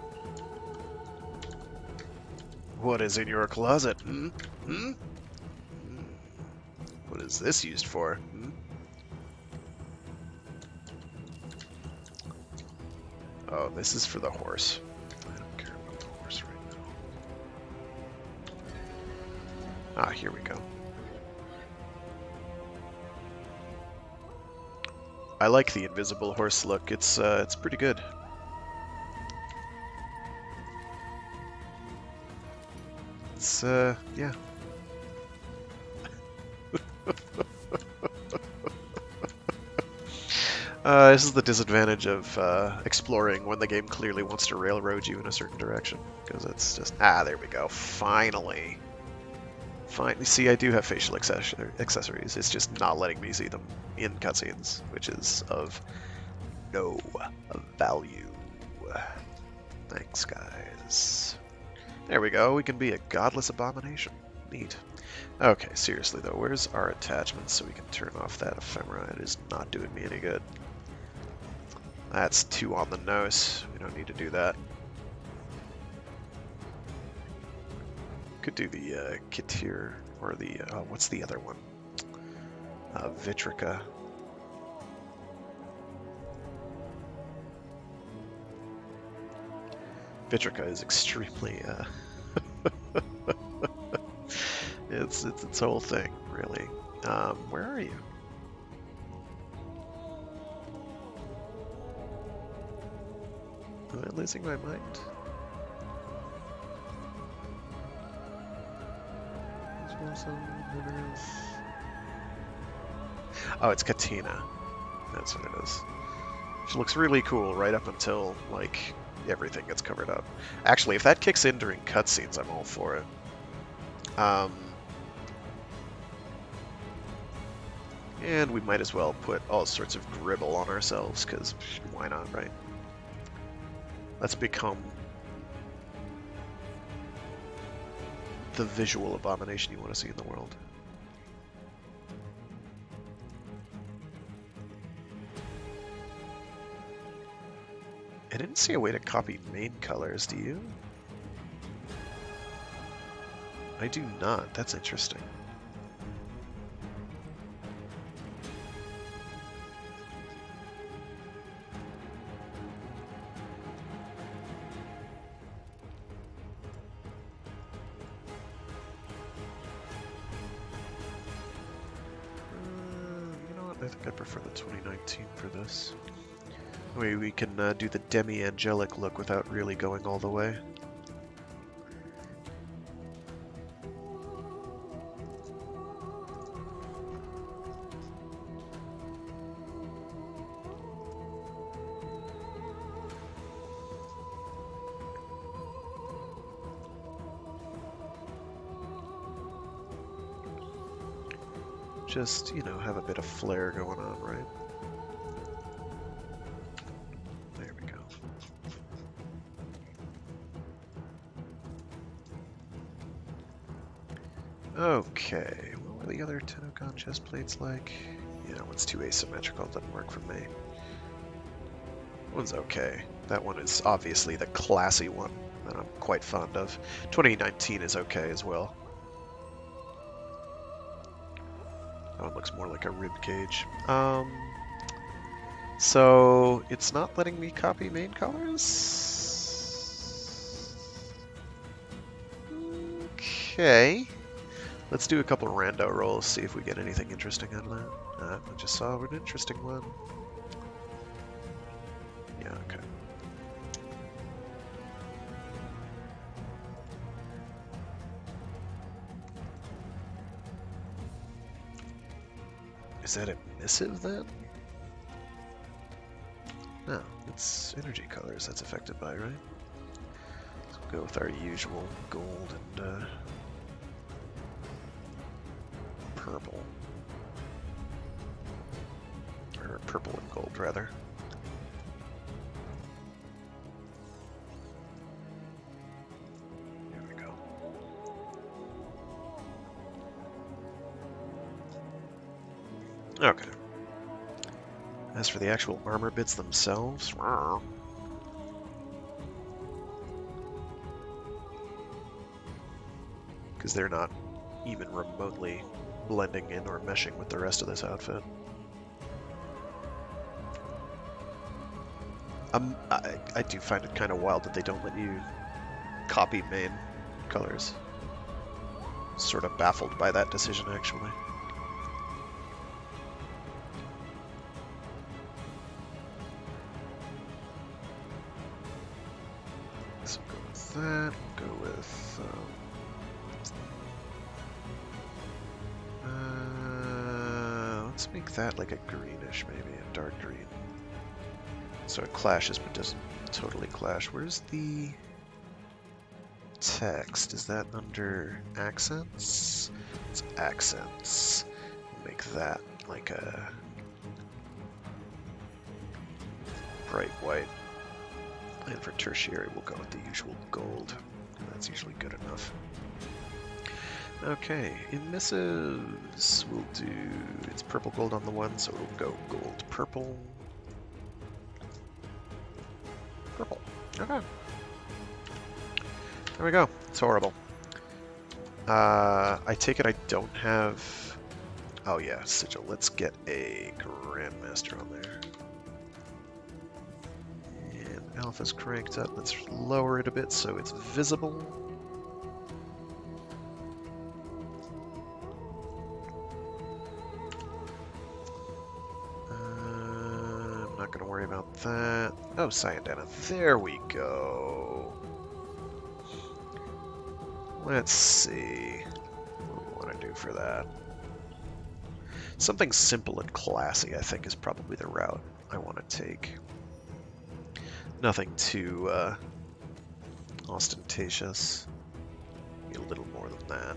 What is in your closet? Hmm? Hmm? What is this used for? Hmm? Oh, this is for the horse. I don't care about the horse right now. Ah, here we go. I like the invisible horse look. It's pretty good. It's yeah. This is the disadvantage of exploring when the game clearly wants to railroad you in a certain direction. Because it's just... Ah, there we go. Finally. Fine. You see, I do have facial accessories. It's just not letting me see them in cutscenes, which is of no value. Thanks, guys. There we go. We can be a godless abomination. Neat. Okay, seriously though, where's our attachments so we can turn off that ephemera? It is not doing me any good. That's too on the nose. We don't need to do that. Could do the Kitir, or the, what's the other one? Vitrica. Vitrica is extremely, it's its whole thing, really. Where are you? Am I losing my mind? Oh, it's Katina. That's what it is. She looks really cool right up until, like, everything gets covered up. Actually, if that kicks in during cutscenes, I'm all for it. And we might as well put all sorts of gribble on ourselves, because why not, right? Let's become the visual abomination you want to see in the world. I didn't see a way to copy main colors, do you? I do not. That's interesting. You know what? I think I prefer the 2019 for this. We can do the demi-angelic look without really going all the way. Just, you know, have a bit of flair going on, right? There we go. Okay, what were the other Tennokan chest plates like? Yeah, that one's too asymmetrical, doesn't work for me. That one's okay. That one is obviously the classy one that I'm quite fond of. 2019 is okay as well. That one looks more like a rib cage. So it's not letting me copy main colors? Okay. Let's do a couple rando rolls, see if we get anything interesting out of that. I just saw an interesting one. Yeah, okay. Is that a missive then? No, it's energy colors that's affected by, right? So we'll go with our usual gold and purple. Or purple and gold, rather. There we go. Okay. As for the actual armor bits themselves, because they're not even remotely blending in or meshing with the rest of this outfit. I do find it kind of wild that they don't let you copy main colors. Sort of baffled by that decision, actually. So go with that, go with let's make that like a greenish, maybe a dark green. So it clashes but doesn't totally clash. Where's the text. Is that under accents? It's accents. Make that like a bright white. And for tertiary, we'll go with the usual gold. That's usually good enough. Okay, in missives, we'll do, it's purple gold on the one, so it'll go gold purple. Purple. Okay. There we go. It's horrible. I take it I don't have... Oh yeah, sigil. Let's get a Grandmaster on there. And alpha's cranked up. Let's lower it a bit so it's visible. I'm not going to worry about that. Oh, Cyandana. There we go. Let's see what we want to do for that. Something simple and classy, I think, is probably the route I want to take. Nothing too ostentatious. Maybe a little more than that.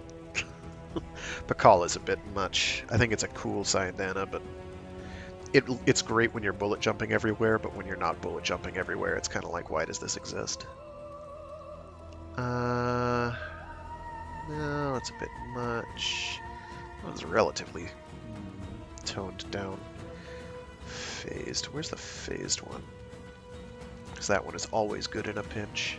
Pakal is a bit much. I think it's a cool Cyandana, but it's great when you're bullet jumping everywhere, but when you're not bullet jumping everywhere, it's kind of like, why does this exist? No, it's a bit much. That was relatively toned down. Phased. Where's the phased one? Because that one is always good in a pinch.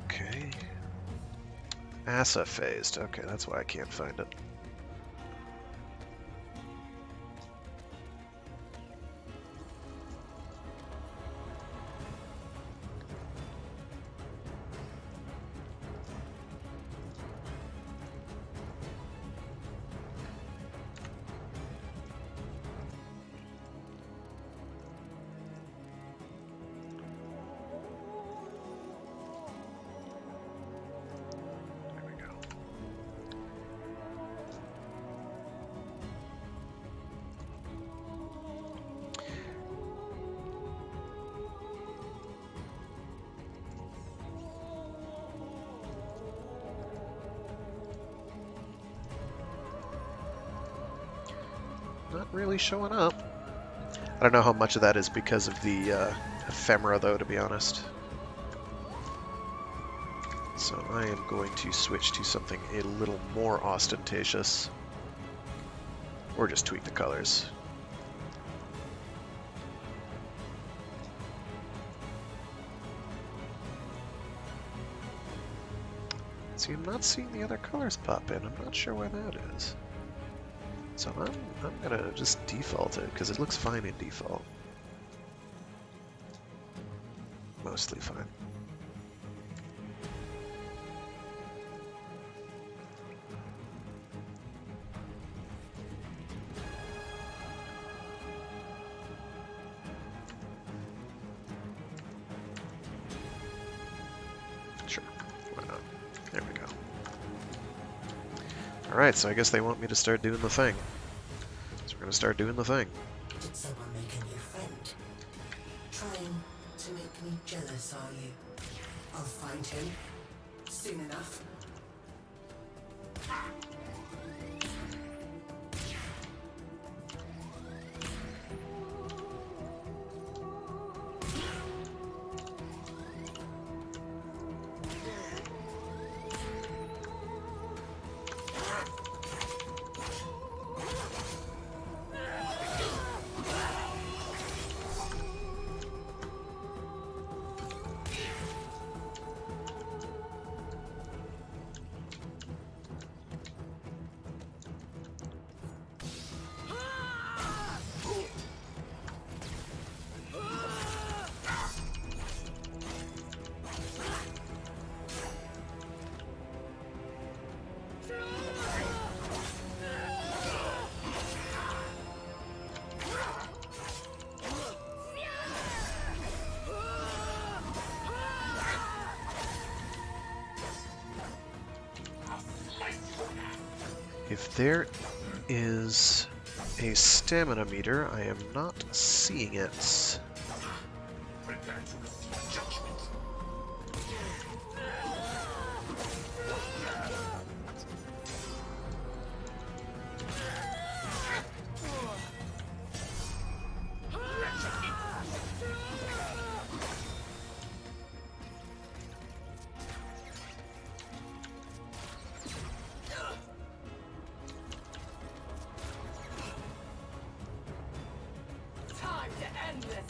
Okay. Asa phased. Okay, that's why I can't find it. Not really showing up. I don't know how much of that is because of the ephemera, though, to be honest. So I am going to switch to something a little more ostentatious. Or just tweak the colors. See, I'm not seeing the other colors pop in. I'm not sure why that is. So I'm gonna just default it, because it looks fine in default. Mostly fine. Sure, why not? There we go. Alright, so I guess they want me to start doing the thing. So we're gonna start doing the thing. Did someone make a new friend? Trying to make me jealous, are you? I'll find him soon enough. If there is a stamina meter, I am not seeing it. Time to end this.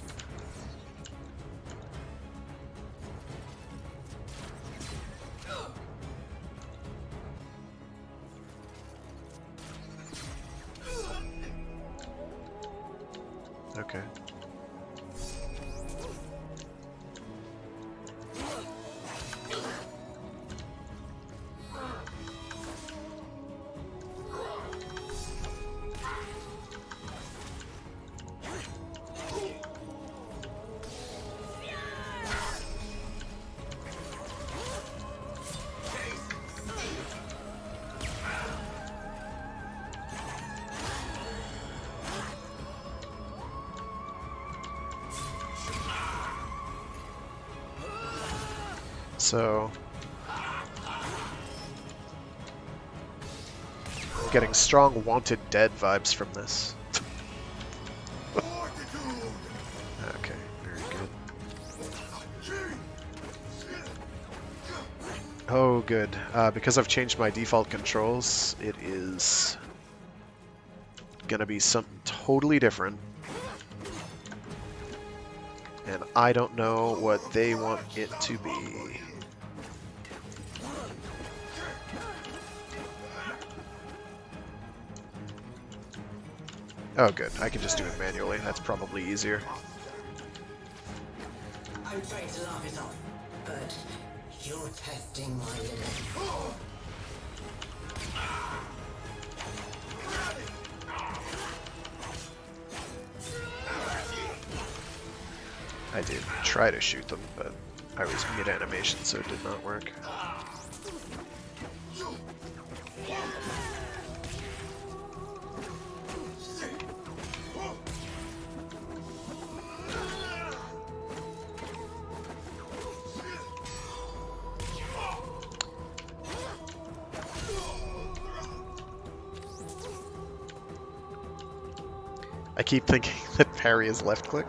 Okay. So, I'm getting strong Wanted Dead vibes from this. Okay, very good. Oh, good. Because I've changed my default controls, it is gonna be something totally different. And I don't know what they want it to be. Oh good, I can just do it manually, that's probably easier. I'm trying to laugh it off, but you're testing my limit. I did try to shoot them, but I was mid-animation, so it did not work. I keep thinking that parry is left click.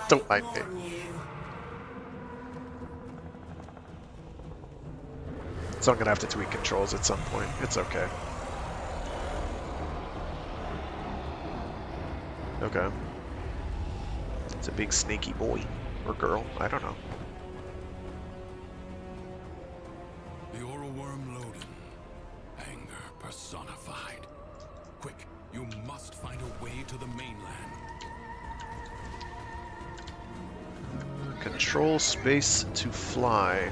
Don't mind me. So I'm gonna have to tweak controls at some point. It's okay. Okay. It's a big sneaky boy. Or girl. I don't know. The oral worm Loden. Anger personified. Quick, you must find a way to the mainland. Control space to fly.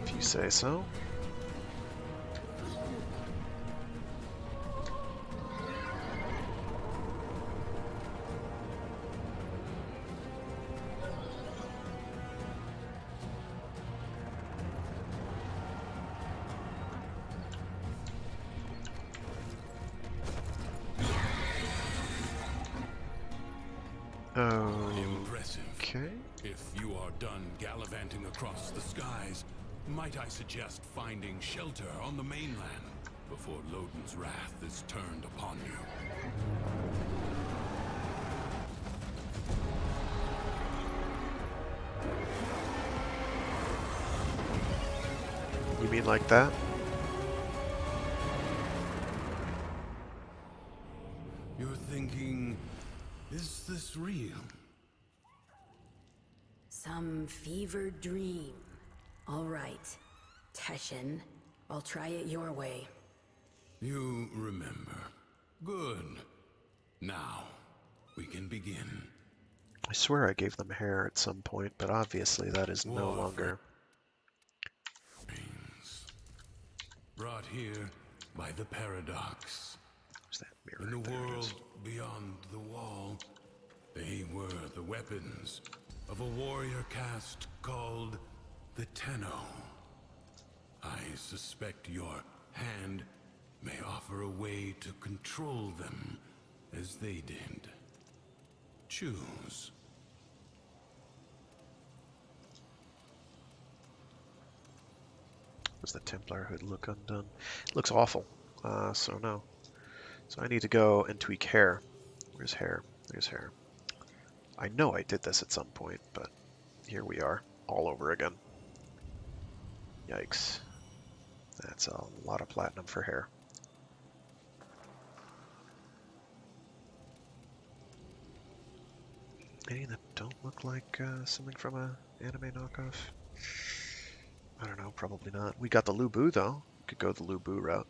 If you say so. Impressive. Okay. If you are done gallivanting across the skies, might I suggest finding shelter on the mainland before Loden's wrath is turned upon you? You mean like that? You're thinking, is this real? Some fevered dream. All right, Teshin, I'll try it your way. You remember. Good. Now, we can begin. I swear I gave them hair at some point, but obviously that is no longer. Brought here by the Paradox. In the world beyond the wall, they were the weapons of a warrior caste called the Tenno. I suspect your hand may offer a way to control them as they did. Choose. Was the Templar hood look undone? It looks awful. So no. So I need to go and tweak hair. Where's hair? There's hair. I know I did this at some point, but here we are, all over again. Yikes. That's a lot of platinum for hair. Any that don't look like something from a anime knockoff? I don't know, probably not. We got the Lubu though. Could go the Lubu route.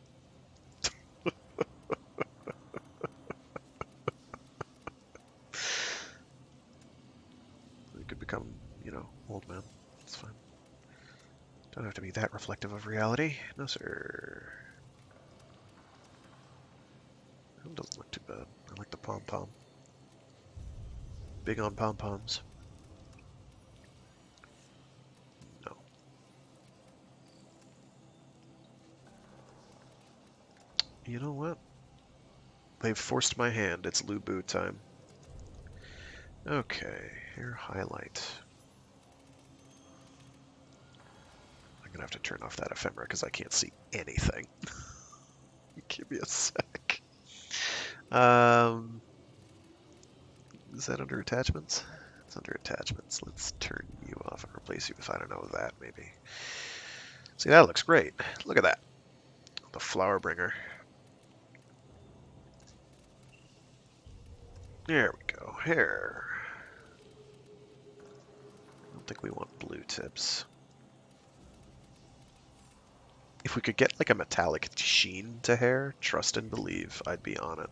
We could become, you know, old man. It's fine. Don't have to be that reflective of reality. No, sir. That doesn't look too bad. I like the pom-pom. Big on pom-poms. No. You know what? They've forced my hand. It's Lubu time. Okay, hair highlight. I'm gonna have to turn off that ephemera because I can't see anything. Give me a sec. Is that under attachments? It's under attachments. Let's turn you off and replace you with, I don't know, that maybe. See, that looks great. Look at that. The flower bringer. There we go. Hair. I don't think we want blue tips. If we could get like a metallic sheen to hair, trust and believe, I'd be on it.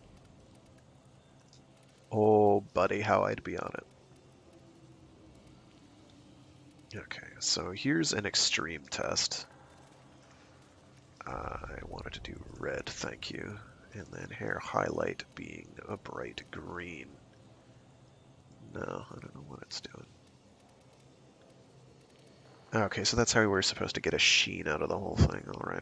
Oh, buddy, how I'd be on it. Okay, so here's an extreme test. I wanted to do red, thank you. And then hair highlight being a bright green. No, I don't know what it's doing. Okay, so that's how we were supposed to get a sheen out of the whole thing. Alright.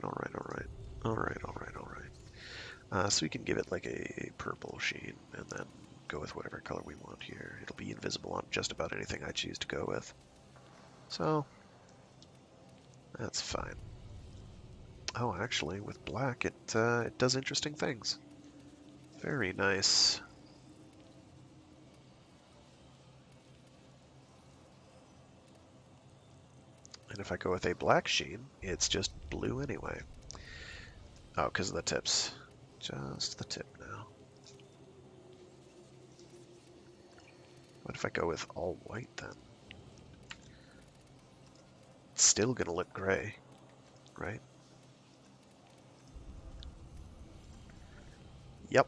So we can give it like a purple sheen and then go with whatever color we want here. It'll be invisible on just about anything I choose to go with. So, that's fine. Oh, actually, with black, it does interesting things. Very nice. And if I go with a black sheen, it's just blue anyway. Oh, because of the tips. Just the tip now. What if I go with all white then? It's still gonna look gray, right? Yep.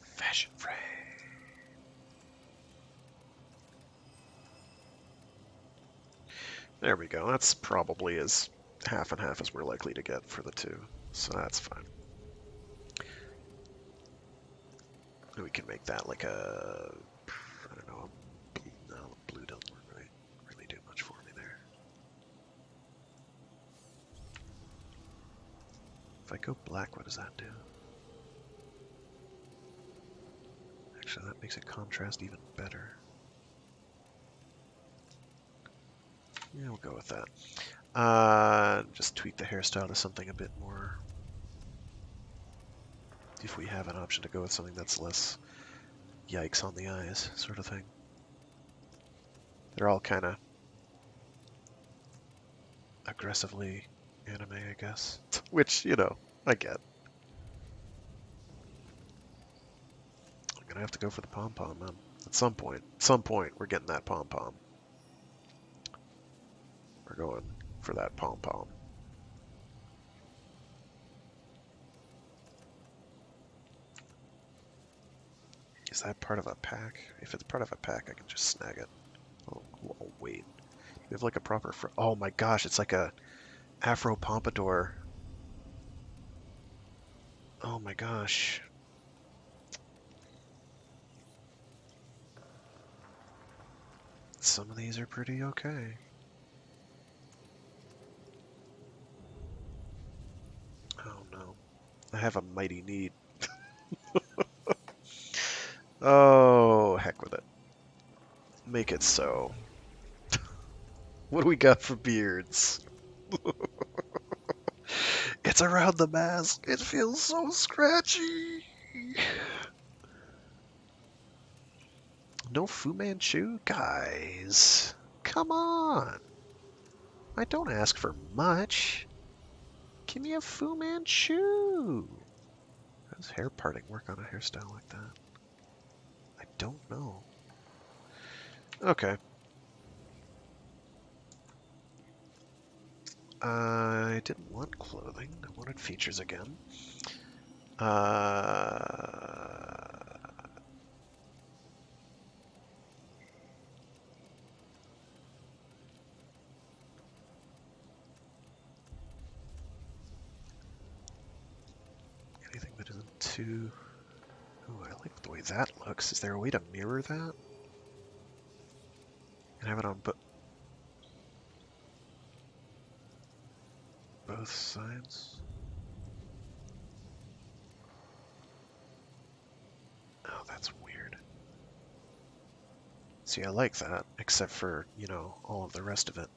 Fashion frame. There we go. That's probably as half and half as we're likely to get for the two. So that's fine. We can make that like a, I don't know, no, blue doesn't really do much for me there. If I go black, what does that do? Actually, that makes it contrast even better. Yeah, we'll go with that. Just tweak the hairstyle to something a bit more. If we have an option to go with something that's less yikes on the eyes, sort of thing. They're all kind of aggressively anime, I guess. Which, you know, I get. I'm gonna have to go for the pom-pom, man. At some point, we're getting that pom-pom. We're going for that pom-pom. Is that part of a pack? If it's part of a pack, I can just snag it. Oh, wait. We have like a proper... oh my gosh, it's like a Afro Pompadour Oh my gosh. Some of these are pretty okay. Oh no. I have a mighty need. Oh, heck with it. Make it so. What do we got for beards? It's around the mask. It feels so scratchy. No Fu Manchu? Guys, come on. I don't ask for much. Give me a Fu Manchu. How does hair parting work on a hairstyle like that? I don't know. Okay. I didn't want clothing. I wanted features again. Anything that isn't too... Oh, I like the way that looks. Is there a way to mirror that? And have it on both sides? Oh, that's weird. See, I like that, except for, you know, all of the rest of it.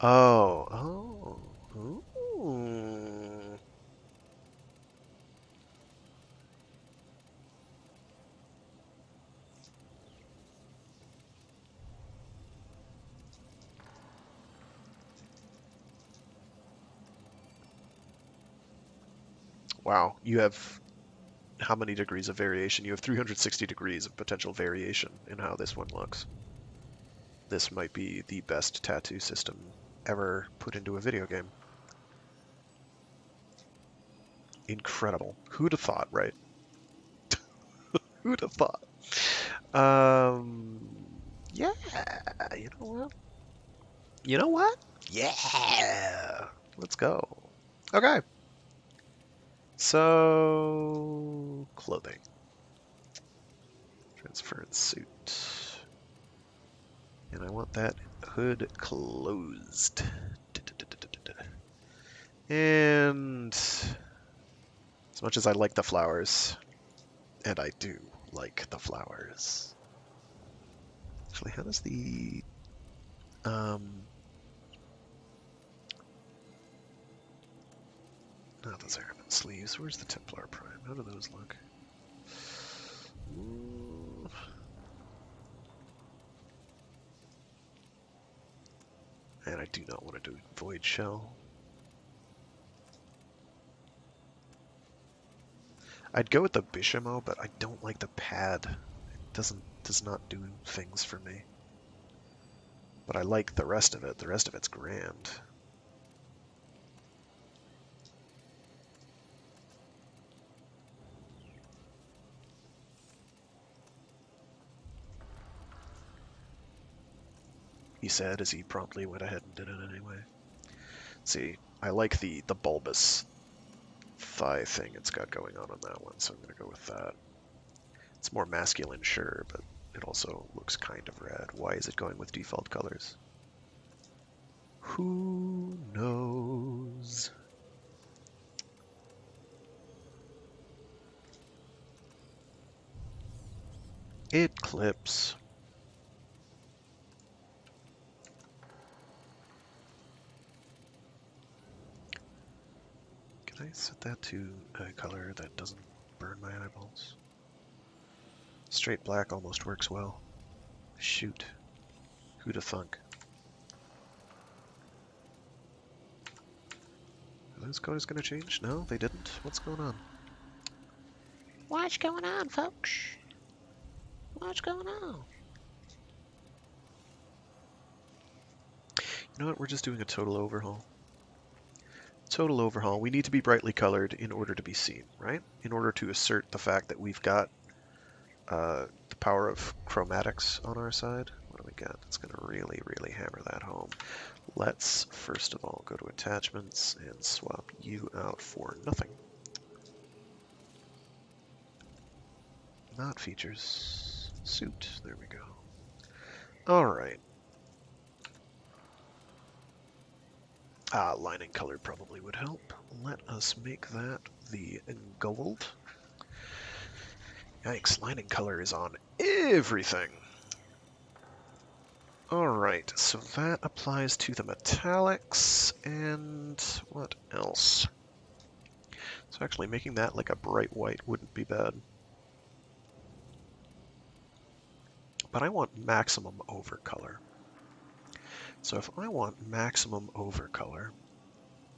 Oh, ooh. Wow, you have how many degrees of variation? You have 360 degrees of potential variation in how this one looks. This might be the best tattoo system ever put into a video game. Incredible. Who'd have thought, right? Who'd have thought? Yeah, you know what? You know what? Yeah! Let's go. Okay. So, clothing. Transference suit. And I want that hood closed. And as much as I like the flowers, and I do like the flowers. Actually, how does the no, those are sleeves. Where's the Templar Prime? How do those look? Ooh. And I do not want to do Void Shell. I'd go with the Bishamo, but I don't like the pad. It does not do things for me. But I like the rest of it. The rest of it's grand. He said as he promptly went ahead and did it anyway. See, I like the bulbous thigh thing it's got going on that one, so I'm going to go with that. It's more masculine, sure, but it also looks kind of rad. Why is it going with default colors? Who knows? It clips. Can I set that to a color that doesn't burn my eyeballs? Straight black almost works well. Shoot. Who'da thunk? Are those colors gonna change? No, they didn't. What's going on? What's going on, folks? What's going on? You know what? We're just doing a total overhaul. Total overhaul. We need to be brightly colored in order to be seen, right? In order to assert the fact that we've got the power of chromatics on our side. What do we get? It's going to really, really hammer that home. Let's first of all go to attachments and swap you out for nothing. Not features. Suit. There we go. Alright. Lining color probably would help. Let us make that the gold. Yikes, lining color is on everything. Alright, so that applies to the metallics, and what else? So actually making that like a bright white wouldn't be bad. But I want maximum overcolor. So if I want maximum overcolor,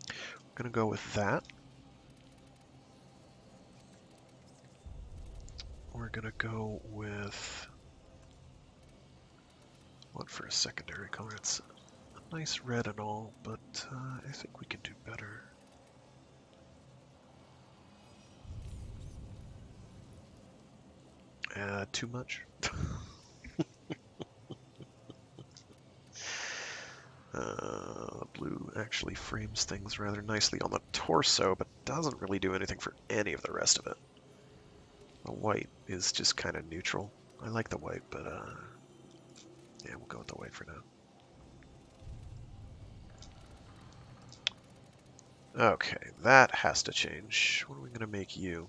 I'm going to go with that. We're going to go with, what for a secondary color? It's a nice red and all, but I think we can do better. Too much? Blue actually frames things rather nicely on the torso, but doesn't really do anything for any of the rest of it. The white is just kind of neutral. I like the white, but yeah, we'll go with the white for now. Okay, that has to change. What are we going to make you?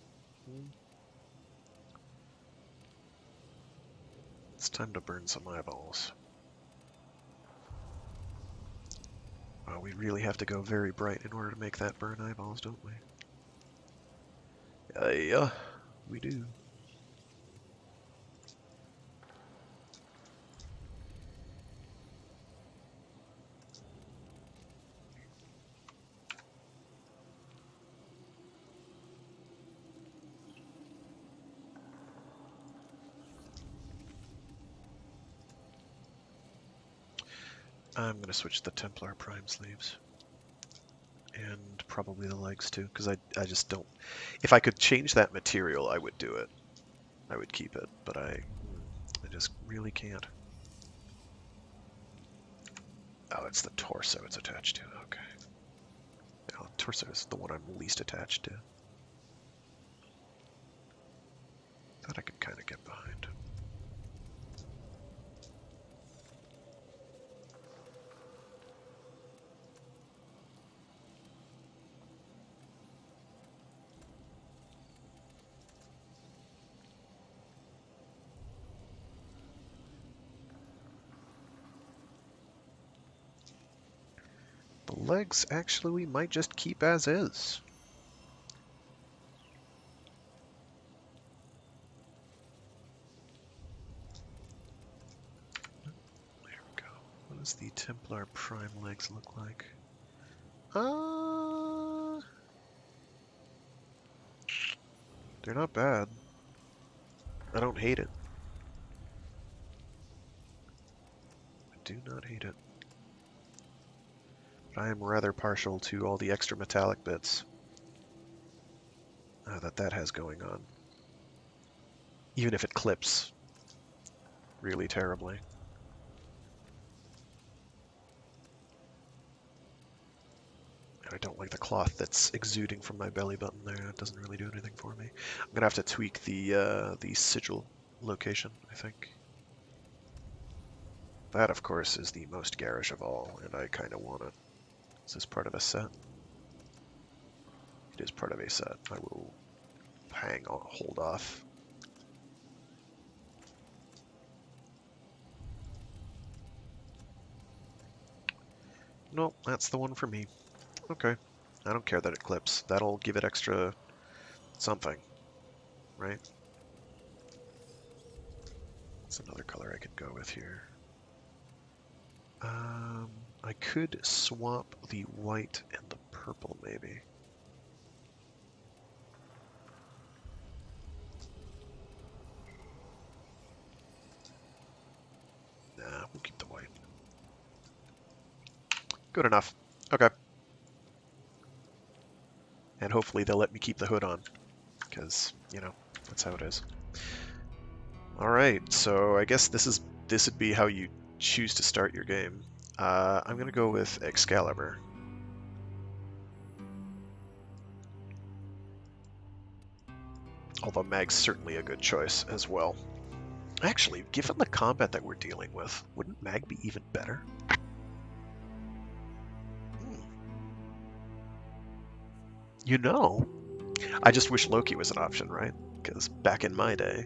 It's time to burn some eyeballs. Oh, we really have to go very bright in order to make that burn eyeballs, don't we? Yeah, we do. I'm going to switch the Templar Prime sleeves. And probably the legs too, because I just don't... If I could change that material, I would do it. I would keep it, but I just really can't. Oh, it's the torso it's attached to, okay. Oh, torso is the one I'm least attached to. That I could kind of get behind. The legs, actually, we might just keep as is. There we go. What does the Templar Prime legs look like? They're not bad. I don't hate it. I do not hate it. I am rather partial to all the extra metallic bits that has going on. Even if it clips really terribly. And I don't like the cloth that's exuding from my belly button there. It doesn't really do anything for me. I'm gonna have to tweak the sigil location, I think. That, of course, is the most garish of all, and I kind of want it. Is this part of a set? It is part of a set. I will hold off. Nope, that's the one for me. Okay. I don't care that it clips. That'll give it extra something, right? That's another color I could go with here. I could swap the white and the purple, maybe. Nah, we'll keep the white. Good enough. Okay. And hopefully they'll let me keep the hood on, because, you know, that's how it is. Alright, so I guess this would be how you choose to start your game. I'm going to go with Excalibur. Although Mag's certainly a good choice as well. Actually, given the combat that we're dealing with, wouldn't Mag be even better? You know, I just wish Loki was an option, right? Because back in my day...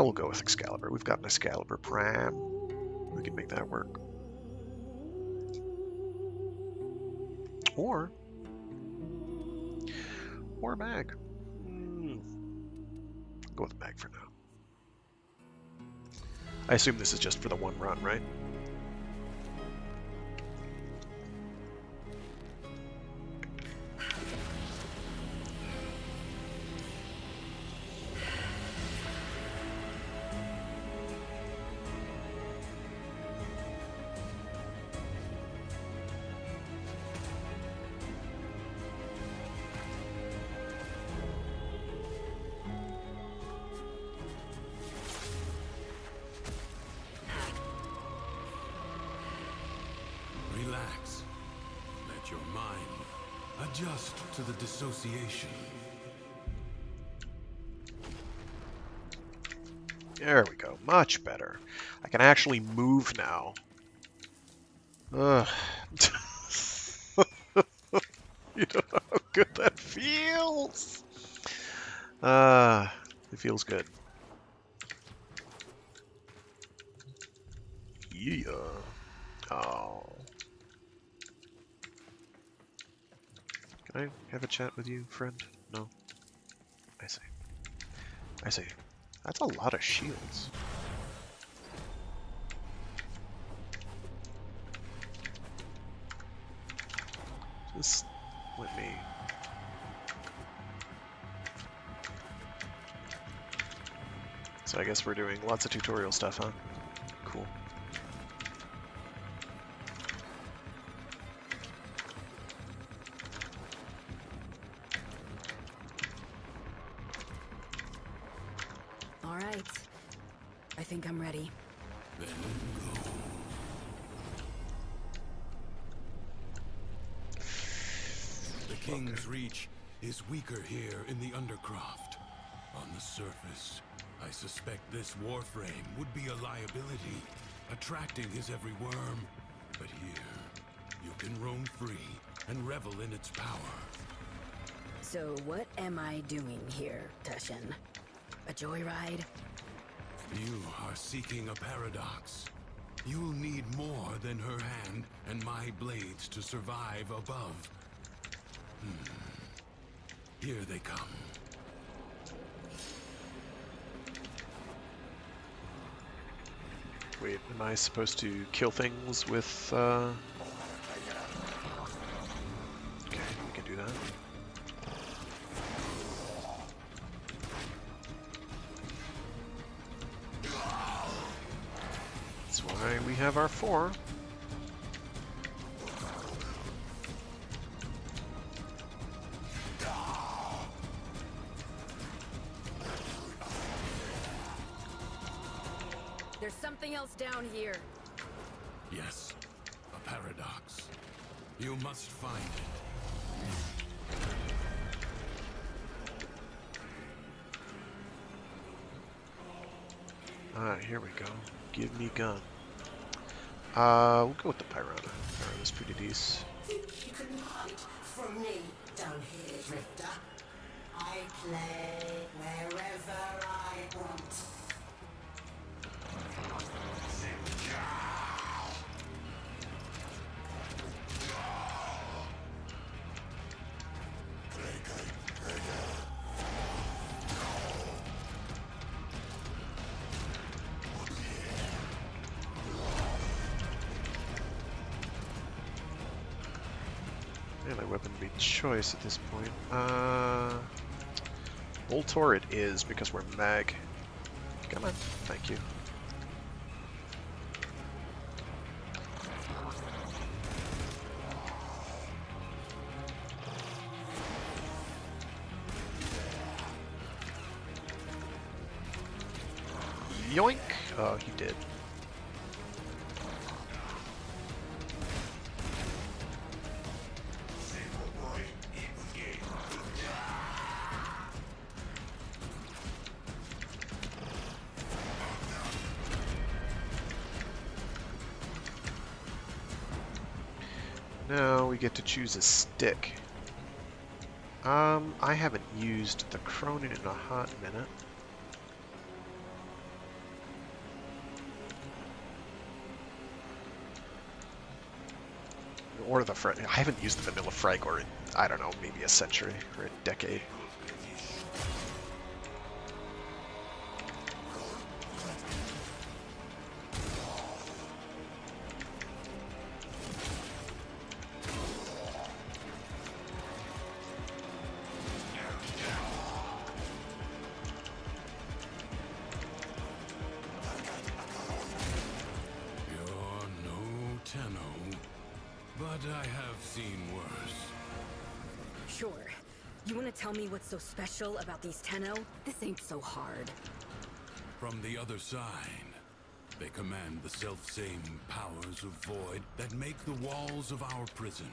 we'll go with Excalibur. We've got an Excalibur Prime. We can make that work. Or Mag. I'll go with Mag for now. I assume this is just for the one run, right? Relax. Let your mind adjust to the dissociation. There we go. Much better. I can actually move now. Ugh. You know how good that feels? It feels good. Yeah. Oh. Can I have a chat with you, friend? No? I see. I see. That's a lot of shields. Just let me... So I guess we're doing lots of tutorial stuff, huh? Cool. All right. I think I'm ready. Then go. The King's Reach is weaker here in the Undercroft. On the surface, I suspect this Warframe would be a liability, attracting his every worm. But here, you can roam free and revel in its power. So what am I doing here, Tushin? A joyride? You are seeking a paradox. You'll need more than her hand and my blades to survive above. Here they come. Wait, am I supposed to kill things with, Okay, we can do that. That's why we have our 4. There's something else down here. Yes, a paradox. You must find it. Alright, here we go. Give me gun. We'll go with the Pyrana. Pyrana's pretty decent. Think you can hide from me down here, Drifter? I play wherever I want. Melee weapon would be choice at this point. Voltor it is because we're mag. Come on, thank you. Yoink! Oh, he did. Now we get to choose a stick. I haven't used the Cronin in a hot minute. Or the I haven't used the vanilla Fraggoth in, I don't know, maybe a century or a decade. But I have seen worse. Sure. You want to tell me what's so special about these Tenno? This ain't so hard. From the other side, they command the self-same powers of void that make the walls of our prison.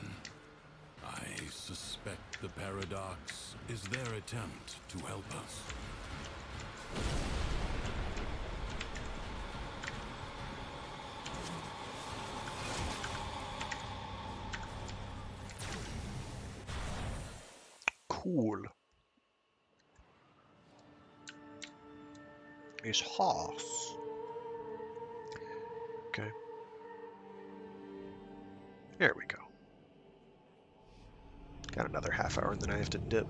I suspect the Paradox is their attempt to help us. Cool. Is horse. Okay. There we go. Got another half hour and then I have to dip.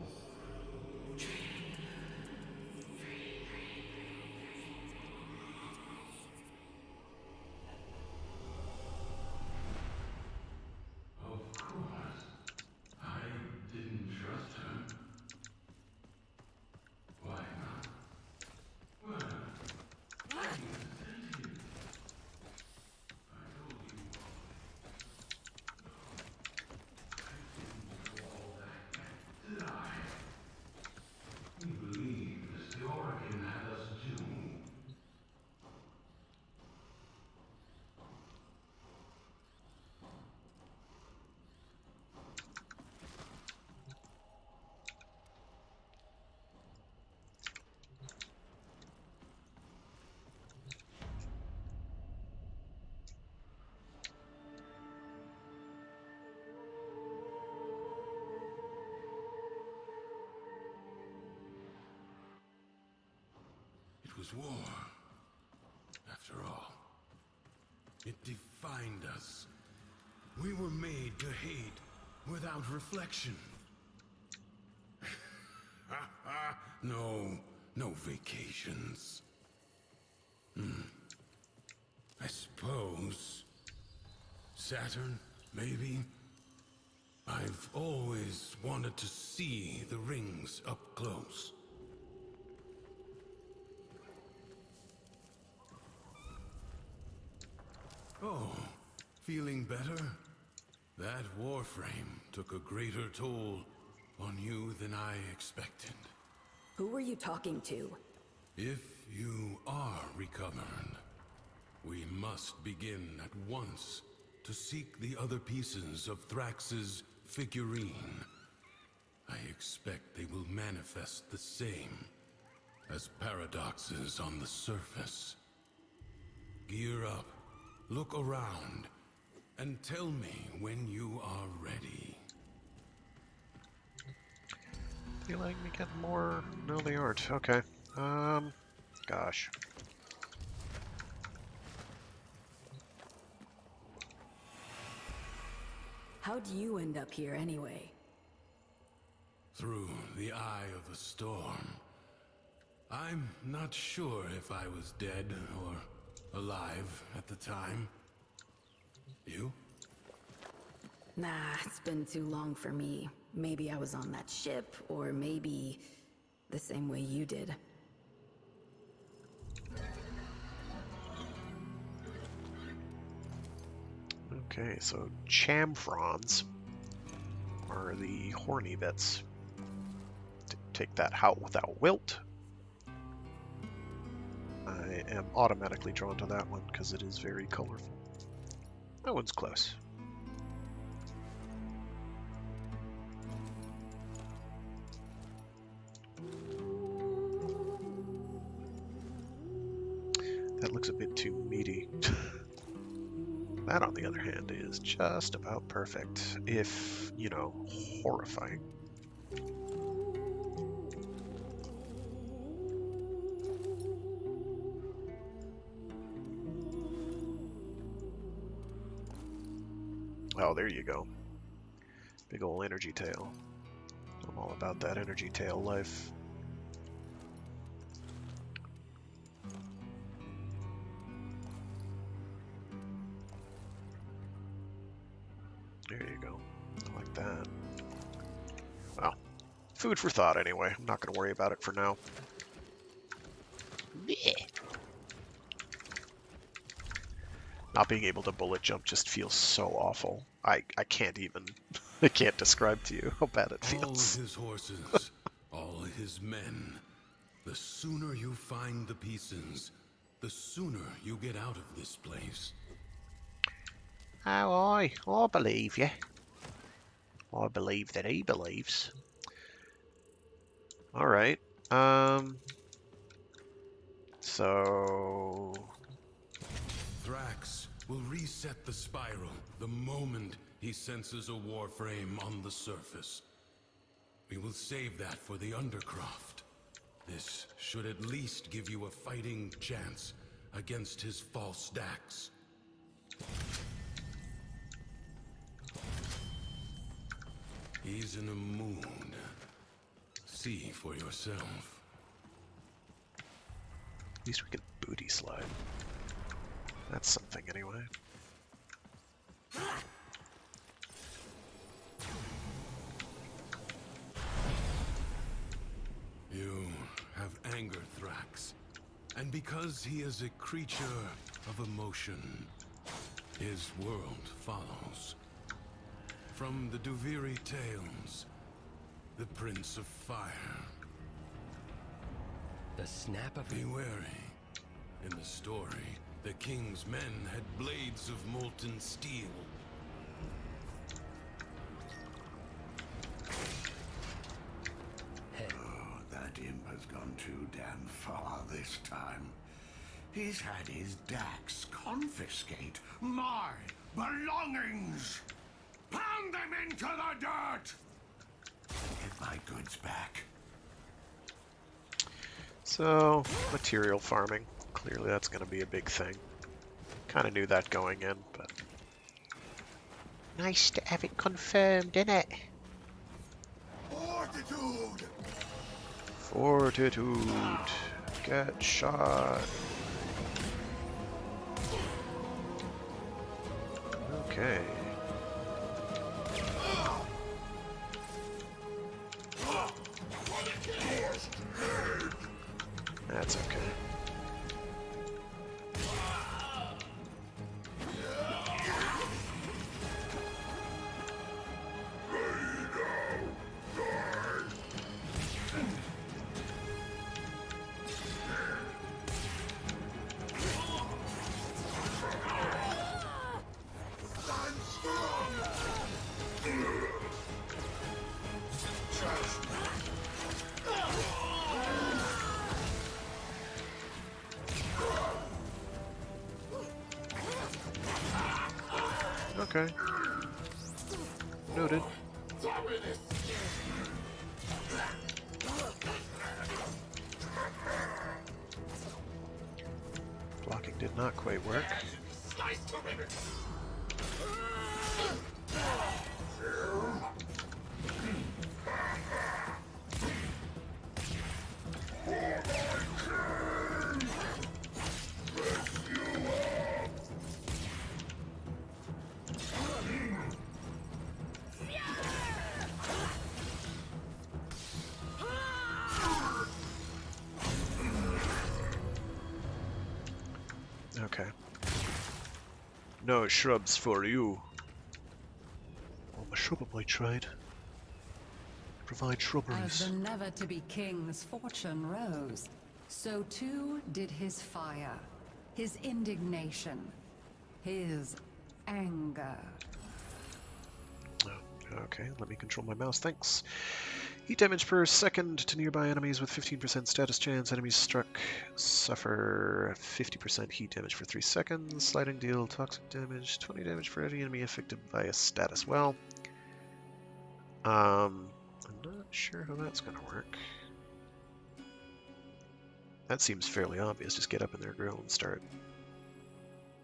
It was war, after all. It defined us. We were made to hate without reflection. No vacations. I suppose Saturn, maybe? I've always wanted to see the rings up close. Oh, feeling better? That Warframe took a greater toll on you than I expected. Who were you talking to? If you are recovered, we must begin at once to seek the other pieces of Thrax's figurine. I expect they will manifest the same as paradoxes on the surface. Gear up. Look around, and tell me when you are ready. Feeling we get more? No, they aren't. Okay. Gosh. How'd you end up here anyway? Through the eye of a storm. I'm not sure if I was dead or alive at the time. You? Nah, it's been too long for me. Maybe I was on that ship, or maybe the same way you did. Okay, so chamfrons are the horny bits. Take that out without wilt. I I am automatically drawn to that one because it is very colorful. That one's close. That looks a bit too meaty. That, on the other hand, is just about perfect, if, you know, horrifying. Oh, there you go. Big ol' energy tail. I'm all about that energy tail life. There you go. I like that. Well, food for thought anyway. I'm not going to worry about it for now. Blech. Not being able to bullet jump just feels so awful. I can't even, I can't describe to you how bad it feels. All his horses, all his men. The sooner you find the pieces, the sooner you get out of this place. Oh, I believe you. I believe that he believes. All right. So Thrax will reset the spiral the moment he senses a Warframe on the surface. We will save that for the Undercroft. This should at least give you a fighting chance against his false Dax. He's in a mood. See for yourself. at least we can booty slide. That's something anyway. You have anger, Thrax. And because he is a creature of emotion, his world follows. From the Duviri tales, the Prince of Fire. The snap of... Be wary. In the story, the king's men had blades of molten steel. Oh, that imp has gone too damn far this time. He's had his Dax confiscate my belongings! Pound them into the dirt! Get my goods back. So, material farming. Clearly that's going to be a big thing. Kind of knew that going in, but... Nice to have it confirmed, innit? Fortitude! Fortitude. Get shot. Okay. That's okay. Okay. Noted. Blocking did not quite work. Okay. No shrubs for you. Well, my shrub of my trade. Provide As shrubberies. the never-to-be king's fortune rose, So too did his fire, his indignation, his anger. Oh, okay, let me control my mouse, thanks. Heat damage per second to nearby enemies with 15% status chance. Enemies struck suffer 50% heat damage for 3 seconds. Sliding deal toxic damage, 20 damage for any enemy affected by a status. Well, I'm not sure how that's going to work. That seems fairly obvious. Just get up in their grill and start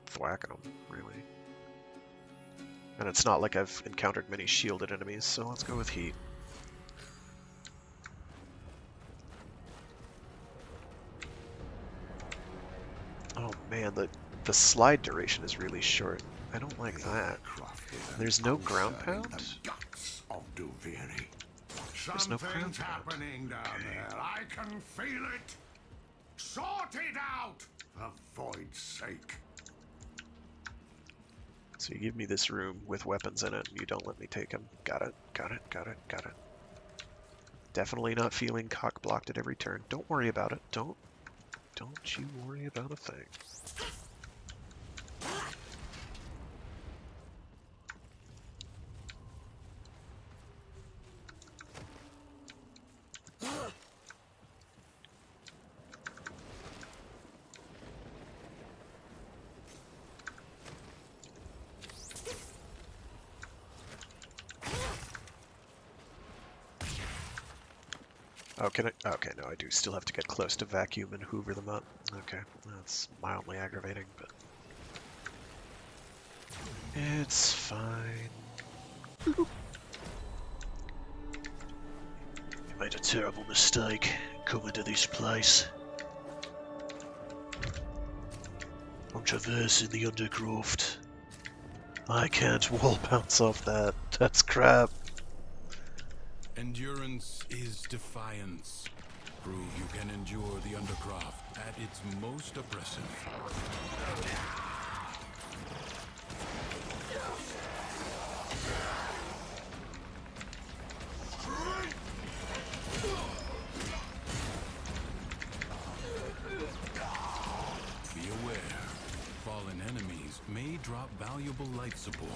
thwacking them, really. And it's not like I've encountered many shielded enemies, so let's go with heat. Oh man, the slide duration is really short. I don't like that. There's no ground pound? Of Duviri. There's no ground Something's pound. happening down there. I can feel it. Sort it out, for void's sake. So you give me this room with weapons in it, and you don't let me take them. Got it, got it, got it, got it. Definitely not feeling cock-blocked at every turn. Don't worry about it. Don't you worry about a thing. Oh, can I? Okay, no, I do still have to get close to vacuum and hoover them up. Okay, that's mildly aggravating, but it's fine. You made a terrible mistake coming to this place. I'm traversing the undergrowth. I can't wall bounce off that. That's crap. Endurance is defiance. Prove you can endure the undercroft at its most oppressive. Be aware, fallen enemies may drop valuable life support.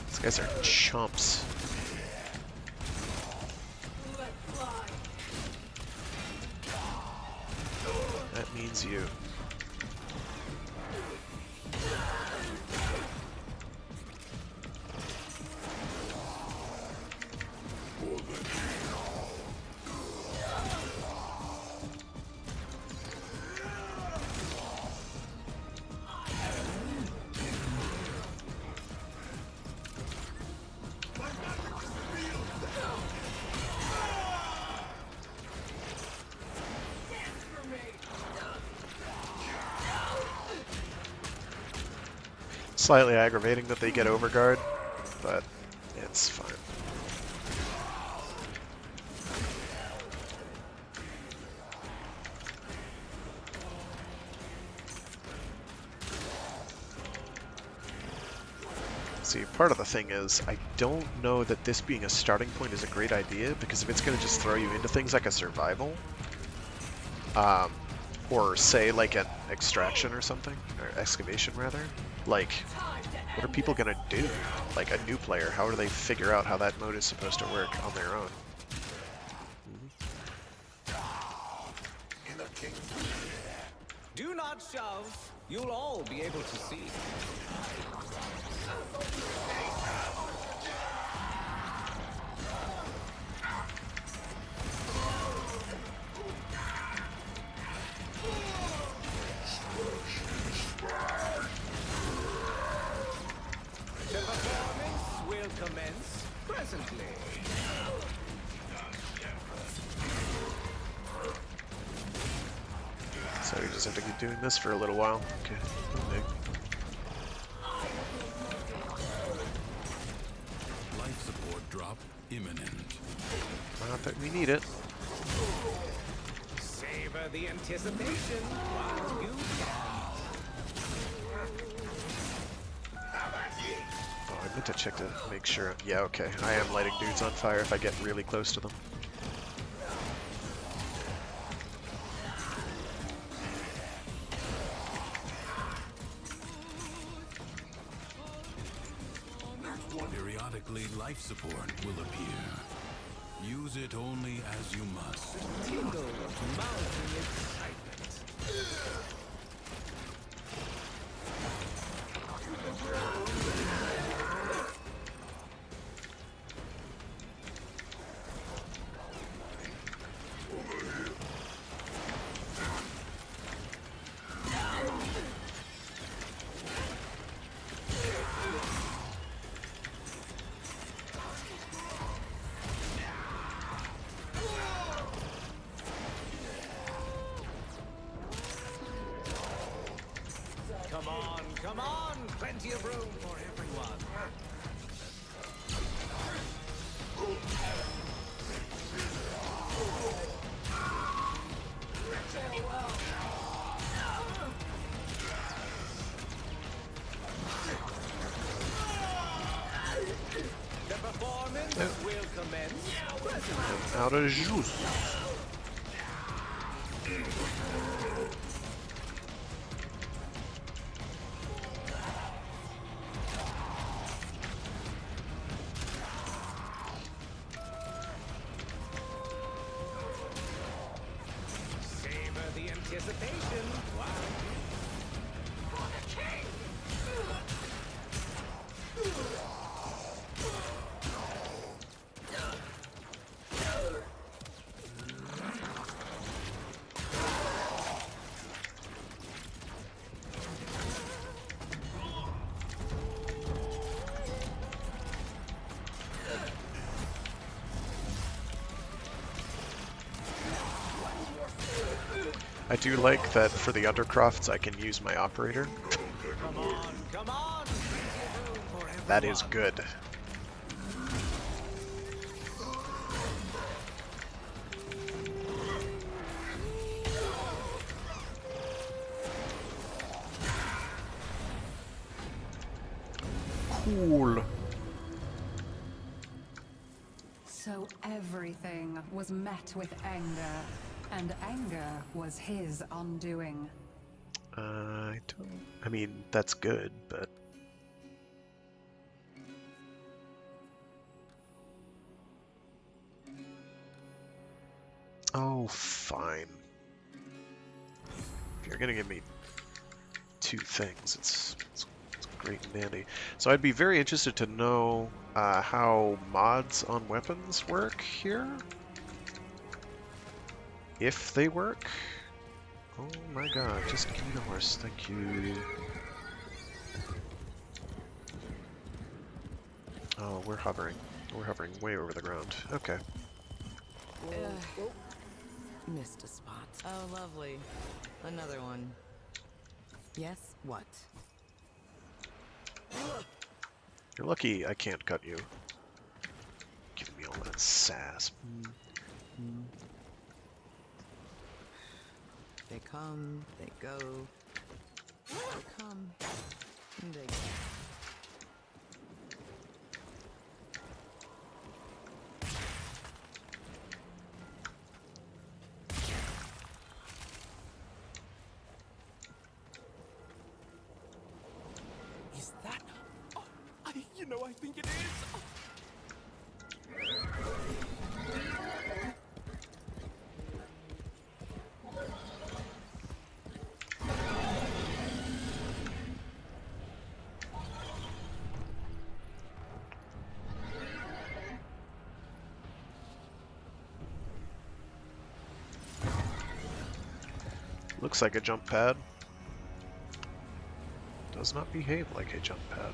These guys are chumps. That means you. Slightly aggravating that they get overguard, but it's fine. See, part of the thing is, I don't know that this being a starting point is a great idea, because if it's going to just throw you into things like a survival, or say like an extraction or something, or excavation rather, like, what are people going to do? Like a new player, how do they figure out how that mode is supposed to work on their own? Do not shove. You'll all be able to see. The performance will commence presently. So you just have to keep doing this for a little while. Okay. Life support drop imminent. Not that we need it. Savor the anticipation while you can. I meant to check to make sure. Yeah, okay. I am lighting dudes on fire if I get really close to them. Periodically, life support will appear. Use it only as you must. Tingle of mountain excitement. Come on! Plenty of room for everyone. The performance will commence. Out of juice. Anticipation. Wow. I do like that for the Undercrofts I can use my operator. Come on! That is good. Cool. So everything was met with anger, and anger was his undoing. I mean, that's good, but... Oh, fine. If you're gonna give me two things, it's great and dandy. So I'd be very interested to know how mods on weapons work here. If they work. Oh my god, just give me the horse, thank you. Oh, we're hovering. We're hovering way over the ground. Okay. Missed a spot. Oh, lovely. Another one. Yes, what? You're lucky I can't cut you. Giving me all that sass. They come, they go. They come, and they go. Is that? Oh, I think it is. Looks like a jump pad. Does not behave like a jump pad.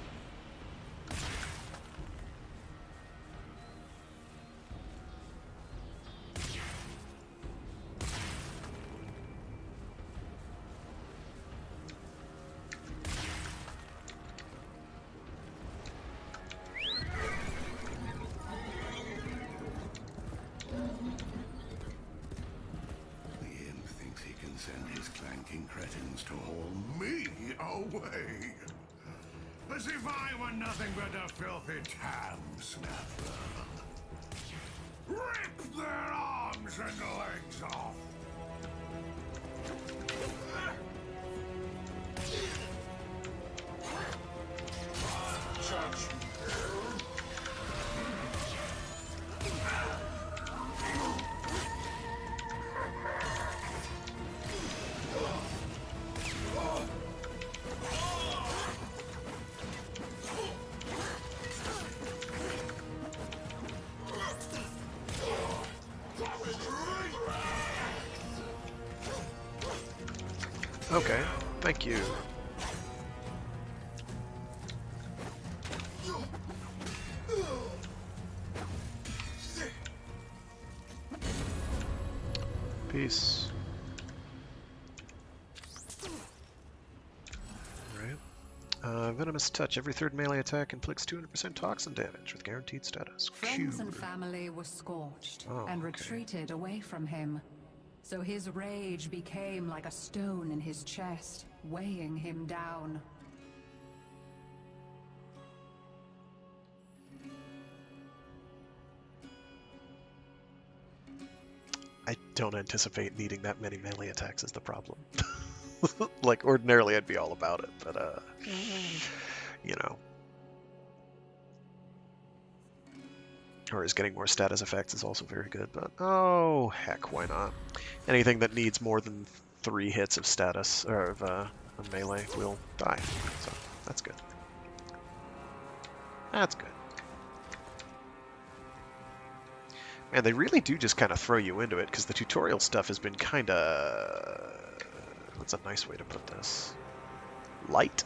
Send his clanking cretins to haul me away. As if I were nothing but a filthy tam snapper. Rip their arms and legs off! Okay, thank you. Peace. Alright. Venomous Touch. Every third melee attack inflicts 200% toxin damage with guaranteed status. Friends and family were scorched and retreated away from him. So his rage became like a stone in his chest, weighing him down. I don't anticipate needing that many melee attacks is the problem. Like, ordinarily I'd be all about it, but, you know. Or is getting more status effects is also very good, but oh, heck, why not? Anything that needs more than 3 hits of status, or of melee, will die, so that's good. That's good. Man, they really do just kind of throw you into it, because the tutorial stuff has been kind of... What's a nice way to put this? Light?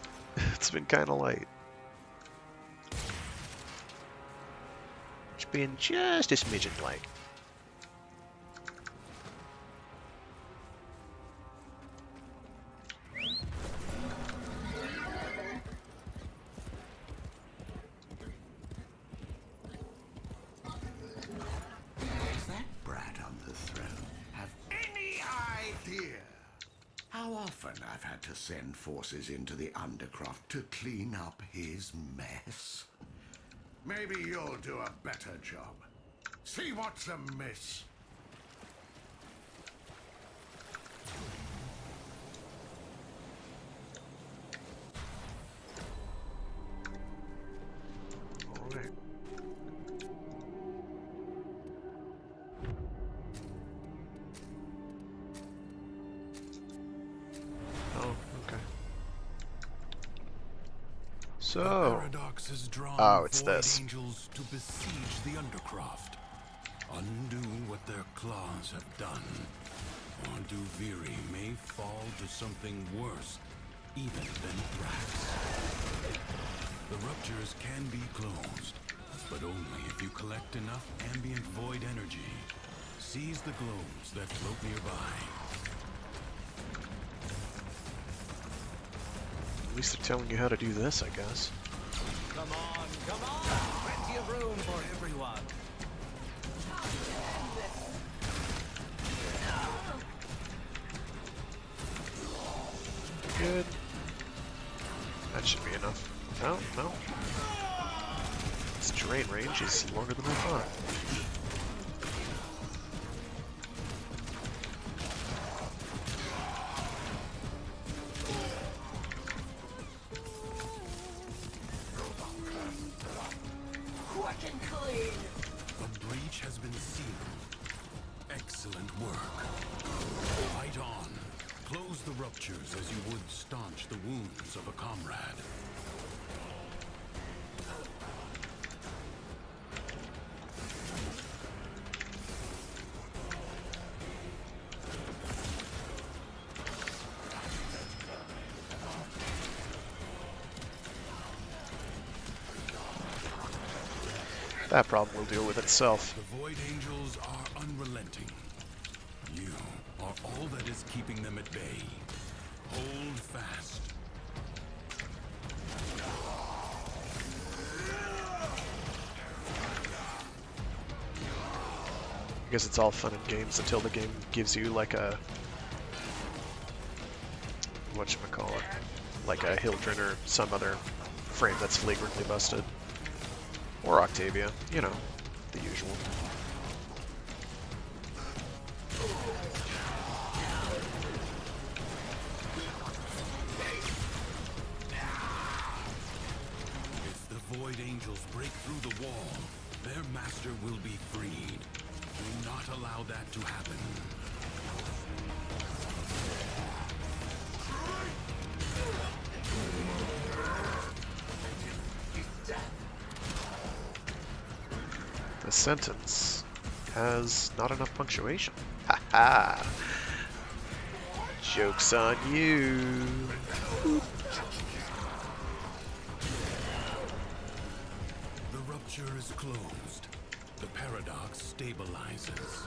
It's been kind of light. It's been just a smidgen light. Does that brat on the throne have any idea how often I've had to send forces into the Undercroft to clean up his mess? Maybe you'll do a better job. See what's amiss. All right. Oh, okay. So, The Paradox has drawn oh, it's void this. angels to besiege the Undercroft, undo what their claws have done, or Duviri may fall to something worse, even than Thrax. The ruptures can be closed, but only if you collect enough ambient void energy. Seize the globes that float nearby. At least they're telling you how to do this, I guess. Come on, come on! Plenty of room for everyone. Good. That should be enough. No, no. This terrain range is longer than I thought. A breach has been sealed. Excellent work. Fight on. Close the ruptures as you would staunch the wounds of a comrade. That problem will deal with itself. The Void Angels are unrelenting. You are all that is keeping them at bay. Hold fast. I guess it's all fun and games until the game gives you like a... whatchamacallit? Like a Hildren or some other Warframe that's flagrantly busted. Or Octavia, you know, the usual. If the Void Angels break through the wall, their master will be freed. Do not allow that to happen. The sentence has not enough punctuation. Ha ha! Joke's on you! The rupture is closed. The paradox stabilizes.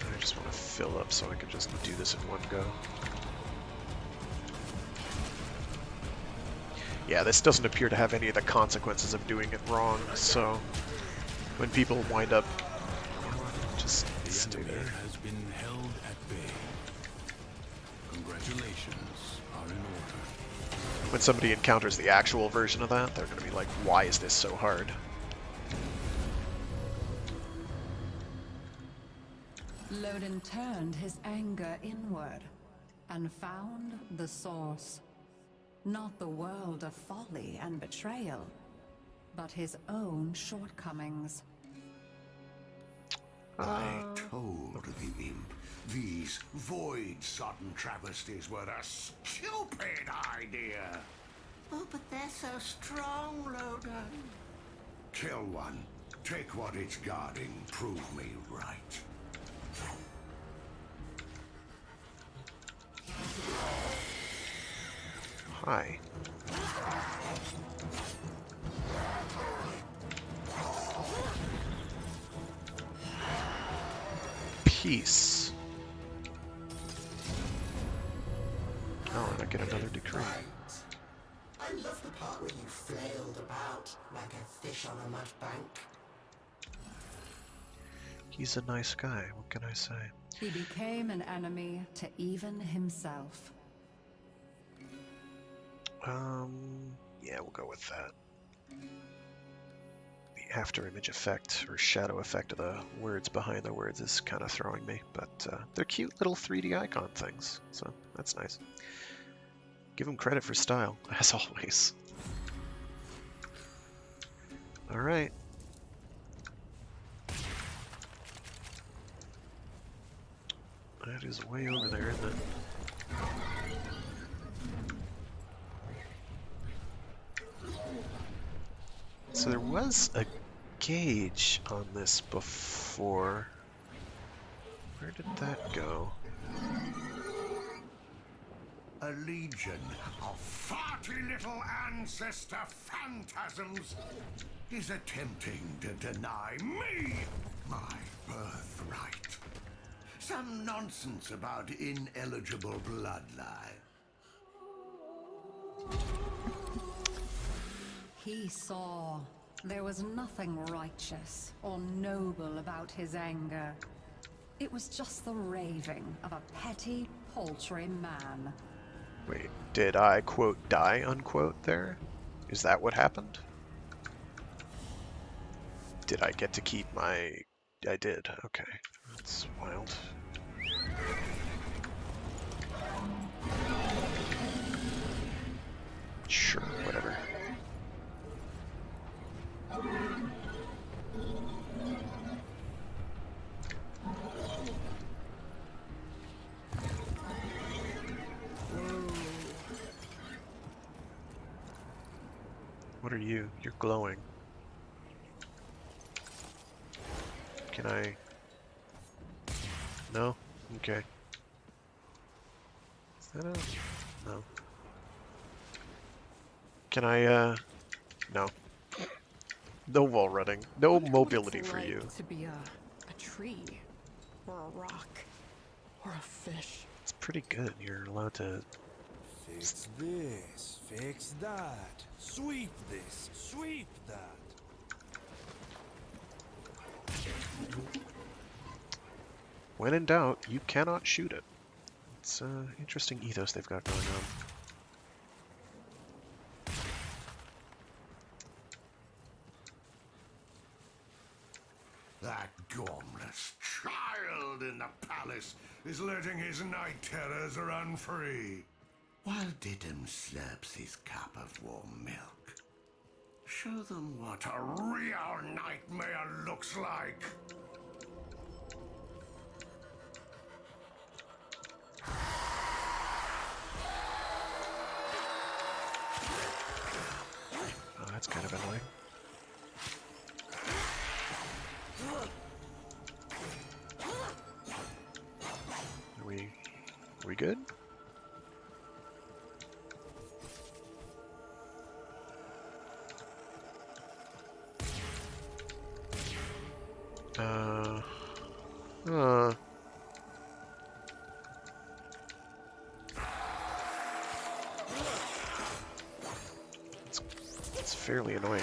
I just want to fill up so I can just do this in one go. Yeah, this doesn't appear to have any of the consequences of doing it wrong, so when people wind up, just stay there. Has been held at bay. Congratulations are in order. When somebody encounters the actual version of that, they're going to be like, why is this so hard? Loden turned his anger inward and found the source. Not the world of folly and betrayal, but his own shortcomings. I told the imp these void-sodden travesties were a stupid idea. Oh, but they're so strong, Loden. Kill one. Take what it's guarding. Prove me right. Hi. Peace. Oh, and I get another decree. I love the part where you flailed about like a fish on a mud bank. He's a nice guy, what can I say? He became an enemy to even himself. Yeah, we'll go with that. The after image effect or shadow effect of the words behind the words is kind of throwing me, but they're cute little 3D icon things, so that's nice. Give them credit for style, as always. Alright. That is way over there, isn't it? So there was a gauge on this before. Where did that go? A legion of farty little ancestor phantasms is attempting to deny me my birthright. Some nonsense about ineligible bloodline. He saw there was nothing righteous or noble about his anger. It was just the raving of a petty, paltry man. Wait, did I quote die unquote there? Is that what happened? Did I get to keep my... I did, okay. That's wild. Sure, whatever. What are you? You're glowing. Can I... No? Okay. Is that a... No. Can I, no. No wall running. No mobility for you. To be a tree, or a rock, or a fish. It's pretty good. You're allowed to... Fix this, fix that, sweep this, sweep that. When in doubt, you cannot shoot it. It's an interesting ethos they've got going on. That gormless child in the palace is letting his night terrors run free, while Diddum slurps his cup of warm milk. Show them what a real nightmare looks like. Oh, that's kind of annoying. Are we good? It's fairly annoying.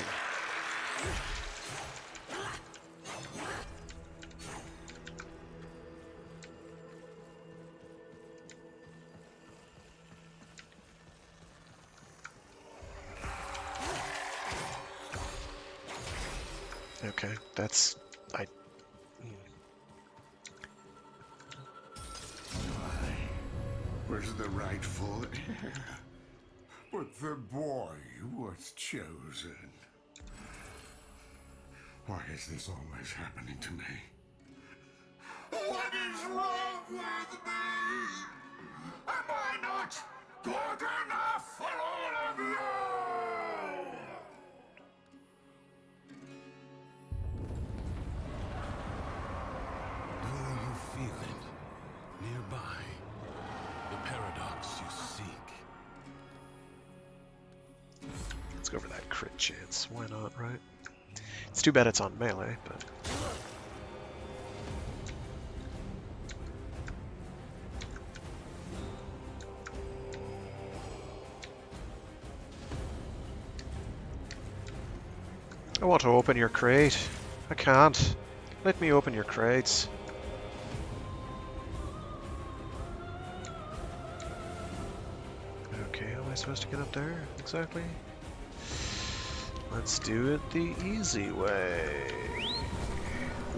Okay, that's... Was the rightful heir, but the boy was chosen. Why is this always happening to me? What is wrong with me? Am I not good enough for all of you? Do you feel it? Nearby. The paradox you seek. Let's go for that crit chance. Why not, right? It's too bad it's on melee, but... I want to open your crate. I can't. Let me open your crates. Okay, how am I supposed to get up there exactly? Let's do it the easy way.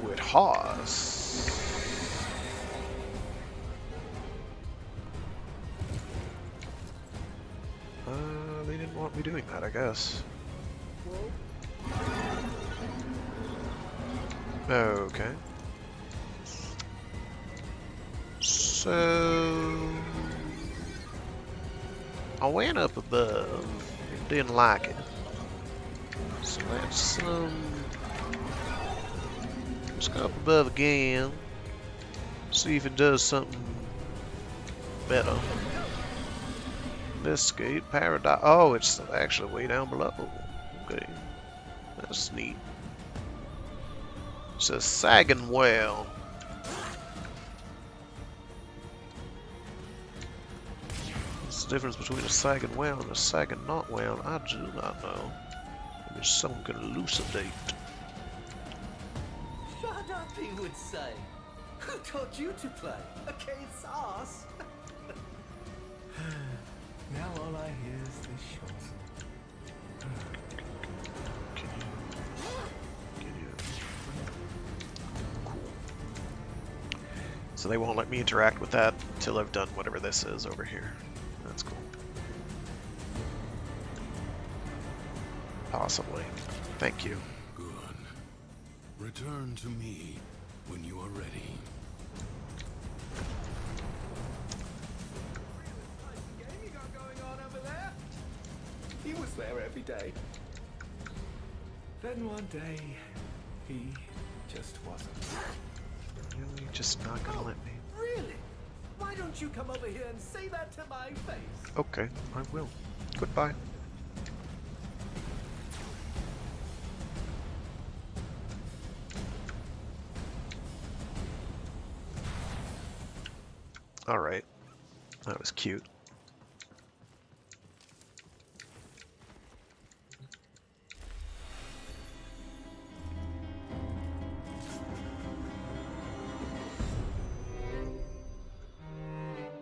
With Hoss. They didn't want me doing that, I guess. Okay. So... I went up above. Didn't like it. So let's go up above again. See if it does something better. Investigate Paradox. Oh, it's actually way down below. Okay. That's neat. It's a sagging well. What's the difference between a sagging well and a sagging not well? I do not know. Maybe someone could elucidate. Shut up, he would say. Who taught you to play? Okay, it's us. Now all I hear is this shot. So they won't let me interact with that until I've done whatever this is over here. That's cool. Possibly. Thank you. Good. Return to me when you are ready. He was there every day. Then one day, he just wasn't. Really? Just not gonna let me? Really? Why don't you come over here and say that to my face? Okay, I will. Goodbye. Alright. That was cute.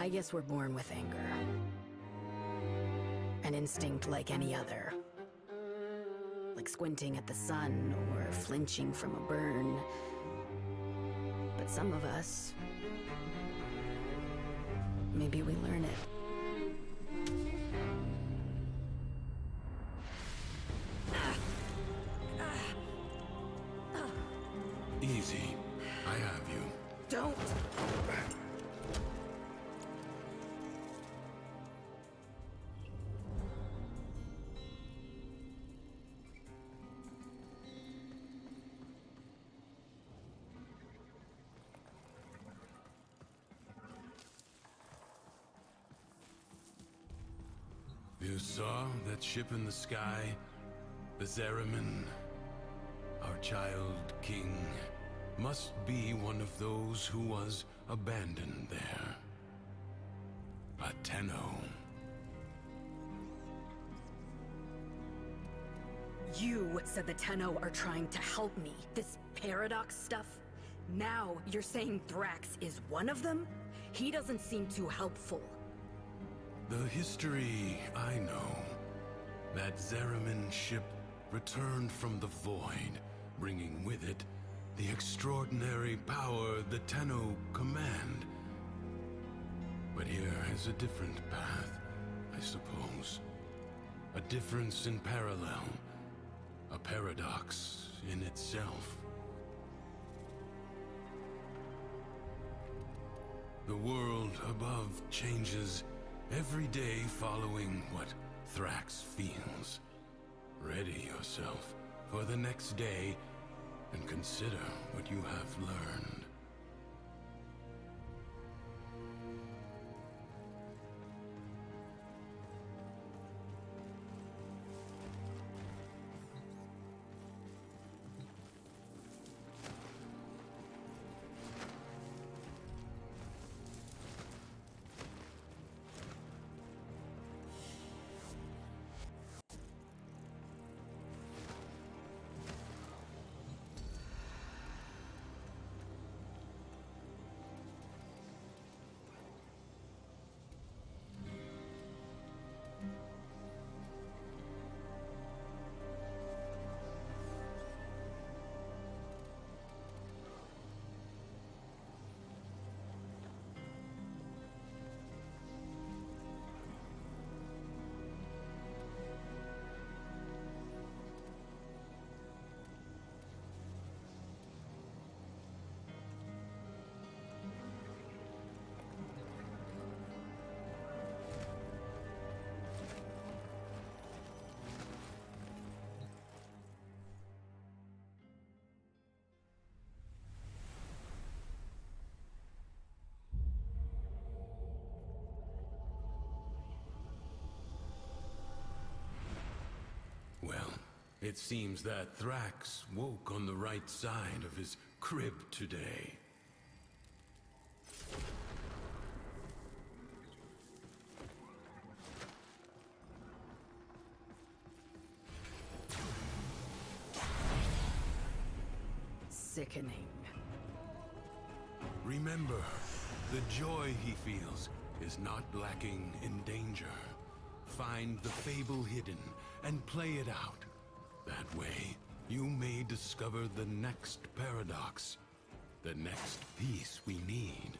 I guess we're born with anger. An instinct like any other. Like squinting at the sun or flinching from a burn. But some of us... maybe we learn it. Easy. I have you. Don't! You saw that ship in the sky? The Zeramin? Our child king must be one of those who was abandoned there. A Tenno. You said the Tenno are trying to help me. This paradox stuff? Now you're saying Thrax is one of them? He doesn't seem too helpful. The history I know. That Zeramin ship returned from the void, bringing with it the extraordinary power the Tenno command. But here is a different path, I suppose. A difference in parallel. A paradox in itself. The world above changes every day following what Thrax feels. Ready yourself for the next day and consider what you have learned. Well, it seems that Thrax woke on the right side of his crib today. Sickening. Remember, the joy he feels is not lacking in danger. Find the fable hidden and play it out. That way, you may discover the next paradox, the next piece we need.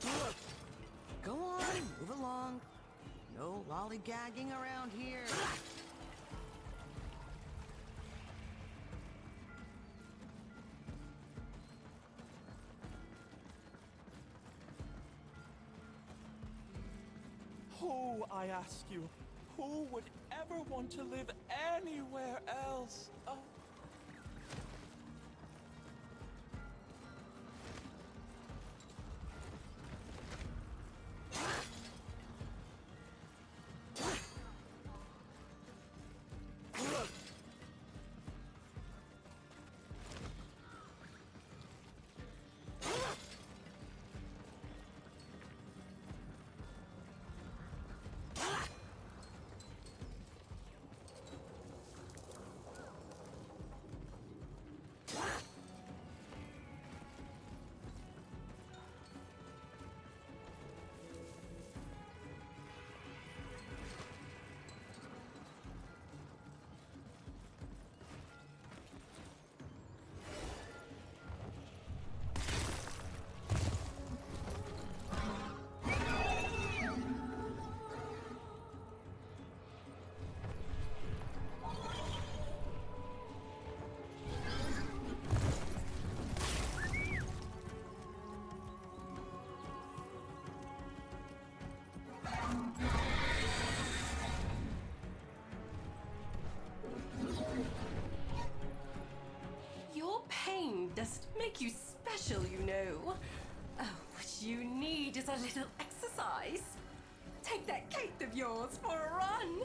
Look! Go on, move along. No lollygagging around here. Who, I ask you, who would ever want to live anywhere else? Oh. Make you special, you know. Oh, what you need is a little exercise. Take that cape of yours for a run.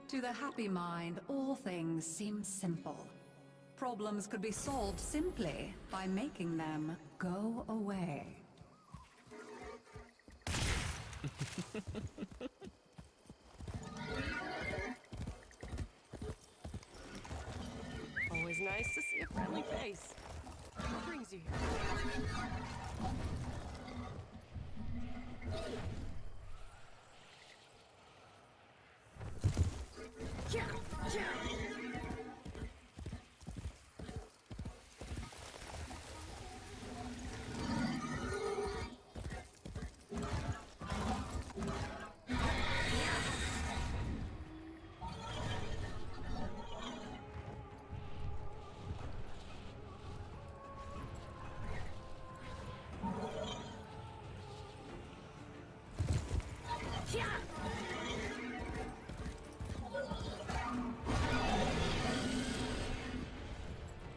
To the happy mind, all things seem simple. Problems could be solved simply by making them go away. Always nice to see a friendly face. What brings you here?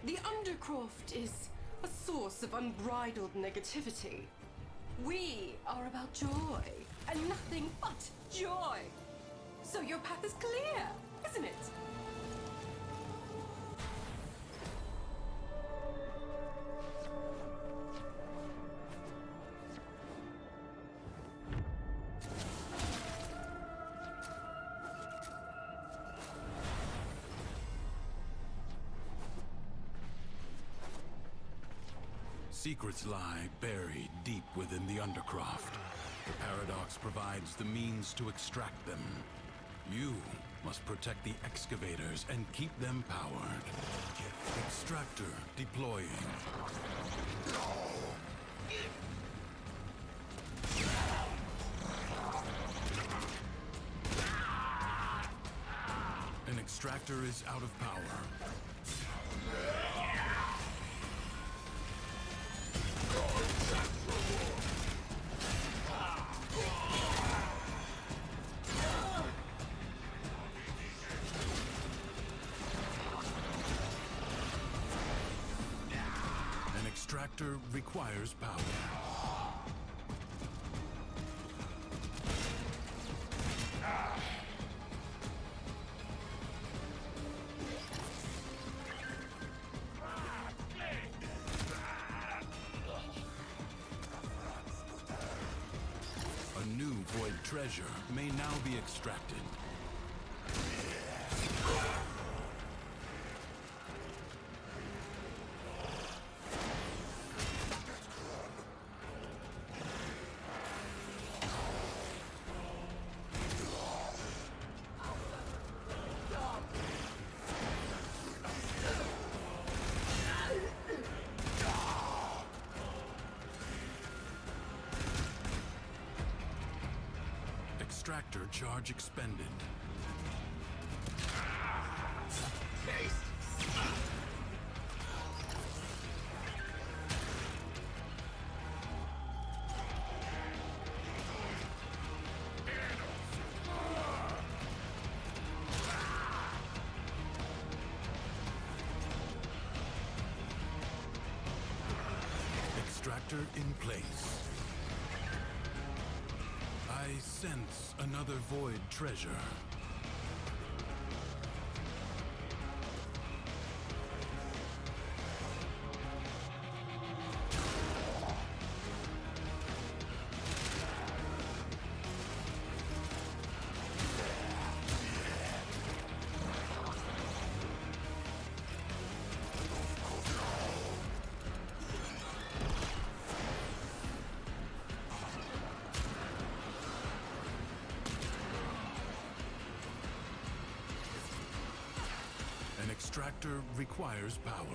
The Undercroft is a source of unbridled negativity. We are about joy, and nothing but joy. So your path is clear, isn't it? Secrets lie buried deep within the Undercroft. The Paradox provides the means to extract them. You must protect the excavators and keep them powered. Extractor deploying. An extractor is out of power. An extractor requires power. A new void treasure may now be extracted. Extractor charge expended. Extractor in place. I sense another void treasure. An extractor requires power.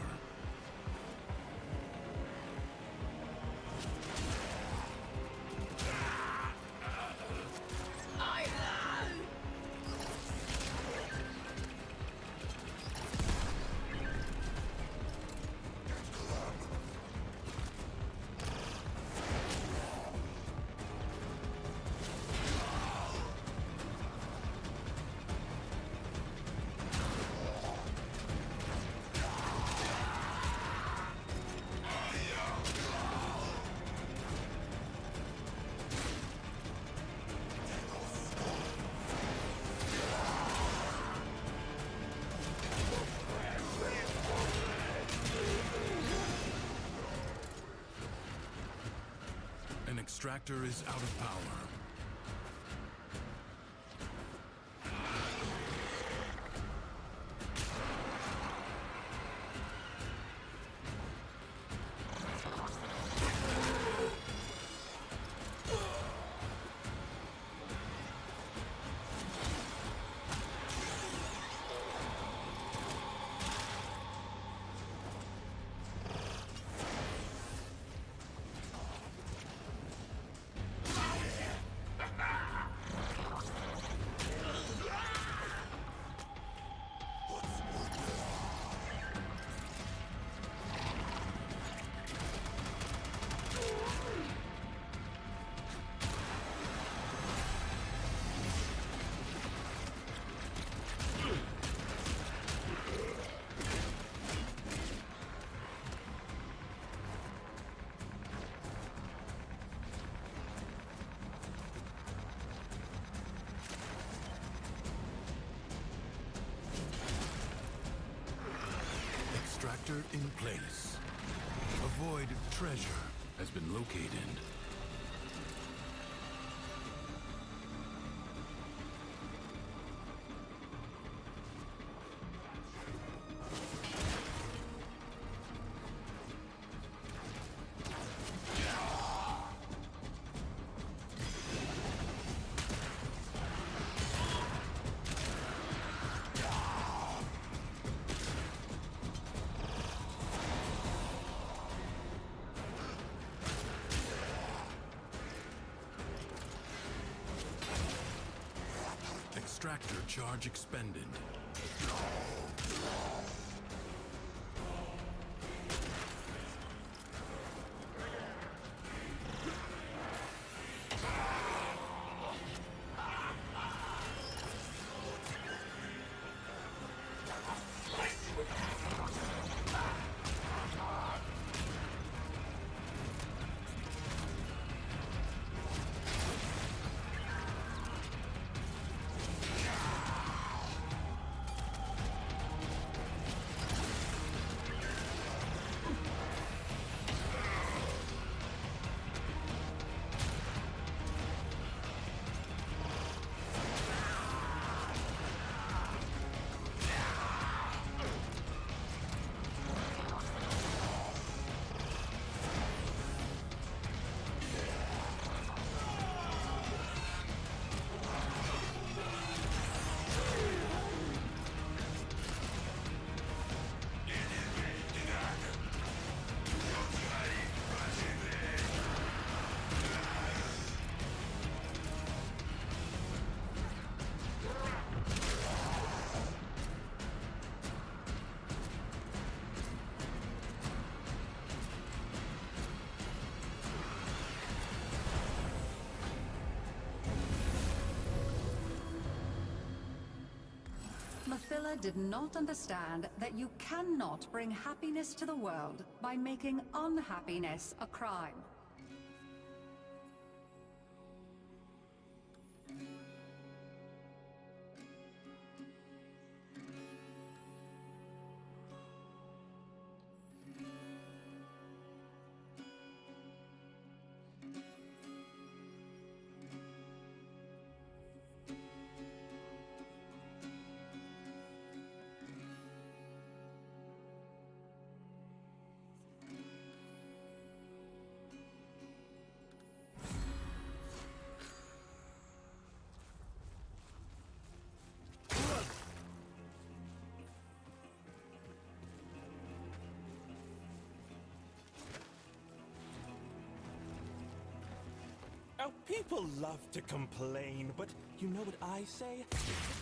An extractor is out of power. Extractor in place. A void treasure has been located. Extractor charge expended. Mathila did not understand that you cannot bring happiness to the world by making unhappiness a crime. Now, people love to complain, but you know what I say? The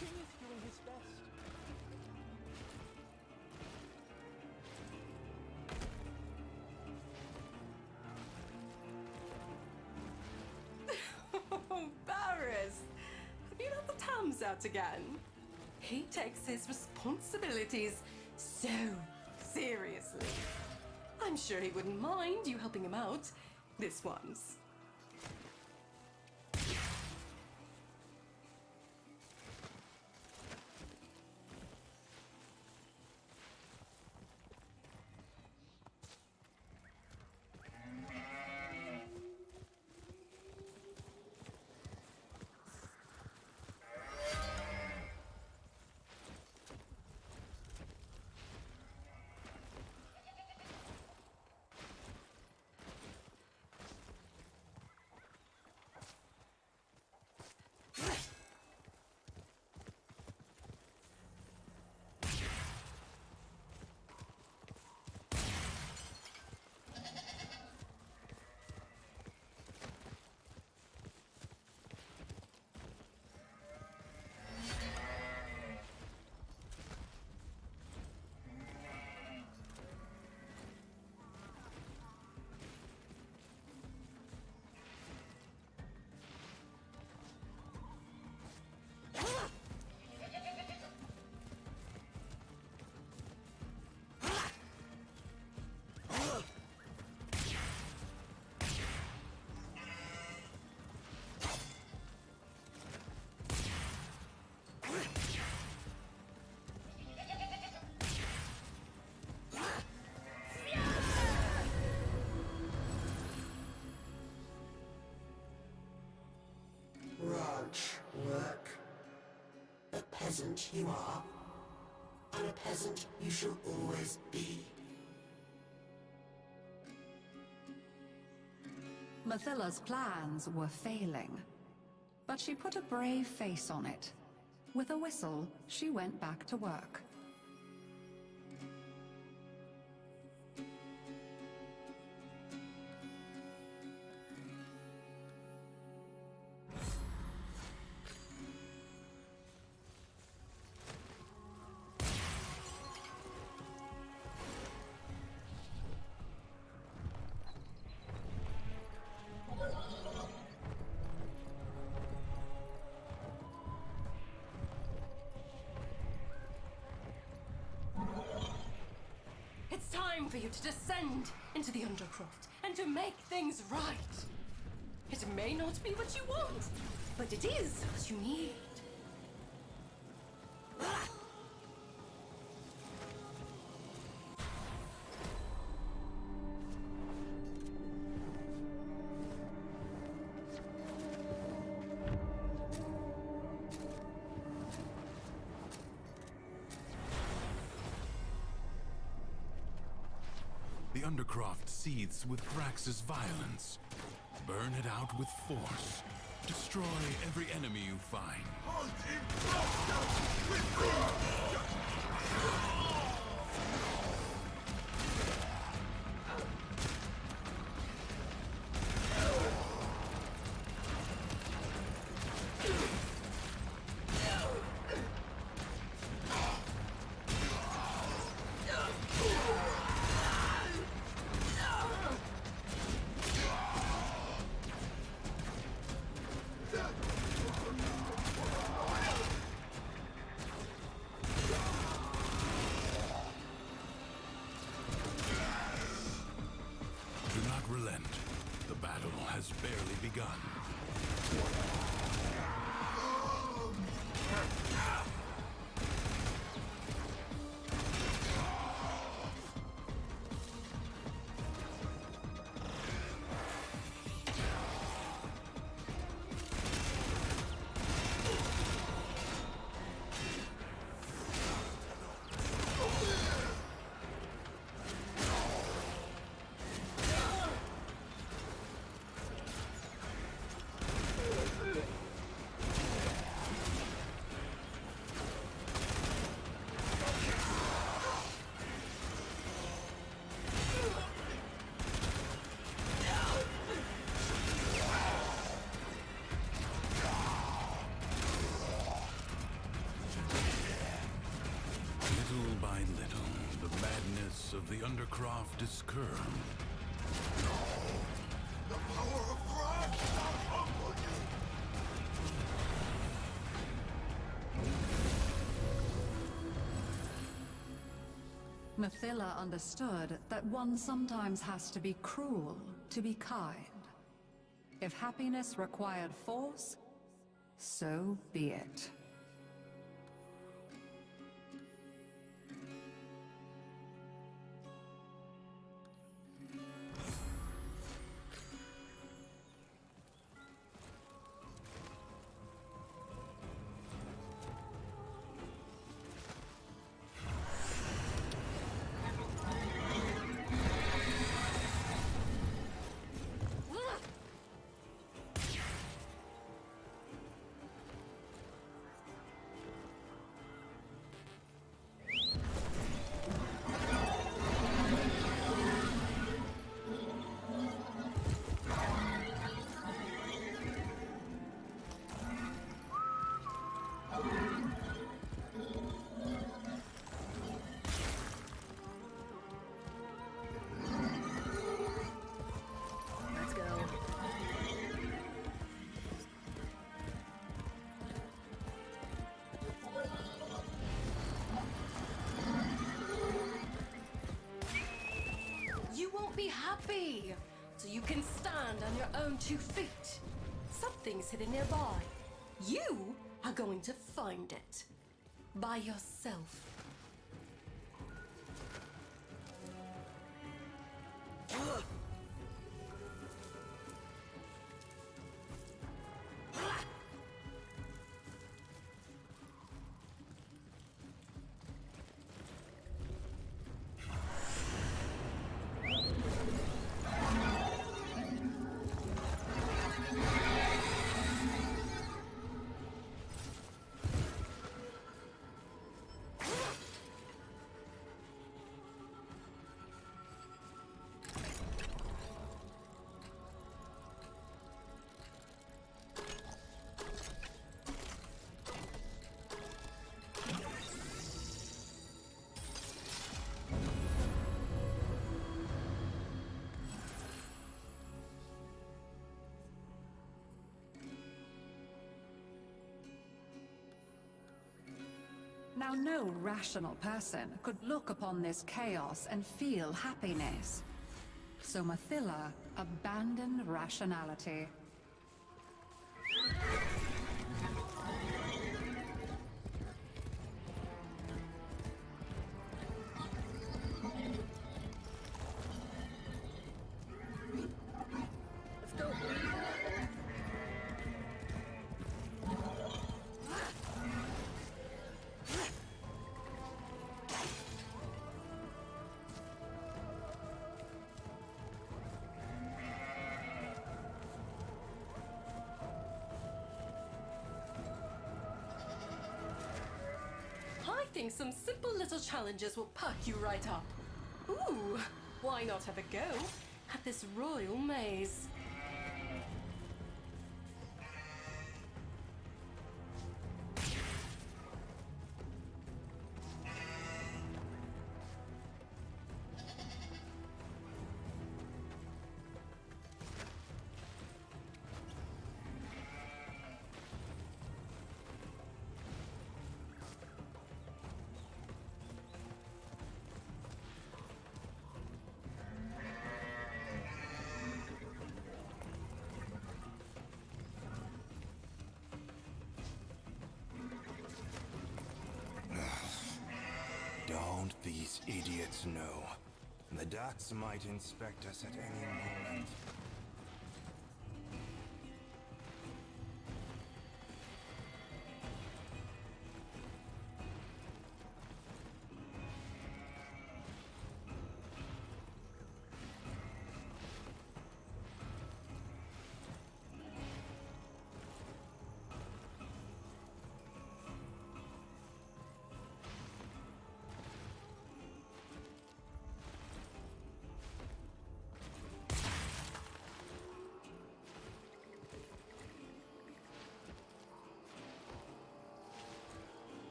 king is doing his best. Oh, Barris! Have you let the Tams out again? He takes his responsibilities so seriously. I'm sure he wouldn't mind you helping him out this once. Work. A peasant you are, and a peasant you shall always be. Mathilla's plans were failing, but she put a brave face on it. With a whistle, she went back to work. It's time for you to descend into the Undercroft and to make things right. It may not be what you want, but it is what you need. The Undercroft seethes with Thrax's violence. Burn it out with force. Destroy every enemy you find. Do not relent. The battle has barely begun. by little, the madness of the Undercroft is curbed. The power of Thrax shall humble you! Mathila understood that one sometimes has to be cruel to be kind. If happiness required force, so be it. You won't be happy till you can stand on your own 2 feet. Something's hidden nearby. You are going to find it. By yourself. Now, no rational person could look upon this chaos and feel happiness. So Mathila abandoned rationality. I think some simple little challenges will perk you right up. Ooh, why not have a go at this royal maze? Don't these idiots know? The dots might inspect us at any moment.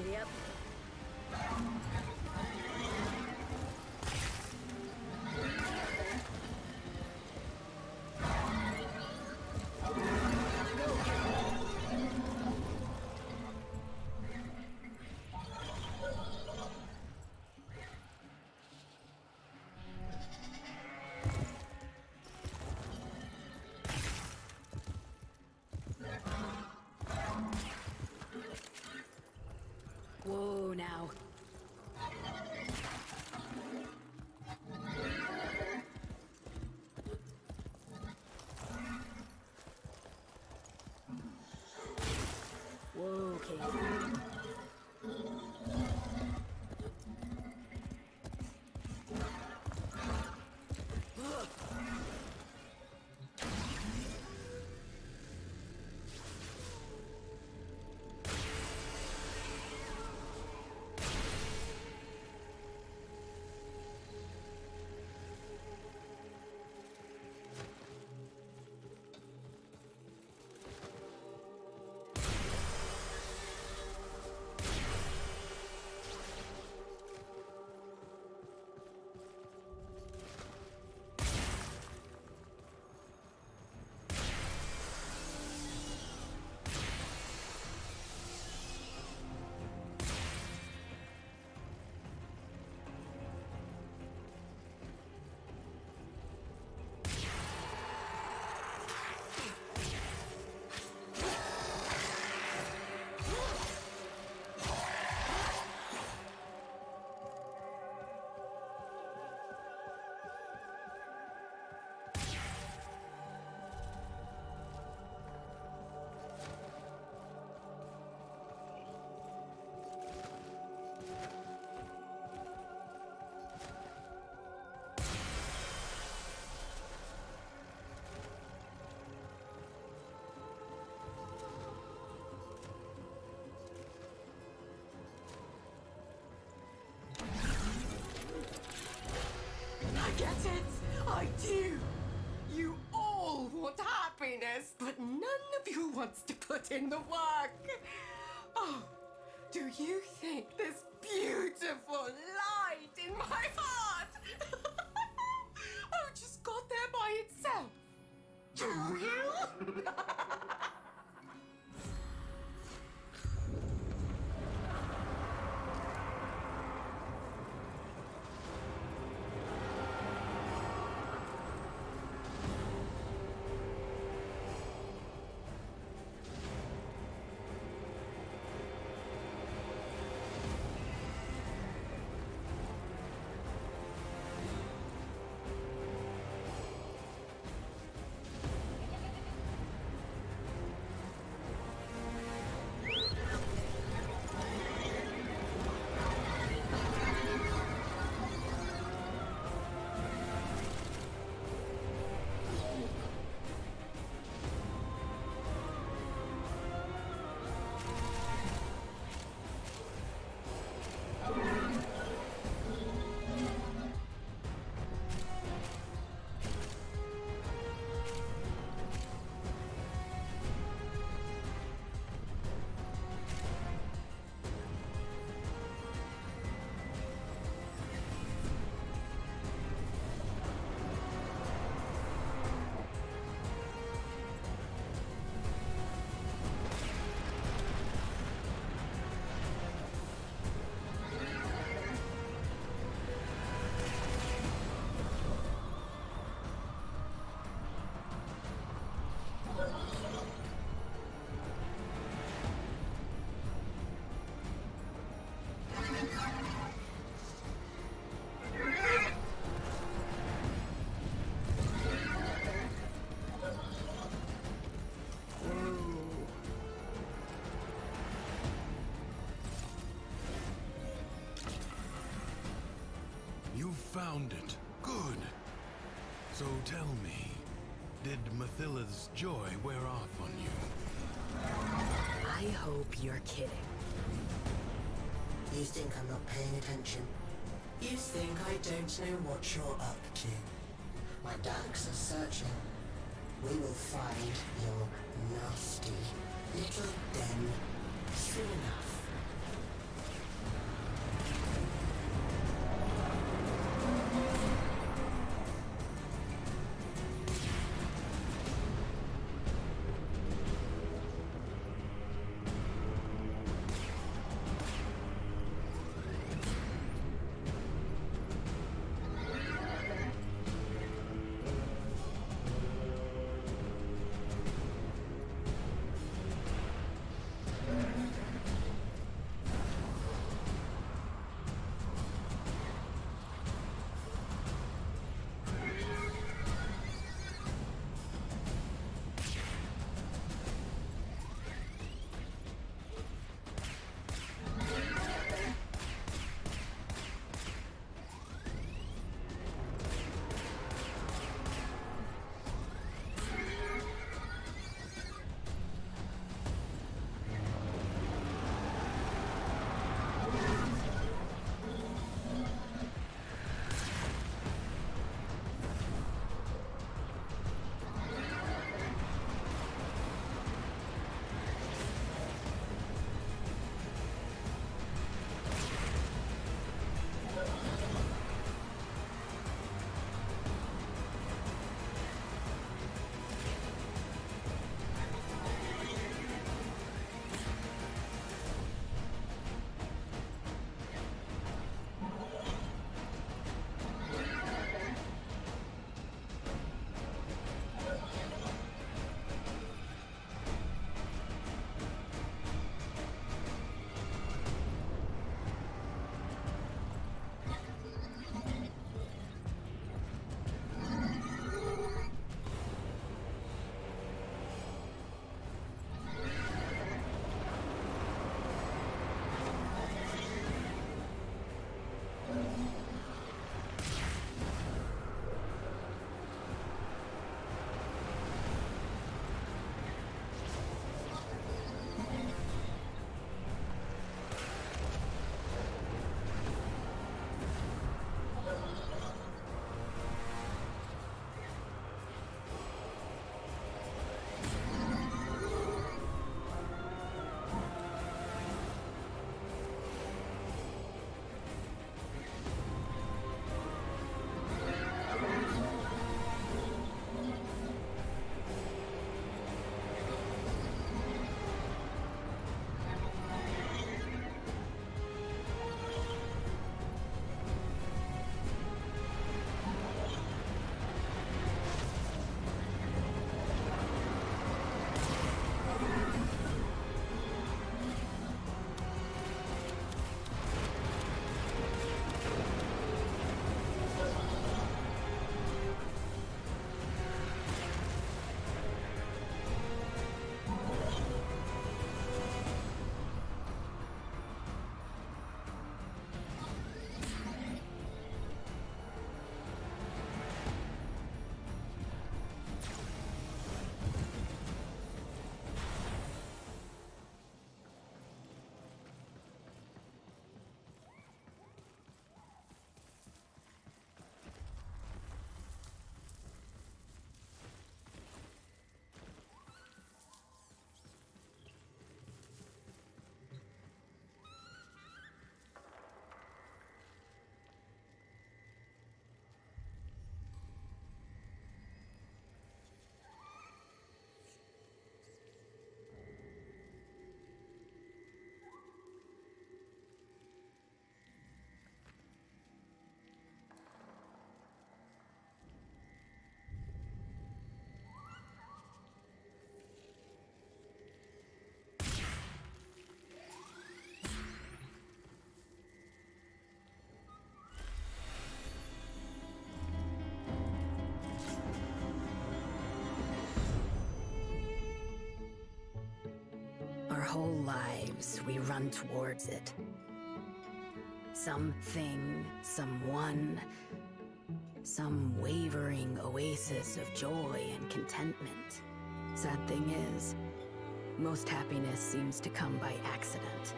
Giddy up. Whoa, now. Whoa, okay. I get it! I do! You all want happiness, but none of you wants to put in the work! Oh, do you think this beautiful light in my heart oh, just got there by itself? Do you? You found it. Good. So tell me, did Mathilla's joy wear off on you? I hope you're kidding. You think I'm not paying attention? You think I don't know what you're up to? My darks are searching. We will find your nasty little den soon enough. whole lives, we run towards it. Something, someone, some wavering oasis of joy and contentment. Sad thing is, most happiness seems to come by accident.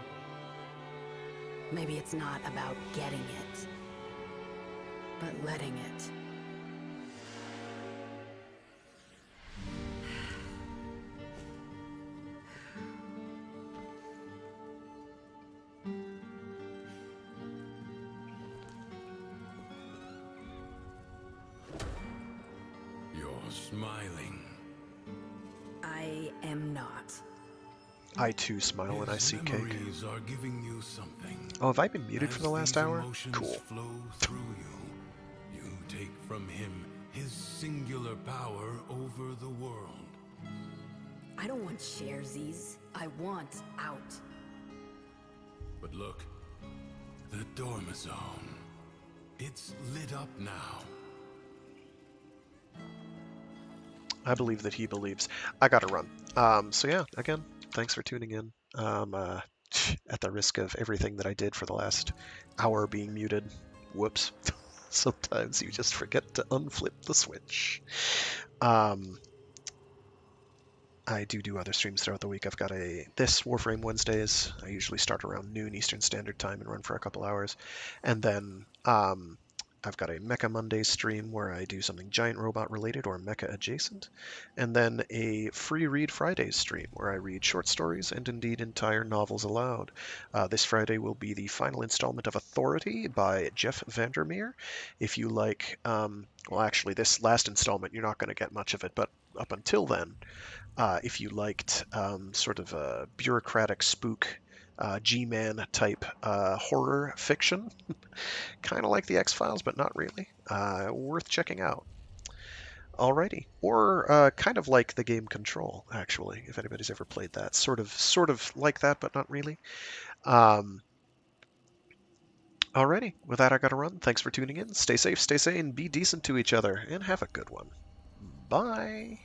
Maybe it's not about getting it, but letting it. You're smiling. I am not. I too smile when I see cake. Memories are giving you something. Oh, have I been muted for the As last these hour? emotions Cool. flow through you, you take from him his singular power over the world. I don't want sharesies. I want out. But look, the Dormizone. It's lit up now. I believe that he believes. I gotta run. So yeah, again, thanks for tuning in. At the risk of everything that I did for the last hour being muted. Whoops. Sometimes you just forget to unflip the switch. I do other streams throughout the week. I've got this Warframe Wednesdays. I usually start around noon Eastern Standard Time and run for a couple hours. And then I've got a Mecha Mondays stream where I do something giant robot related or mecha adjacent. And then a Free Read Fridays stream where I read short stories and indeed entire novels aloud. This Friday will be the final installment of Authority by Jeff Vandermeer. If you like, well actually this last installment you're not going to get much of it, but up until then, if you liked sort of a bureaucratic spook G-Man type horror fiction, kind of like the X-Files, but not really, worth checking out. Alrighty, or kind of like the game Control, actually, if anybody's ever played that, sort of like that, but not really. Alrighty, with that I gotta run. Thanks for tuning in. Stay safe, stay sane, be decent to each other, and have a good one. Bye.